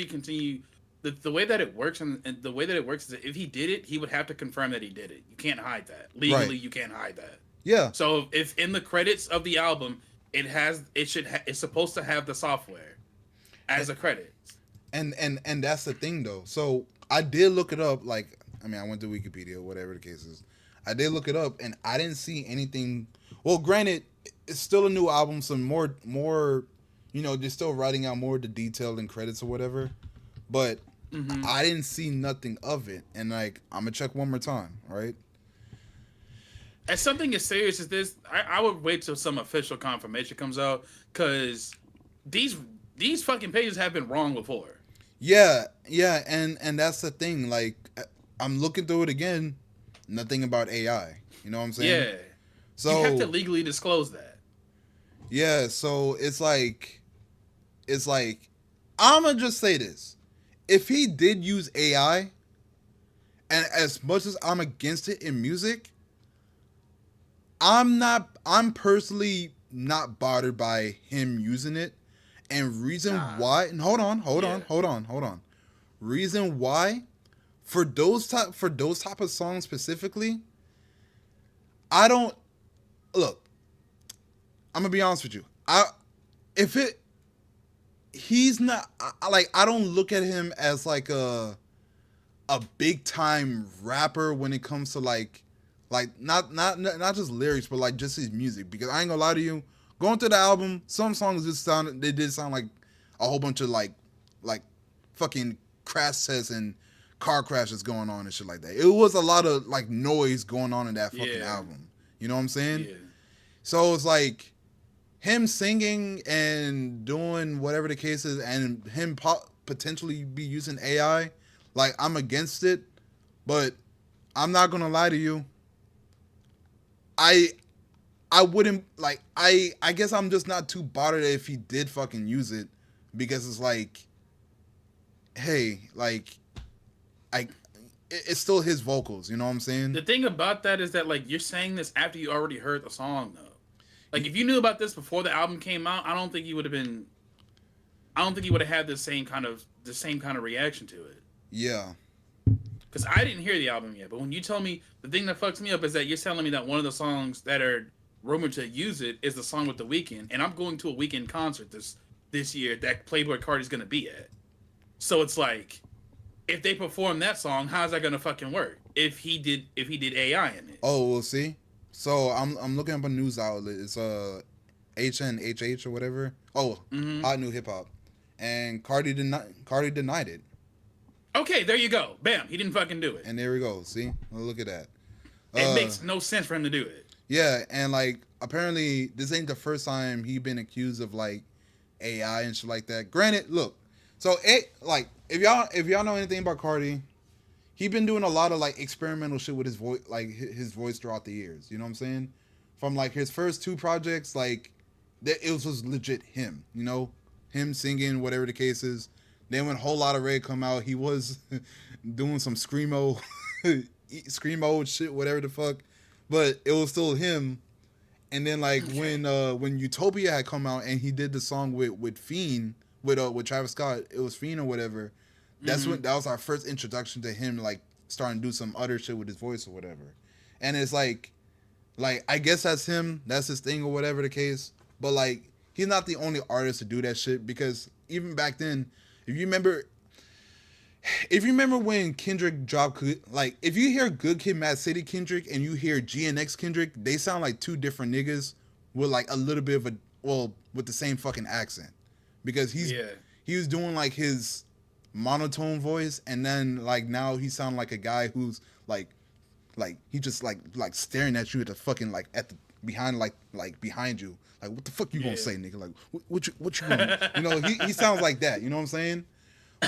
continue, the way that it works and the way that it works is that if he did it, he would have to confirm that he did it. You can't hide that. Legally, Right. you can't hide that. Yeah. So if in the credits of the album, it's supposed to have the software as a credit. And that's the thing though. So I did look it up. Like I mean, I went to Wikipedia, whatever the case is. I did look it up, and I didn't see anything. Well, granted, it's still a new album, some more. They're still writing out more of the detail and credits or whatever. But Mm-hmm. I didn't see nothing of it, and like I'm gonna check one more time, right? As something as serious as this, I would wait till some official confirmation comes out because these fucking pages have been wrong before. Yeah, and that's the thing. Like I'm looking through it again, nothing about AI. You know what I'm saying? Yeah, So you have to legally disclose that. yeah, so it's like I'm gonna just say this: if he did use AI, and as much as I'm against it in music, I'm personally not bothered by him using it. And reason why, and hold on. Reason why, for those type of songs specifically, I don't look. I'm gonna be honest with you. If it he's not like I don't look at him as like a big time rapper when it comes to like not just lyrics but like just his music, because I ain't gonna lie to you, going through the album, some songs they did sound like a whole bunch of like fucking crash tests and car crashes going on and shit like that. It was a lot of like noise going on in that fucking album. You know what I'm saying? Yeah. So it's like him singing and doing whatever the case is, and him potentially be using AI. Like, I'm against it, but I'm not gonna lie to you. I wouldn't like. I guess I'm just not too bothered if he did fucking use it, because it's like, hey, like, it's still his vocals. You know what I'm saying? The thing about that is that like you're saying this after you already heard the song though. Like if you knew about this before the album came out, I don't think you would have been. I don't think you would have had the same kind of reaction to it. Yeah. Because I didn't hear the album yet, but when you tell me, the thing that fucks me up is that you're telling me that one of the songs that are rumored to use it is the song with The Weeknd, and I'm going to a Weeknd concert this year that Playboi Carti's gonna be at. So it's like, if they perform that song, how's that gonna fucking work? If he did AI in it. Oh, we'll see. So I'm looking up a news outlet. It's HNHH or whatever. Oh, Hot New Hip Hop, and Cardi denied it. Okay, there you go. Bam, he didn't fucking do it. And there we go. See, look at that. It makes no sense for him to do it. Yeah, and like apparently this ain't the first time he been accused of like AI and shit like that. Granted, look, so like if y'all know anything about Cardi, he been doing a lot of like experimental shit with his voice, like his voice throughout the years. You know what I'm saying? From like his first two projects, like it was legit him. You know, him singing, whatever the case is. Then when Whole Lotta Red come out, he was doing some screamo shit, whatever the fuck. But it was still him. And then like when Utopia had come out and he did the song with Fiend, with Travis Scott, it was Fiend or whatever. That was our first introduction to him like starting to do some other shit with his voice or whatever. And it's like I guess that's him, that's his thing or whatever the case. But like he's not the only artist to do that shit, because even back then, if you remember when Kendrick dropped, like if you hear Good Kid, Mad City Kendrick and you hear GNX Kendrick, they sound like two different niggas with like a little bit of with the same fucking accent, because he was doing like his monotone voice, and then like now he sound like a guy who's like he just like staring at you at the fucking like at the behind you, like what the fuck you gonna say, nigga, like what you gonna, you know, he sounds like that, you know what I'm saying?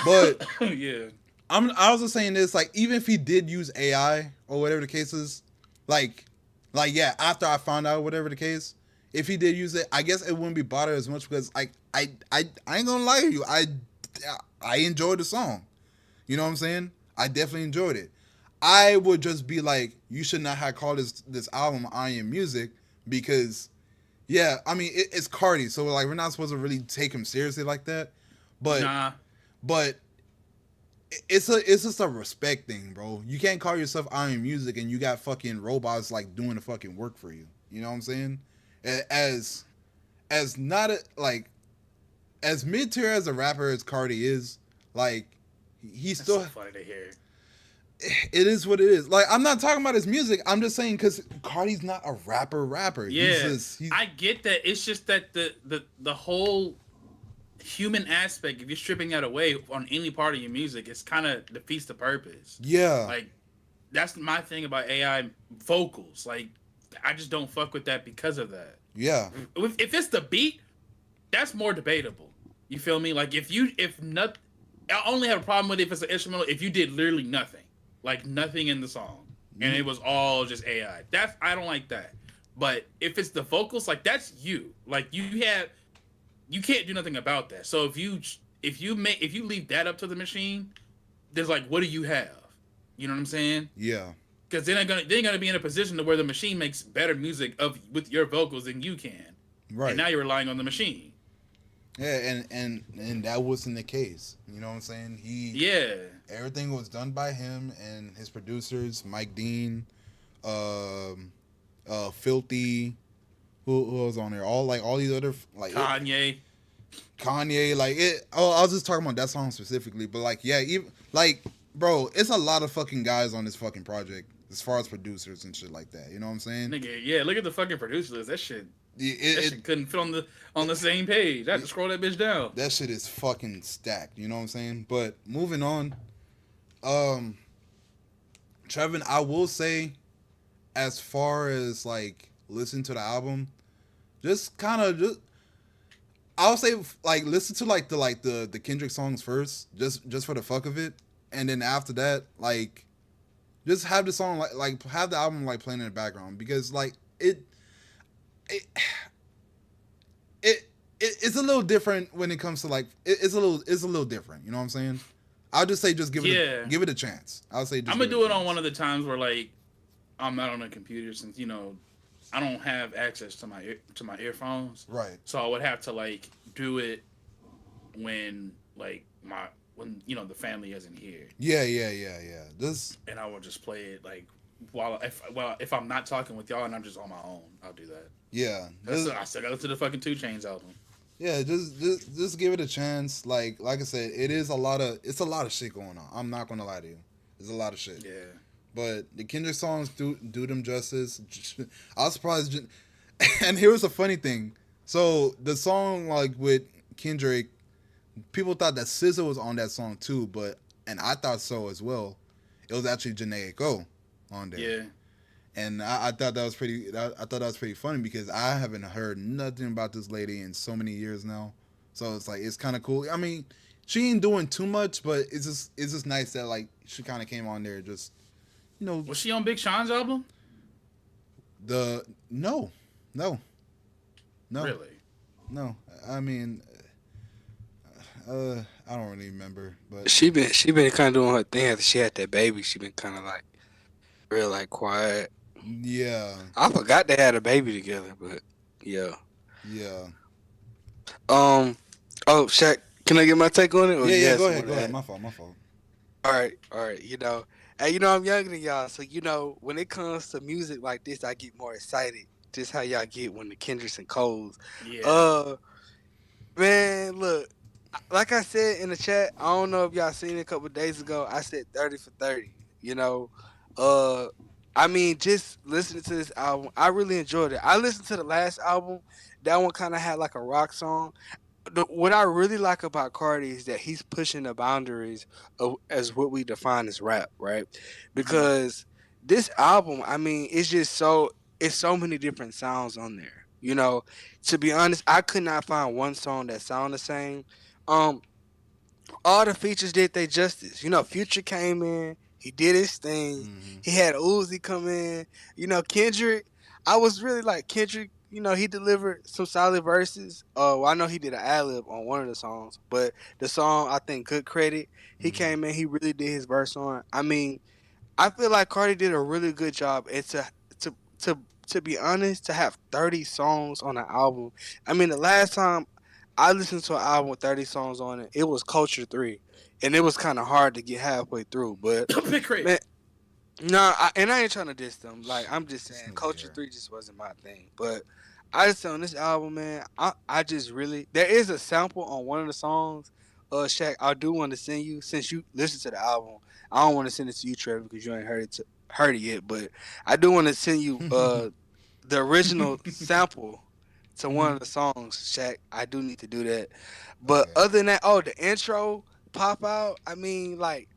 But yeah, I was just saying this, like even if he did use AI or whatever the case is, like yeah, after I found out whatever the case, if he did use it, I guess it wouldn't be bothered as much, because like I ain't gonna lie to you, I enjoyed the song, you know what I'm saying? I definitely enjoyed it. I would just be like, you should not have called this album I Am Music, because yeah, I mean it's Cardi, so like we're not supposed to really take him seriously like that, but it's just a respect thing, bro. You can't call yourself I Am Music and you got fucking robots like doing the fucking work for you. You know what I'm saying? As not a, like as mid tier as a rapper as Cardi is, like he's still so funny to hear. It is what it is. Like I'm not talking about his music. I'm just saying because Cardi's not a rapper. Yeah, he's I get that. It's just that the whole human aspect, if you're stripping that away on any part of your music, it's kind of defeats the purpose. Yeah, like that's my thing about AI vocals. Like I just don't fuck with that because of that. Yeah, if it's the beat, that's more debatable. You feel me? Like I only have a problem with it if it's an instrumental. If you did literally nothing, like nothing in the song, and it was all just AI, I don't like that. But if it's the vocals, like that's you. Like you can't do nothing about that. So if you leave that up to the machine, there's like, what do you have? You know what I'm saying? Yeah. because they're gonna be in a position to where the machine makes better music with your vocals than you can, and Right. now you're relying on the machine. Yeah, and that wasn't the case. You know what I'm saying? Yeah, Everything was done by him and his producers, Mike Dean, um, Filthy. Who was on there? All these other Kanye. Kanye. Like it. Oh, I was just talking about that song specifically, but like yeah, even like bro, it's a lot of fucking guys on this fucking project as far as producers and shit like that. You know what I'm saying? Nigga, yeah, look at the fucking producer list. That It, shit couldn't fit on the same page. I had to scroll that bitch down. that shit is fucking stacked. You know what I'm saying? But moving on, um, Trevin, I will say, as far as like listen to the album, just kind of just I'll say like listen to the Kendrick songs first, just for the fuck of it, and then after that, like just have the song like have the album like playing in the background because like it it's a little different when it comes to like it's a little different. You know what I'm saying? I'll just say just give it a chance. I'll say just I'm gonna do it on one of the times where like I'm not on a computer since I don't have access to my earphones. Right. So I would have to like do it when when the family isn't here. Yeah. This And I will just play it like if I'm not talking with y'all and I'm just on my own, I'll do that. yeah. I still got to listen to the fucking 2 Chainz album. Yeah, just give it a chance. Like I said, it's a lot of shit going on. I'm not gonna lie to you. There's a lot of shit. Yeah. But the Kendrick songs do them justice. I was surprised. And here's a funny thing. So the song like with Kendrick, people thought that SZA was on that song too, and I thought so as well. It was actually Janae Aiko on there. Yeah. And I thought that was pretty. I thought that was pretty funny because I haven't heard nothing about this lady in so many years now. So it's like it's kind of cool. I mean, she ain't doing too much, but it's just nice that like she kind of came on there. Just Was she on Big Sean's album? No. Really? No. I mean, I don't really remember, but She been kind of doing her thing after she had that baby. She been kind of like real like quiet. yeah. I forgot they had a baby together, but yeah. Yeah. Oh, Shaq, can I get my take on it? Or you Yeah. had Go something ahead. to My add? fault. All right. Hey, I'm younger than y'all, so when it comes to music like this, I get more excited. Just how y'all get when the Kendricks and Coles. Yeah. Man, look, like I said in the chat, I don't know if y'all seen it a couple of days ago. I said 30 for 30. I mean, just listening to this album, I really enjoyed it. I listened to the last album. That one kind of had like a rock song. What I really like about Cardi is that he's pushing the boundaries of as what we define as rap, right? Because this album, I mean, it's so many different sounds on there. To be honest, I could not find one song that sound the same. Um, all the features did they justice. Future came in, he did his thing. Mm-hmm. He had Uzi come in. Kendrick, I was really like Kendrick. He delivered some solid verses. Well, I know he did an ad lib on one of the songs, but the song I think Good Credit, he Mm-hmm. came in, he really did his verse on. I mean, I feel like Cardi did a really good job. And to be honest, to have 30 songs on an album. I mean, the last time I listened to an album with 30 songs on it, it was Culture 3. And it was kind of hard to get halfway through. But, Big Crit. man, I ain't trying to diss them. Like, I'm just saying, Nigga Culture here. 3 just wasn't my thing. But I just on this album, man, I just really... There is a sample on one of the songs. Shaq, I do want to send you, since you listen to the album, I don't want to send it to you, Trevor, because you ain't heard it yet. But I do want to send you the original sample to one of the songs, Shaq. I do need to do that. But Okay. other than that, the intro pop out. I mean, like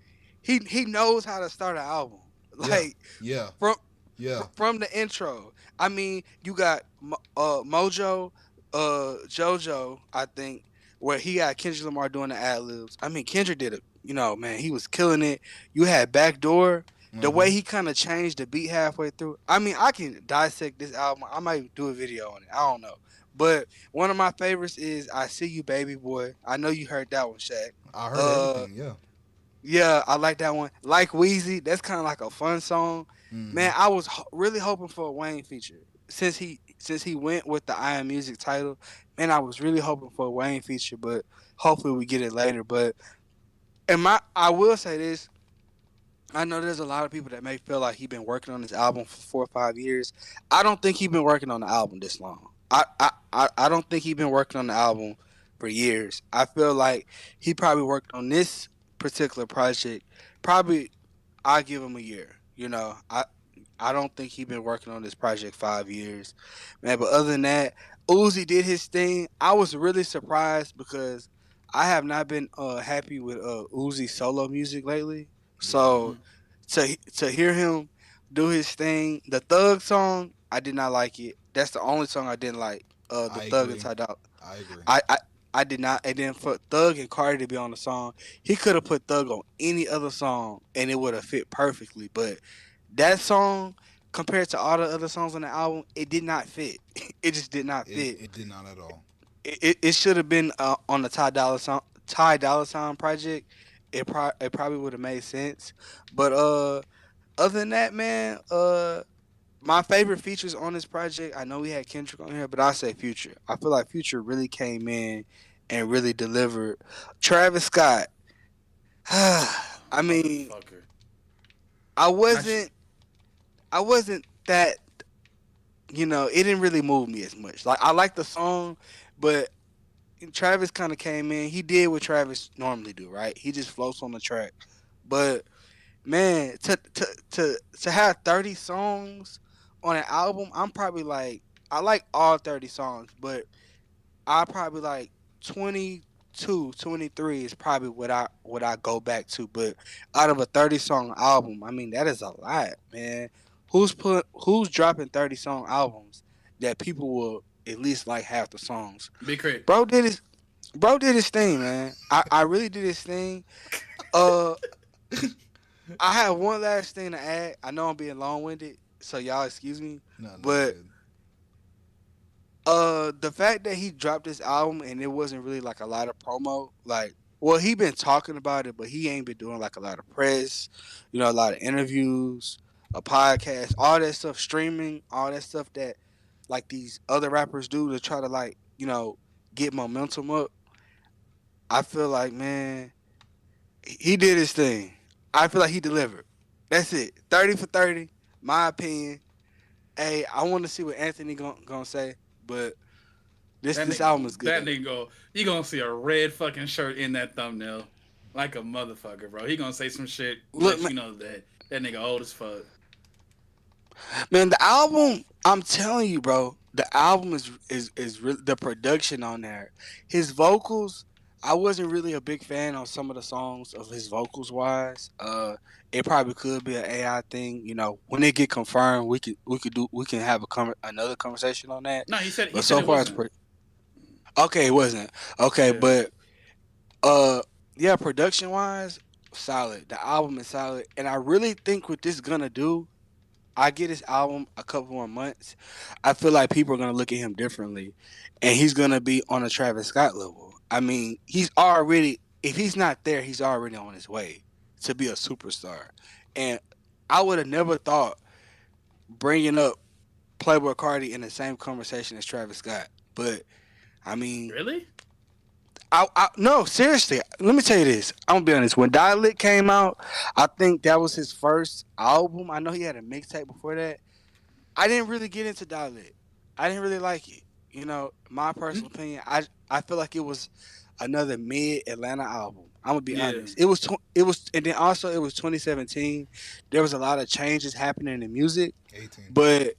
he knows how to start an album. Like Yeah. from Yeah. from the intro. I mean, you got Mojo, JoJo, I think, where he got Kendrick Lamar doing the ad libs. I mean, Kendrick did it. Man, he was killing it. You had Backdoor. The way he kind of changed the beat halfway through. I mean, I can dissect this album. I might do a video on it. I don't know. But one of my favorites is I See You, Baby Boy. I know you heard that one, Shaq. I heard everything. Yeah. Yeah, I like that one. Like Wheezy, that's kind of like a fun song. Mm-hmm. Man, I was really hoping for a Wayne feature since he went with the I Am Music title. Man, I was really hoping for a Wayne feature, but hopefully we get it later. But I will say this. I know there's a lot of people that may feel like he been working on this album for 4 or 5 years. I don't think he been working on the album this long. I don't think he been working on the album for years. I feel like he probably worked on this particular project. Probably I give him a year. I don't think he been working on this project 5 years, man. But other than that, Uzi did his thing. I was really surprised because I have not been happy with Uzi solo music lately. Yeah. So to hear him do his thing, the Thug song, I did not like it. That's the only song I didn't like. The I Thug and agree. Ty Dolla. I agree. I did not. And then for Thug and Cardi to be on the song, he could have put Thug on any other song and it would have fit perfectly. But that song, compared to all the other songs on the album, it did not fit. It just did not It fit. it did not at all. It should have been on the Ty Dolla Sign project. It probably would have made sense. But other than that, man, my favorite features on this project, I know we had Kendrick on here, but I say Future. I feel like Future really came in and really delivered. Travis Scott. I mean, Motherfucker. I I sh- wasn't I wasn't that, it didn't really move me as much. Like I like the song, but Travis kind of came in. He did what Travis normally do, right? He just floats on the track. But man, to have 30 songs on an album, I'm probably like I like all 30 songs, but I probably like 22, 23 is probably what I go back to. But out of a 30-song album, I mean that is a lot, man. Who's dropping 30-song albums that people will at least like half the songs? Big Crit. Bro did his thing, man. I really did his thing. Uh I have one last thing to add. I know I'm being long winded, so y'all excuse me. No, no, you're But good. the fact that he dropped this album and it wasn't really like a lot of promo, like, well, he been talking about it, but he ain't been doing like a lot of press, a lot of interviews, a podcast, all that stuff, streaming, all that stuff that like these other rappers do to try to like, get momentum up. I feel like, man, he did his thing. I feel like he delivered. That's it. 30 for 30, my opinion. Hey, I want to see what Anthony gonna say, but this album is That good. nigga go. You gonna see a red fucking shirt in that thumbnail, like a motherfucker, bro. He gonna say some shit, Look, let you know that nigga old as fuck. man, the album. I'm telling you, bro. The album the production on there. His vocals. I wasn't really a big fan on some of the songs of his vocals wise. It probably could be an AI thing. When it get confirmed, we can have another conversation on that. No, he But said so it far, it's wasn't. pretty okay. It wasn't okay, Yeah. but uh, yeah, production wise, solid. The album is solid, and I really think what this gonna do, I get his album a couple more months, I feel like people are gonna look at him differently, and he's gonna be on a Travis Scott level. I mean, he's already if he's not there, he's already on his way to be a superstar. And I would have never thought bringing up Playboy Cardi in the same conversation as Travis Scott, but I mean, Really? no, seriously. Let me tell you this. I'm gonna be honest. When Dialect came out, I think that was his first album. I know he had a mixtape before that. I didn't really get into Dialect. I didn't really like it. My personal opinion. I feel like it was another mid Atlanta album. I'm gonna be Yeah. honest. And then also it was 2017. There was a lot of changes happening in music, 18. but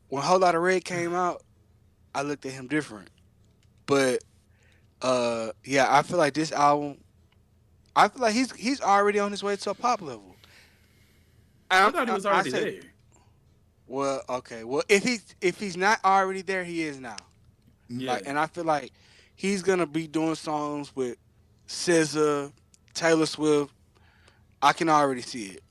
when Whole Lotta Red came out, I looked at him different. But yeah, I feel like this album. I feel like he's already on his way to a pop level. I thought he was I already say, there. well, okay, well if he's not already there, he is now. Yeah. Like, and I feel like he's gonna be doing songs with SZA, Taylor Swift. I can already see it.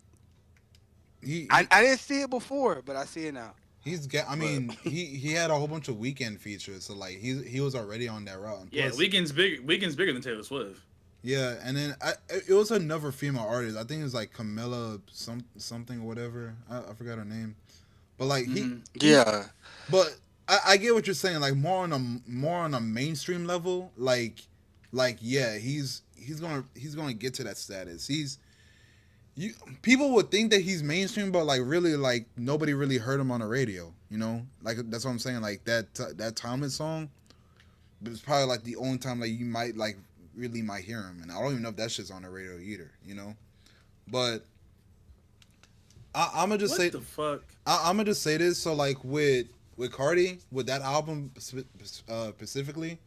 He, I, he I didn't see it before, but I see it now. he's get. I But mean, he had a whole bunch of weekend features, so like he was already on that route. And Yeah. plus, Weekend's bigger than Taylor Swift. Yeah, and then it was another female artist. I think it was like Camilla something or whatever. I forgot her name. But like he Yeah. but I get what you're saying. Like more on a mainstream level. Like yeah, he's gonna get to that status. You people would think that he's mainstream, but like really like nobody really heard him on the radio. You know, like that's what I'm saying. Like that Thomas song, it's probably like the only time like you might like really might hear him, and I don't even know if that shit's on the radio either. You know, but I'm gonna just say What the fuck? I'm gonna just say this. So like with Cardi with that album specifically,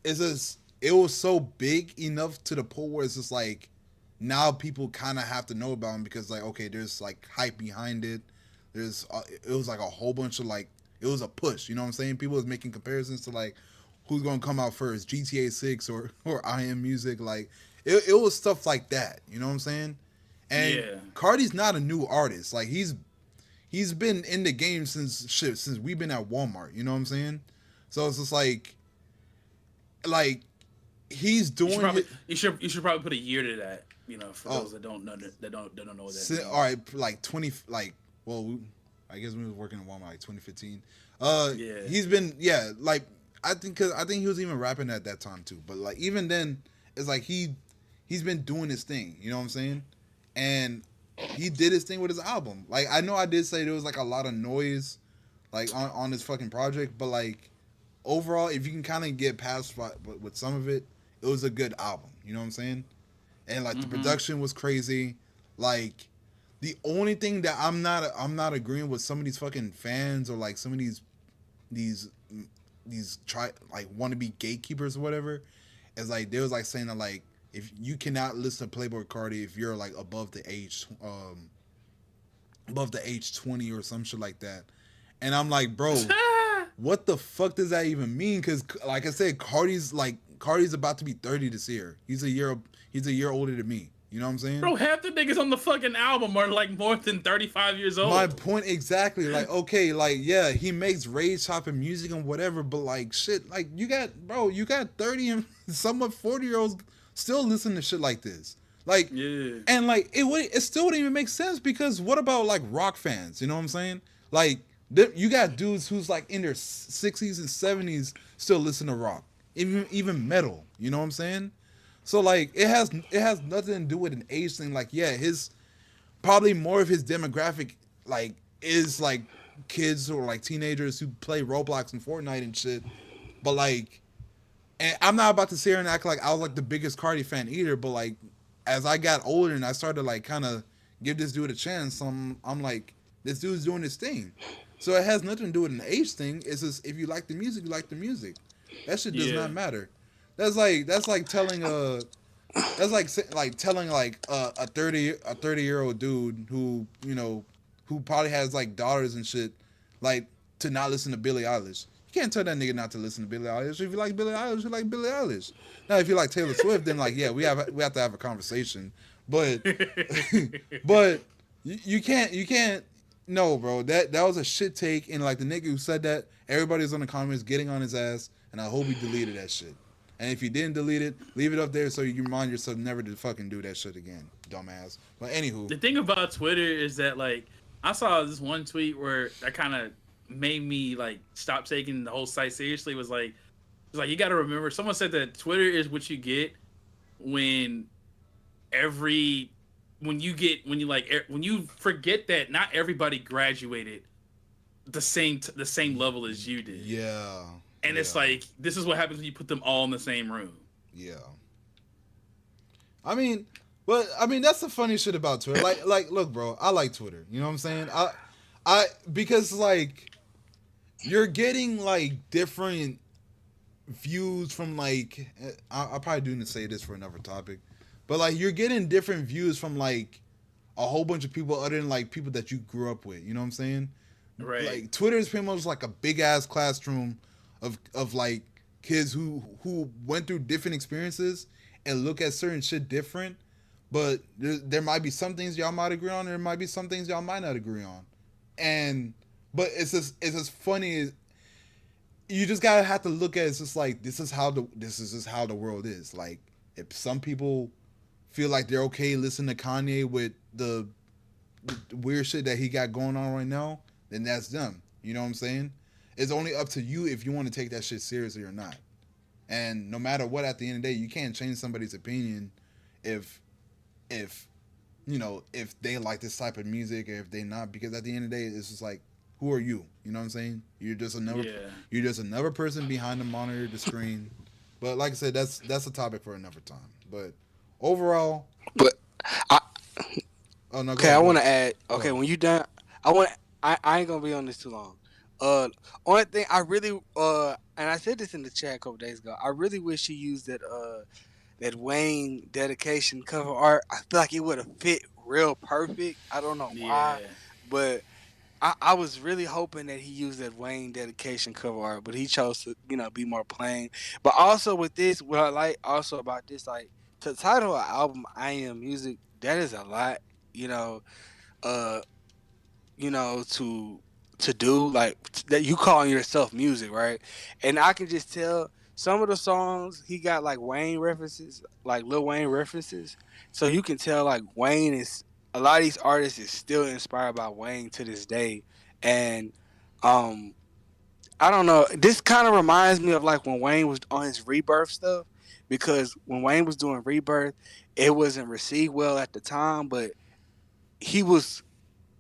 it's just it was so big enough to the point where it's just like now people kind of have to know about him because like okay, there's like hype behind it. There's it was like a whole bunch of like it was a push. You know what I'm saying? People was making comparisons to like who's gonna come out first, GTA 6 or I Am Music. Like it was stuff like that. You know what I'm saying? And Yeah. Cardi's not a new artist. Like he's been in the game since we've been at Walmart. You know what I'm saying? So it's just like he's doing. You should probably put a year to that. You know, for those that don't know that know what that means. All right, like 20, like well, I guess we was working in Walmart like 2015. Yeah. He's been like I think he was even rapping at that time too. But like even then, it's like he's been doing his thing. You know what I'm saying? And he did his thing with his album. Like I know I did say there was like a lot of noise, like on this fucking project, but like overall, if you can kind of get past with some of it, it was a good album. You know what I'm saying? And like the production was crazy. Like the only thing that I'm not agreeing with some of these fucking fans or like some of these try like want to be gatekeepers or whatever is like they was like saying that like if you cannot listen to Playboy Cardi if you're like above the age 20 or some shit like that. And I'm like, bro, what the fuck does that even mean? Because like I said, Cardi's about to be 30 this year. He's a year older than me. You know what I'm saying? Bro, half the niggas on the fucking album are like more than 35 years old. My point exactly. Like, okay, like, yeah, he makes rage chopping music and whatever, but like, shit, like, you got 30 and somewhat 40-year-olds still listening to shit like this. Like, yeah. And like, it still wouldn't even make sense because what about like rock fans? You know what I'm saying? Like, you got dudes who's like in their 60s and 70s still listen to rock, even metal. You know what I'm saying? So like it has nothing to do with an age thing. Like yeah, his probably more of his demographic like is like kids or like teenagers who play Roblox and Fortnite and shit. But like, and I'm not about to sit here and act like I was like the biggest Cardi fan either. But like, as I got older and I started to like kind of give this dude a chance, I'm like this dude's doing his thing. So it has nothing to do with an age thing. It's just if you like the music, you like the music. That shit does not matter. That's like telling telling a 30-year-old dude who who probably has like daughters and shit like to not listen to Billie Eilish. You can't tell that nigga not to listen to Billie Eilish. If you like Billie Eilish, you like Billie Eilish. Now if you like Taylor Swift, then like yeah, we have to have a conversation. But but you can't no, bro. That was a shit take, and like the nigga who said that, everybody's on the comments getting on his ass, and I hope he deleted that shit. And if you didn't delete it, leave it up there so you remind yourself never to fucking do that shit again, dumbass. But anywho, the thing about Twitter is that like I saw this one tweet where that kind of made me like stop taking the whole site seriously. It was like you got to remember. Someone said that Twitter is what you get when you forget that not everybody graduated the same level as you did. Yeah. And it's like, this is what happens when you put them all in the same room. Yeah. I mean, that's the funny shit about Twitter. Like, look, bro, I like Twitter. You know what I'm saying? Because like, you're getting like different views from like, I probably do need to say this for another topic, but like, you're getting different views from like a whole bunch of people other than like people that you grew up with. You know what I'm saying? Right. Like, Twitter is pretty much like a big ass classroom of like kids who went through different experiences and look at certain shit different, but there might be some things y'all might agree on, there might be some things y'all might not agree on, but it's just funny. You just gotta have to look at it. It's just like this is just how the world is. Like If some people feel like they're okay listening to Kanye with the weird shit that he got going on right now, then that's them. You know what I'm saying? It's only up to you if you want to take that shit seriously or not. And no matter what, at the end of the day, you can't change somebody's opinion if if if they like this type of music or if they not, because at the end of the day it's just like, who are you? You know what I'm saying? Yeah. You're just another person behind the monitor, the screen. But like I said, that's a topic for another time. But overall, But I oh no, okay, I go want ahead, to add. go Okay, ahead. when you done, I want. I ain't gonna be on this too long. Uh, only thing I really and I said this in the chat a couple days ago. I really wish he used that Wayne dedication cover art. I feel like it would have fit real perfect. I don't know why, Yeah. but I was really hoping that he used that Wayne dedication cover art, but he chose to, be more plain. But also with this, what I like also about this, like to title an album I Am Music, that is a lot, you know, uh, to do like that you calling yourself music, right? And I can just tell some of the songs he got like Wayne references, like Lil Wayne references. So you can tell like Wayne is a lot of these artists is still inspired by Wayne to this day. And um I don't know, this kind of reminds me of like when Wayne was on his Rebirth stuff, because when Wayne was doing Rebirth, it wasn't received well at the time, but he was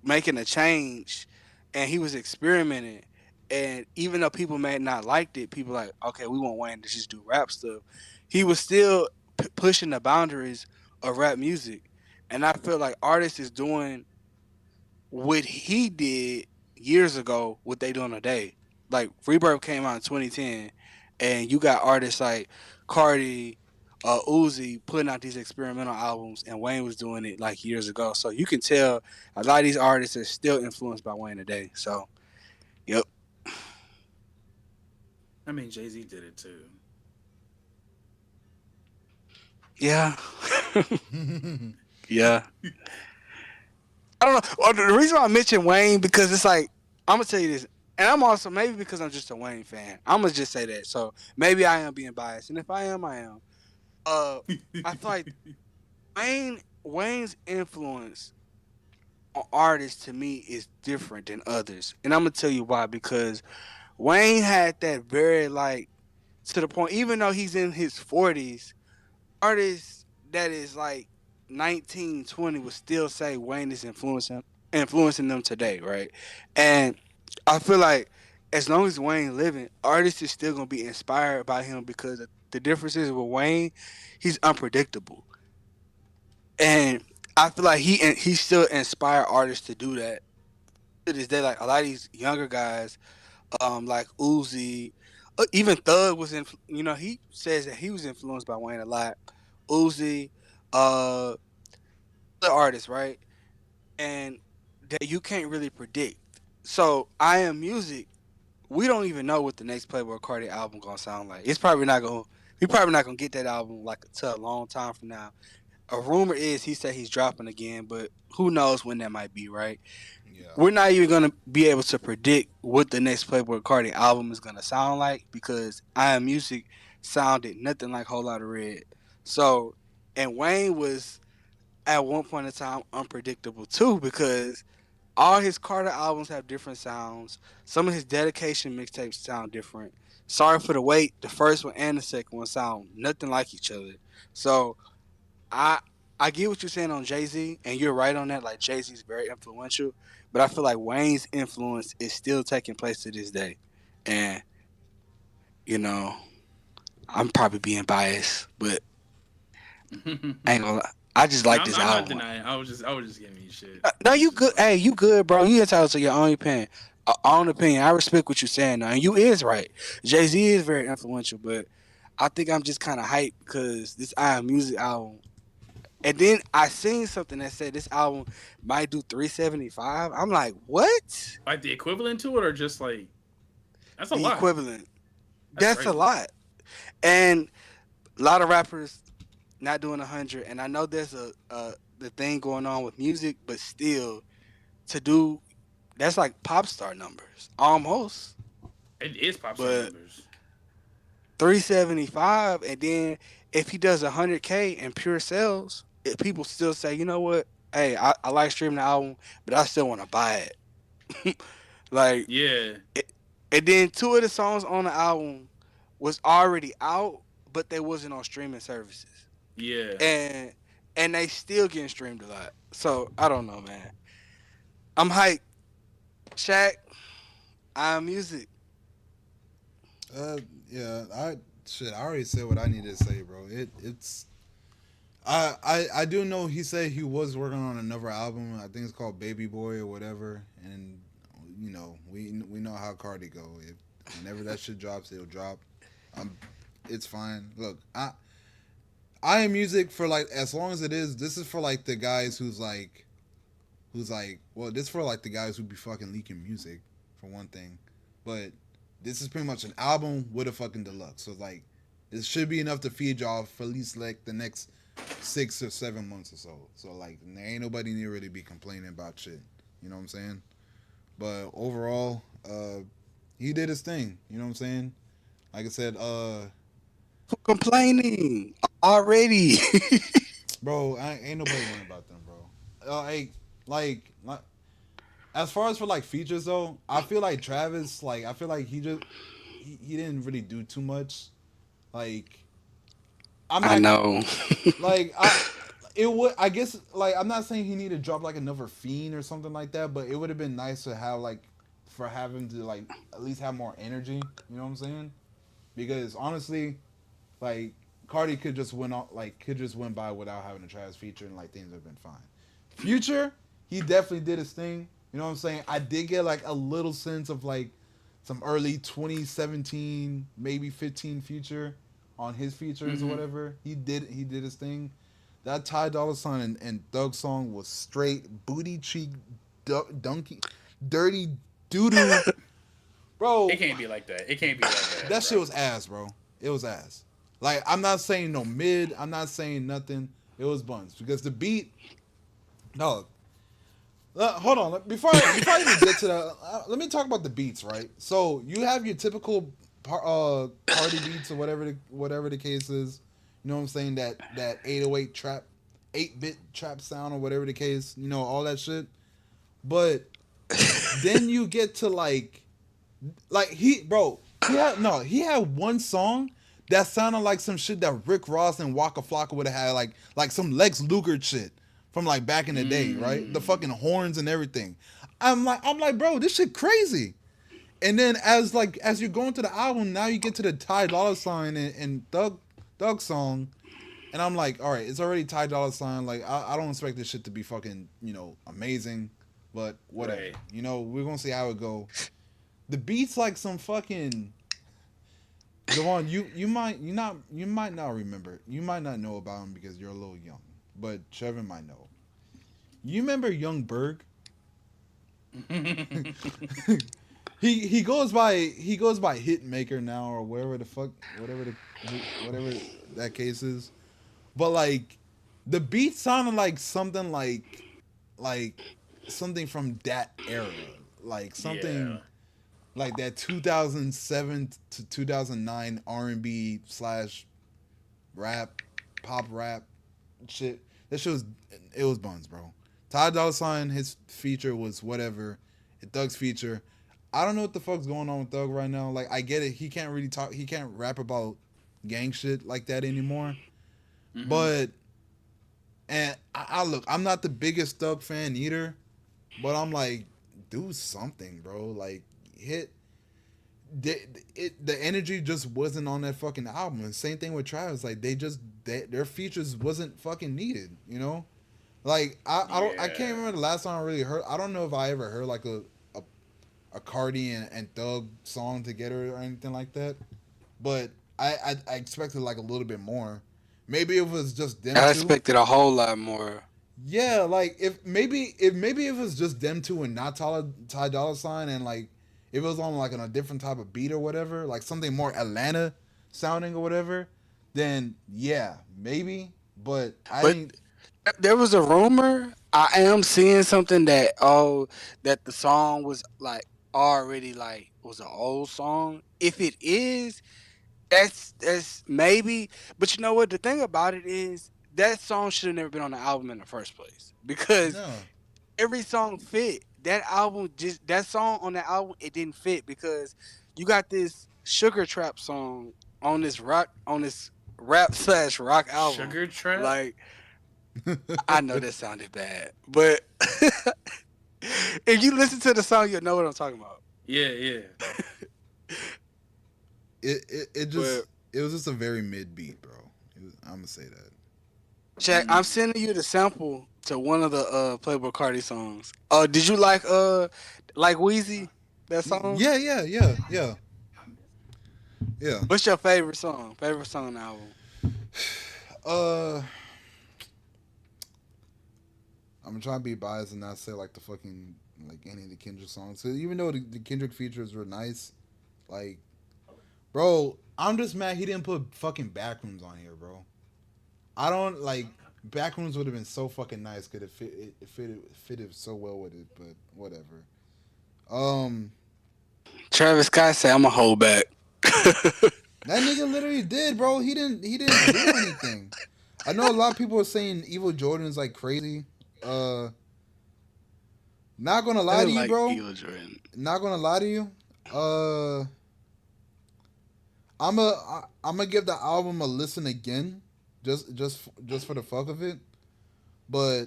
making a change and he was experimenting. And even though people may not liked it, people like, okay, we want Wayne to just do rap stuff. He was still pushing the boundaries of rap music. And I feel like artists is doing what he did years ago, what they doing today. Like Rebirth came out in 2010, and you got artists like Cardi, Uzi putting out these experimental albums, and Wayne was doing it like years ago. So you can tell a lot of these artists are still influenced by Wayne today. So, yep, I mean, Jay-Z did it too. yeah, yeah. I don't know. Well, the reason why I mentioned Wayne, because it's like I'm gonna tell you this, and I'm also maybe because I'm just a Wayne fan. I'm gonna just say that. So maybe I am being biased, and if I am, I am. Uh, I feel like Wayne's influence on artists to me is different than others, and I'm gonna tell you why. Because Wayne had that very like to the point, even though he's in his 40s, artists that is like 19, 20 would still say Wayne is influencing them today, right? And I feel like as long as Wayne living, artists is still gonna be inspired by him, because the difference is with Wayne, he's unpredictable. And I feel like he still inspire artists to do that to this day. Like a lot of these younger guys, like Uzi, even Thug was in. He says that he was influenced by Wayne a lot. Uzi, uh, the artists, right? And that you can't really predict. So I Am Music, we don't even know what the next Playboy Cardi album gonna sound like. It's probably not gonna. We probably not gonna get that album like until a long time from now. A rumor is he said he's dropping again, but who knows when that might be, right? Yeah. We're not even gonna be able to predict what the next Playboy Cardi album is gonna sound like, because I Am Music sounded nothing like Whole Lotta Red. So, and Wayne was at one point in time unpredictable too, because all his Carter albums have different sounds. Some of his dedication mixtapes sound different. Sorry for the Wait, the first one and the second one sound nothing like each other. So I I get what you're saying on Jay Z, and you're right on that. Like Jay Z is very influential, but I feel like Wayne's influence is still taking place to this day, and you know I'm probably being biased, but I ain't gonna lie. I just No, like I'm, this I'm not album. denying. I was just giving you shit. No, It's you just good. like Hey, you good, bro. You entitled to your own opinion. Own opinion. I respect what you're saying now, and you is right. Jay Z is very influential, but I think I'm just kind of hyped because this I Am Music album. And then I seen something that said this album might do 375. I'm like, what? the equivalent to it, or just like that's a The lot. equivalent. That's That's a crazy. lot. And a lot of rappers not doing 100. And I know there's a the thing going on with music, but still to do that's like pop star numbers almost. It is pop star But numbers. 375, and then if he does 100K in pure sales, people still say, you know what? Hey, I like streaming the album, but I still want to buy it. Like, Yeah, it, and then two of the songs on the album was already out, but they wasn't on streaming services, yeah. and they still getting streamed a lot. So I don't know, man. I'm hyped. Shaq, I'm music. Uh, yeah, I already said what I needed to say, bro. It's I do know he said he was working on another album. I think it's called Baby Boy or whatever. And we know how Cardi go. If whenever that shit drops, it'll drop. Um, it's fine. Look, I am music for like as long as it is. This is for like the guys who's like well, this is for like the guys who be fucking leaking music for one thing, but this is pretty much an album with a fucking deluxe. So like, it should be enough to feed y'all for at least like the next 6 or 7 months or so. So like, there ain't nobody need to really be complaining about shit. You know what I'm saying? But overall, he did his thing. You know what I'm saying? Like I said, Complaining already. bro, ain't nobody worrying about them, bro. Like, as far as for like features though, I feel like Travis, like I feel like he didn't really do too much. Like I'm I not know. like I it would I guess like I'm not saying he need to drop like another fiend or something like that, but it would have been nice to have like for having to like at least have more energy. You know what I'm saying? Because honestly, like Cardi could just went by without having a Travis feature and like things would have been fine. Future, he definitely did his thing. You know what I'm saying? I did get like a little sense of like some early 2017, maybe 15 Future on his features or Hmm. whatever. He did his thing. That Ty Dolla Sign and Thug song was straight booty cheek donkey dirty doo doo. It Bro, can't be like that. It can't be like that, that shit bro. was ass, bro. It was ass. Like I'm not saying no mid. I'm not saying nothing. It was buns because the beat. No, hold on. Before I even get to that, let me talk about the beats. Right. So you have your typical party beats or whatever the case is. You know what I'm saying? That 808 trap, 8-bit trap sound or whatever the case. You know all that shit. But then you get to like he had one song that sounded like some shit that Rick Ross and Waka Flocka would have had like some Lex Luger shit from like back in the day, right? The Mm. fucking horns and everything. I'm like, bro, this shit crazy. And then as you're going to the album, now you get to the Ty Dolla Sign and Thug song, and I'm like, all right, it's already Ty Dolla Sign. Like I don't expect this shit to be fucking amazing, but whatever. Right. We're gonna see how it go. The beats like some fucking Javon, you might not remember. You might not know about him because you're a little young. But Trevor might know. You remember Young Berg? He goes by Hitmaker now or whatever the fuck whatever that case is. But like the beat sounded like something from that era. Like something Yeah. like that 2007 to 2009 R&B slash rap, pop rap shit. That shit was it was buns, bro. Ty Dolla Sign, his feature was whatever. Thug's feature, I don't know what the fuck's going on with Thug right now. Like I get it, he can't really talk, he can't rap about gang shit like that anymore. Hmm. But and I look, I'm not the biggest Thug fan either, but I'm like, do something, bro. Like hit the energy just wasn't on that fucking album. And same thing with Travis. Like their features wasn't fucking needed. Like I can't Yeah. remember the last time I really heard. I don't know if I ever heard like a, a Cardi and Thug song together or anything like that. But I expected like a little bit more. Maybe it was just them I two. expected a whole lot more. Yeah, like if it was just them two and not Ty Dolla Sign and like if it was on like on a different type of beat or whatever, like something more Atlanta sounding or whatever, then yeah, maybe. But I But ain't. there was a rumor. I am seeing something that that the song was like already like was an old song. If it is, That's maybe, but you know what? The thing about it is that song should have never been on the album in the first place because No. every song fit. That album just that song on the album it didn't fit because you got this sugar trap song on this rap slash rock album. Sugar Trap. Like I know that sounded bad, but if you listen to the song, you'll know what I'm talking about. Yeah, yeah. It But just it was just a very mid beat, bro. I'm gonna say that. Jack, I'm sending you the sample to one of the Playboy Cardi songs. Did you like Wheezy that song? Yeah, yeah, yeah, yeah, yeah. What's your favorite song? Favorite song on the album? Uh, I'm trying to be biased and not say like the fucking like any of the Kendrick songs. So even though the Kendrick features were nice, like, bro, I'm just mad he didn't put fucking Backrooms on here, bro. I don't like Backrooms would have been so fucking nice because it fitted so well with it, but whatever. Um, Travis Scott said, "I'm a hold back." that nigga literally did, bro. He didn't do anything. I know a lot of people are saying Evil Jordan's like crazy. Uh, not gonna I lie to didn't you, like bro. Elo Jordan. Not gonna lie to you. Uh, I'm gonna give the album a listen again, just for the fuck of it. But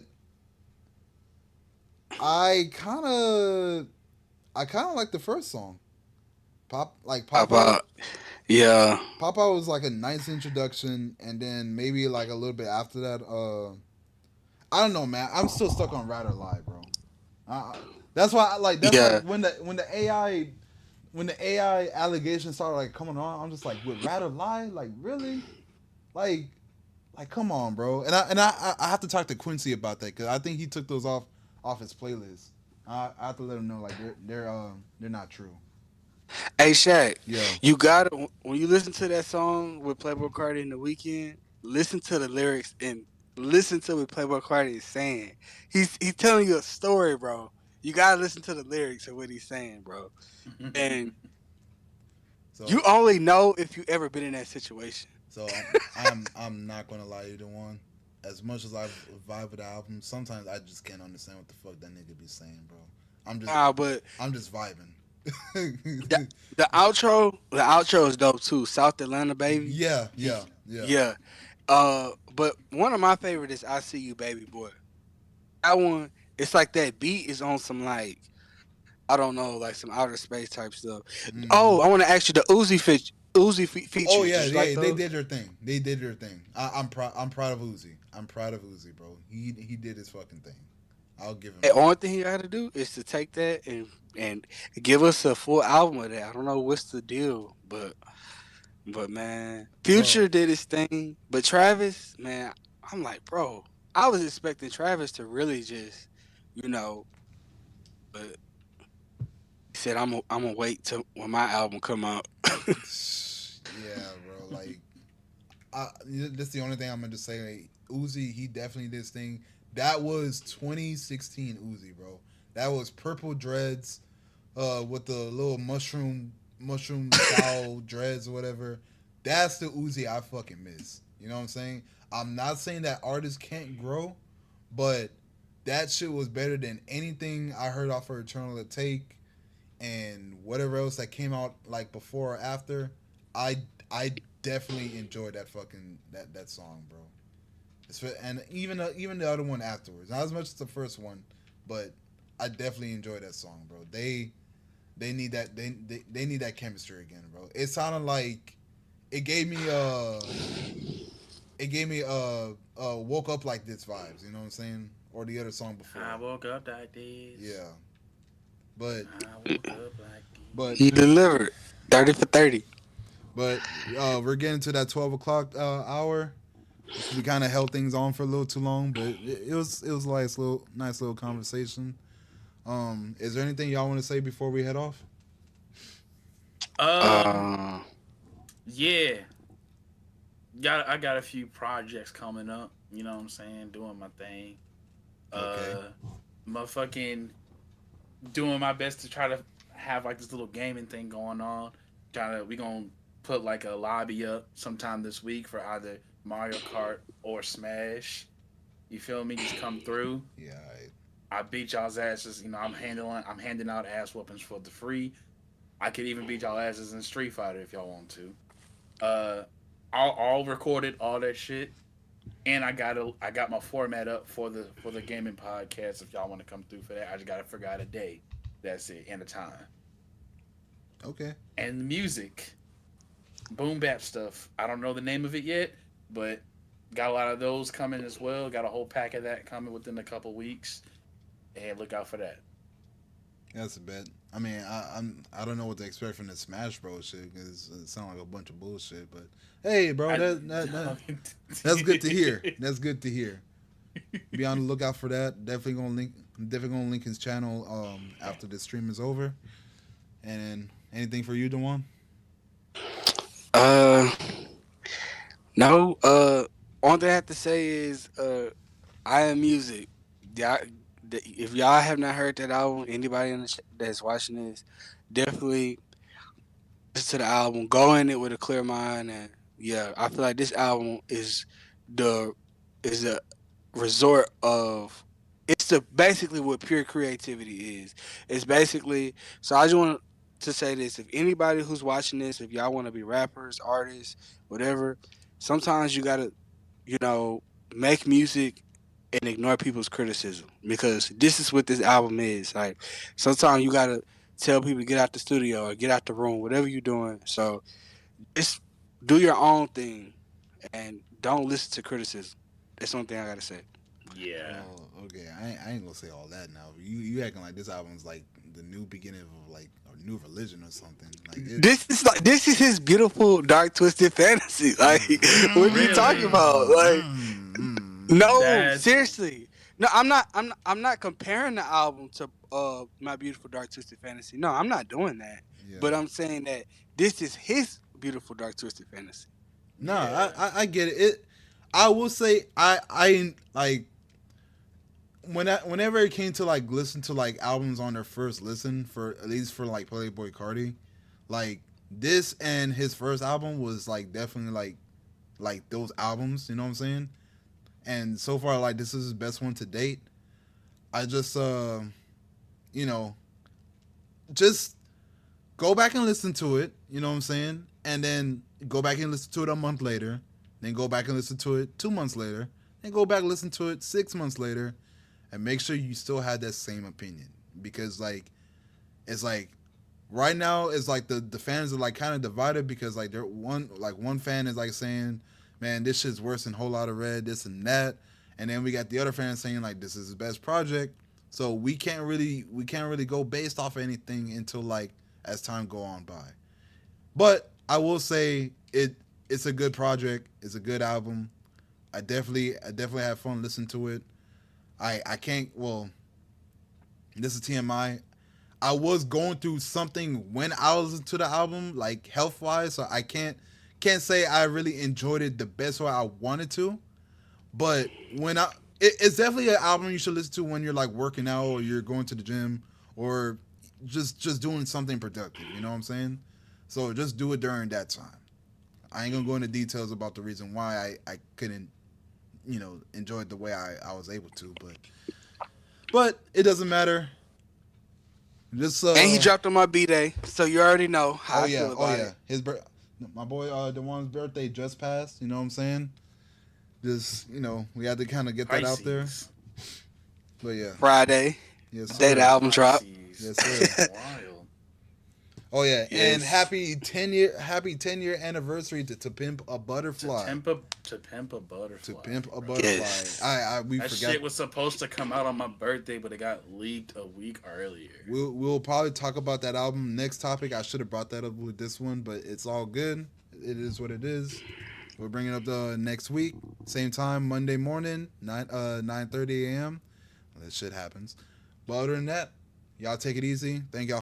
I kind of I kind of like the first song. Pop Pop Out. out. Yeah. Pop Out was like a nice introduction, and then maybe like a little bit after that. I don't know, man. I'm still stuck on Ride or Lie, bro. That's why I like. That's like Yeah. when the AI allegations started like coming on. I'm just like, with Ride or Lie, like really, like come on, bro. And I have to talk to Quincy about that because I think he took those off his playlist. I have to let him know like they're not true. Hey Shaq, Yeah. you gotta when you listen to that song with Playboy Cardi in the weekend, listen to the lyrics and listen to what Playboy Cardi is saying. He's telling you a story, bro. You gotta listen to the lyrics of what he's saying, bro. And So you only know if you ever been in that situation. so I'm not gonna lie to you, the one. As much as I vibe with the album, sometimes I just can't understand what the fuck that nigga be saying, bro. I'm just But I'm just vibing. the, the outro is dope too. South Atlanta, baby. Yeah, yeah, yeah. Yeah. But one of my favorite is I See You, Baby Boy. That one, it's like that beat is on some like I don't know, like some outer space type stuff. Hmm. Oh, I want to ask you the Oh features. yeah, Did you like yeah. They those? did their thing. They did their thing. I'm proud of Uzi. I'm proud of Uzi, bro. He did his fucking thing. I'll give him The that. only thing you got to do is to take that and give us a full album of that. I don't know what's the deal, but man, Bro, Future did his thing, but Travis, man, I'm like, bro, I was expecting Travis to really just, you know, but he said I'm gonna wait till when my album come out. yeah, bro. Like, that's the only thing I'm gonna just say. Like, Uzi, he definitely did his thing. That was 2016 Uzi, bro. That was purple dreads, with the little mushroom style dreads or whatever. That's the Uzi I fucking miss. You know what I'm saying? I'm not saying that artists can't grow, but that shit was better than anything I heard off of Eternal Take and whatever else that came out like before or after. I I definitely enjoyed that fucking that song, bro. And even the other one afterwards, not as much as the first one, but I definitely enjoyed that song, bro. They need that they need that chemistry again, bro. It sounded like it gave me woke up like this vibes. You know what I'm saying? Or the other song before. I woke up like this. Yeah, but I woke up like but He delivered 30 for 30. but we're getting to that 12 o'clock hour. We kind of held things on for a little too long, but it was like a nice little conversation. Is there anything y'all want to say before we head off? this. Uh, Yeah. I got a few projects coming up. You know what I'm saying? Doing my thing. Okay. Motherfucking doing my best to try to have like this little gaming thing going on. We gonna put like a lobby up sometime this week for either Mario Kart or Smash. You feel me? Just come through. Yeah. I beat y'all's asses. I'm handing out ass whoopings for the free. I could even beat y'all asses in Street Fighter if y'all want to. Uh, all recorded, all that shit, and I got my format up for the gaming podcast. If y'all want to come through for that, I just gotta figure out a day. That's it, and a time. Okay. And the music, boom bap stuff. I don't know the name of it yet, but got a lot of those coming as well. Got a whole pack of that coming within a couple weeks, and look out for that. That's a bet. I mean, I don't know what to expect from the Smash Bros shit because it sounds like a bunch of bullshit. But hey, bro, that's good to hear. That's good to hear. Be on the lookout for that. Definitely gonna link his channel after the stream is over. And then anything for you, Dewan? Uh, no. Only thing I have to say is, I am music. Y'all, if y'all have not heard that album, anybody in that's watching this, definitely listen to the album. Go in it with a clear mind, and yeah, I feel like this album the is a resort of it's the basically what pure creativity is. It's basically so. I just want to say this: if anybody who's watching this, if y'all want to be rappers, artists, whatever, sometimes you gotta, you know, make music and ignore people's criticism because this is what this album is. Like sometimes you gotta tell people to get out the studio or get out the room, whatever you're doing. So just do your own thing and don't listen to criticism. That's the only thing I gotta say. Yeah. Oh, okay. I ain't gonna say all that now. You acting like this album's like the new beginning of like a new religion or something. Like This is his beautiful dark twisted fantasy. Like what are you talking Really? about? Like no, That's seriously. No, I'm not comparing the album to My Beautiful Dark Twisted Fantasy. No, I'm not doing that. yeah. But I'm saying that this is his beautiful dark twisted fantasy. No, yeah. I get it. I will say I like whenever it came to like listen to like albums on their first listen for at least for like Playboy Cardi, like this and his first album was like definitely like those albums. You know what I'm saying? And so far, like this is his best one to date. I just you know, just go back and listen to it. You know what I'm saying? And then go back and listen to it a month later. Then go back and listen to it 2 months later. Then go back and listen to it 6 months later, and make sure you still had that same opinion because like it's like right now it's like the fans are like kind of divided because like one fan is like saying, man, this shit's worse than Whole Lotta Red, this and that, and then we got the other fans saying like this is his best project. So we can't really go based off of anything until like as time go on by. But I will say it's a good project. It's a good album. I definitely had fun listening to it. I can't well this is TMI. I was going through something when I was listening to the album, like health wise, so I can't say I really enjoyed it the best way I wanted to. But it's definitely an album you should listen to when you're like working out or you're going to the gym or just doing something productive. You know what I'm saying? So just do it during that time. I ain't gonna go into details about the reason why I couldn't, enjoy it the way I was able to, but it doesn't matter. Just And he dropped on my B day, so you already know how I feel about it. My boy Dewan's birthday just passed. You know what I'm saying? Just we had to kind of get that out there. Pisces. But yeah, Friday, yes, sir. day the album drop. Yes, sir. Wild. Oh yeah, Yes. and happy 10-year anniversary to Pimp a Butterfly. To pimp a butterfly. To Pimp a bro. Butterfly. Yes. We That forgot. shit was supposed to come out on my birthday, but it got leaked a week earlier. We'll probably talk about that album next topic. I should have brought that up with this one, but it's all good. It is what it is. We're bringing up the next week, same time, Monday morning, 9:30 a.m. That shit happens. But other than that, y'all take it easy. Thank y'all.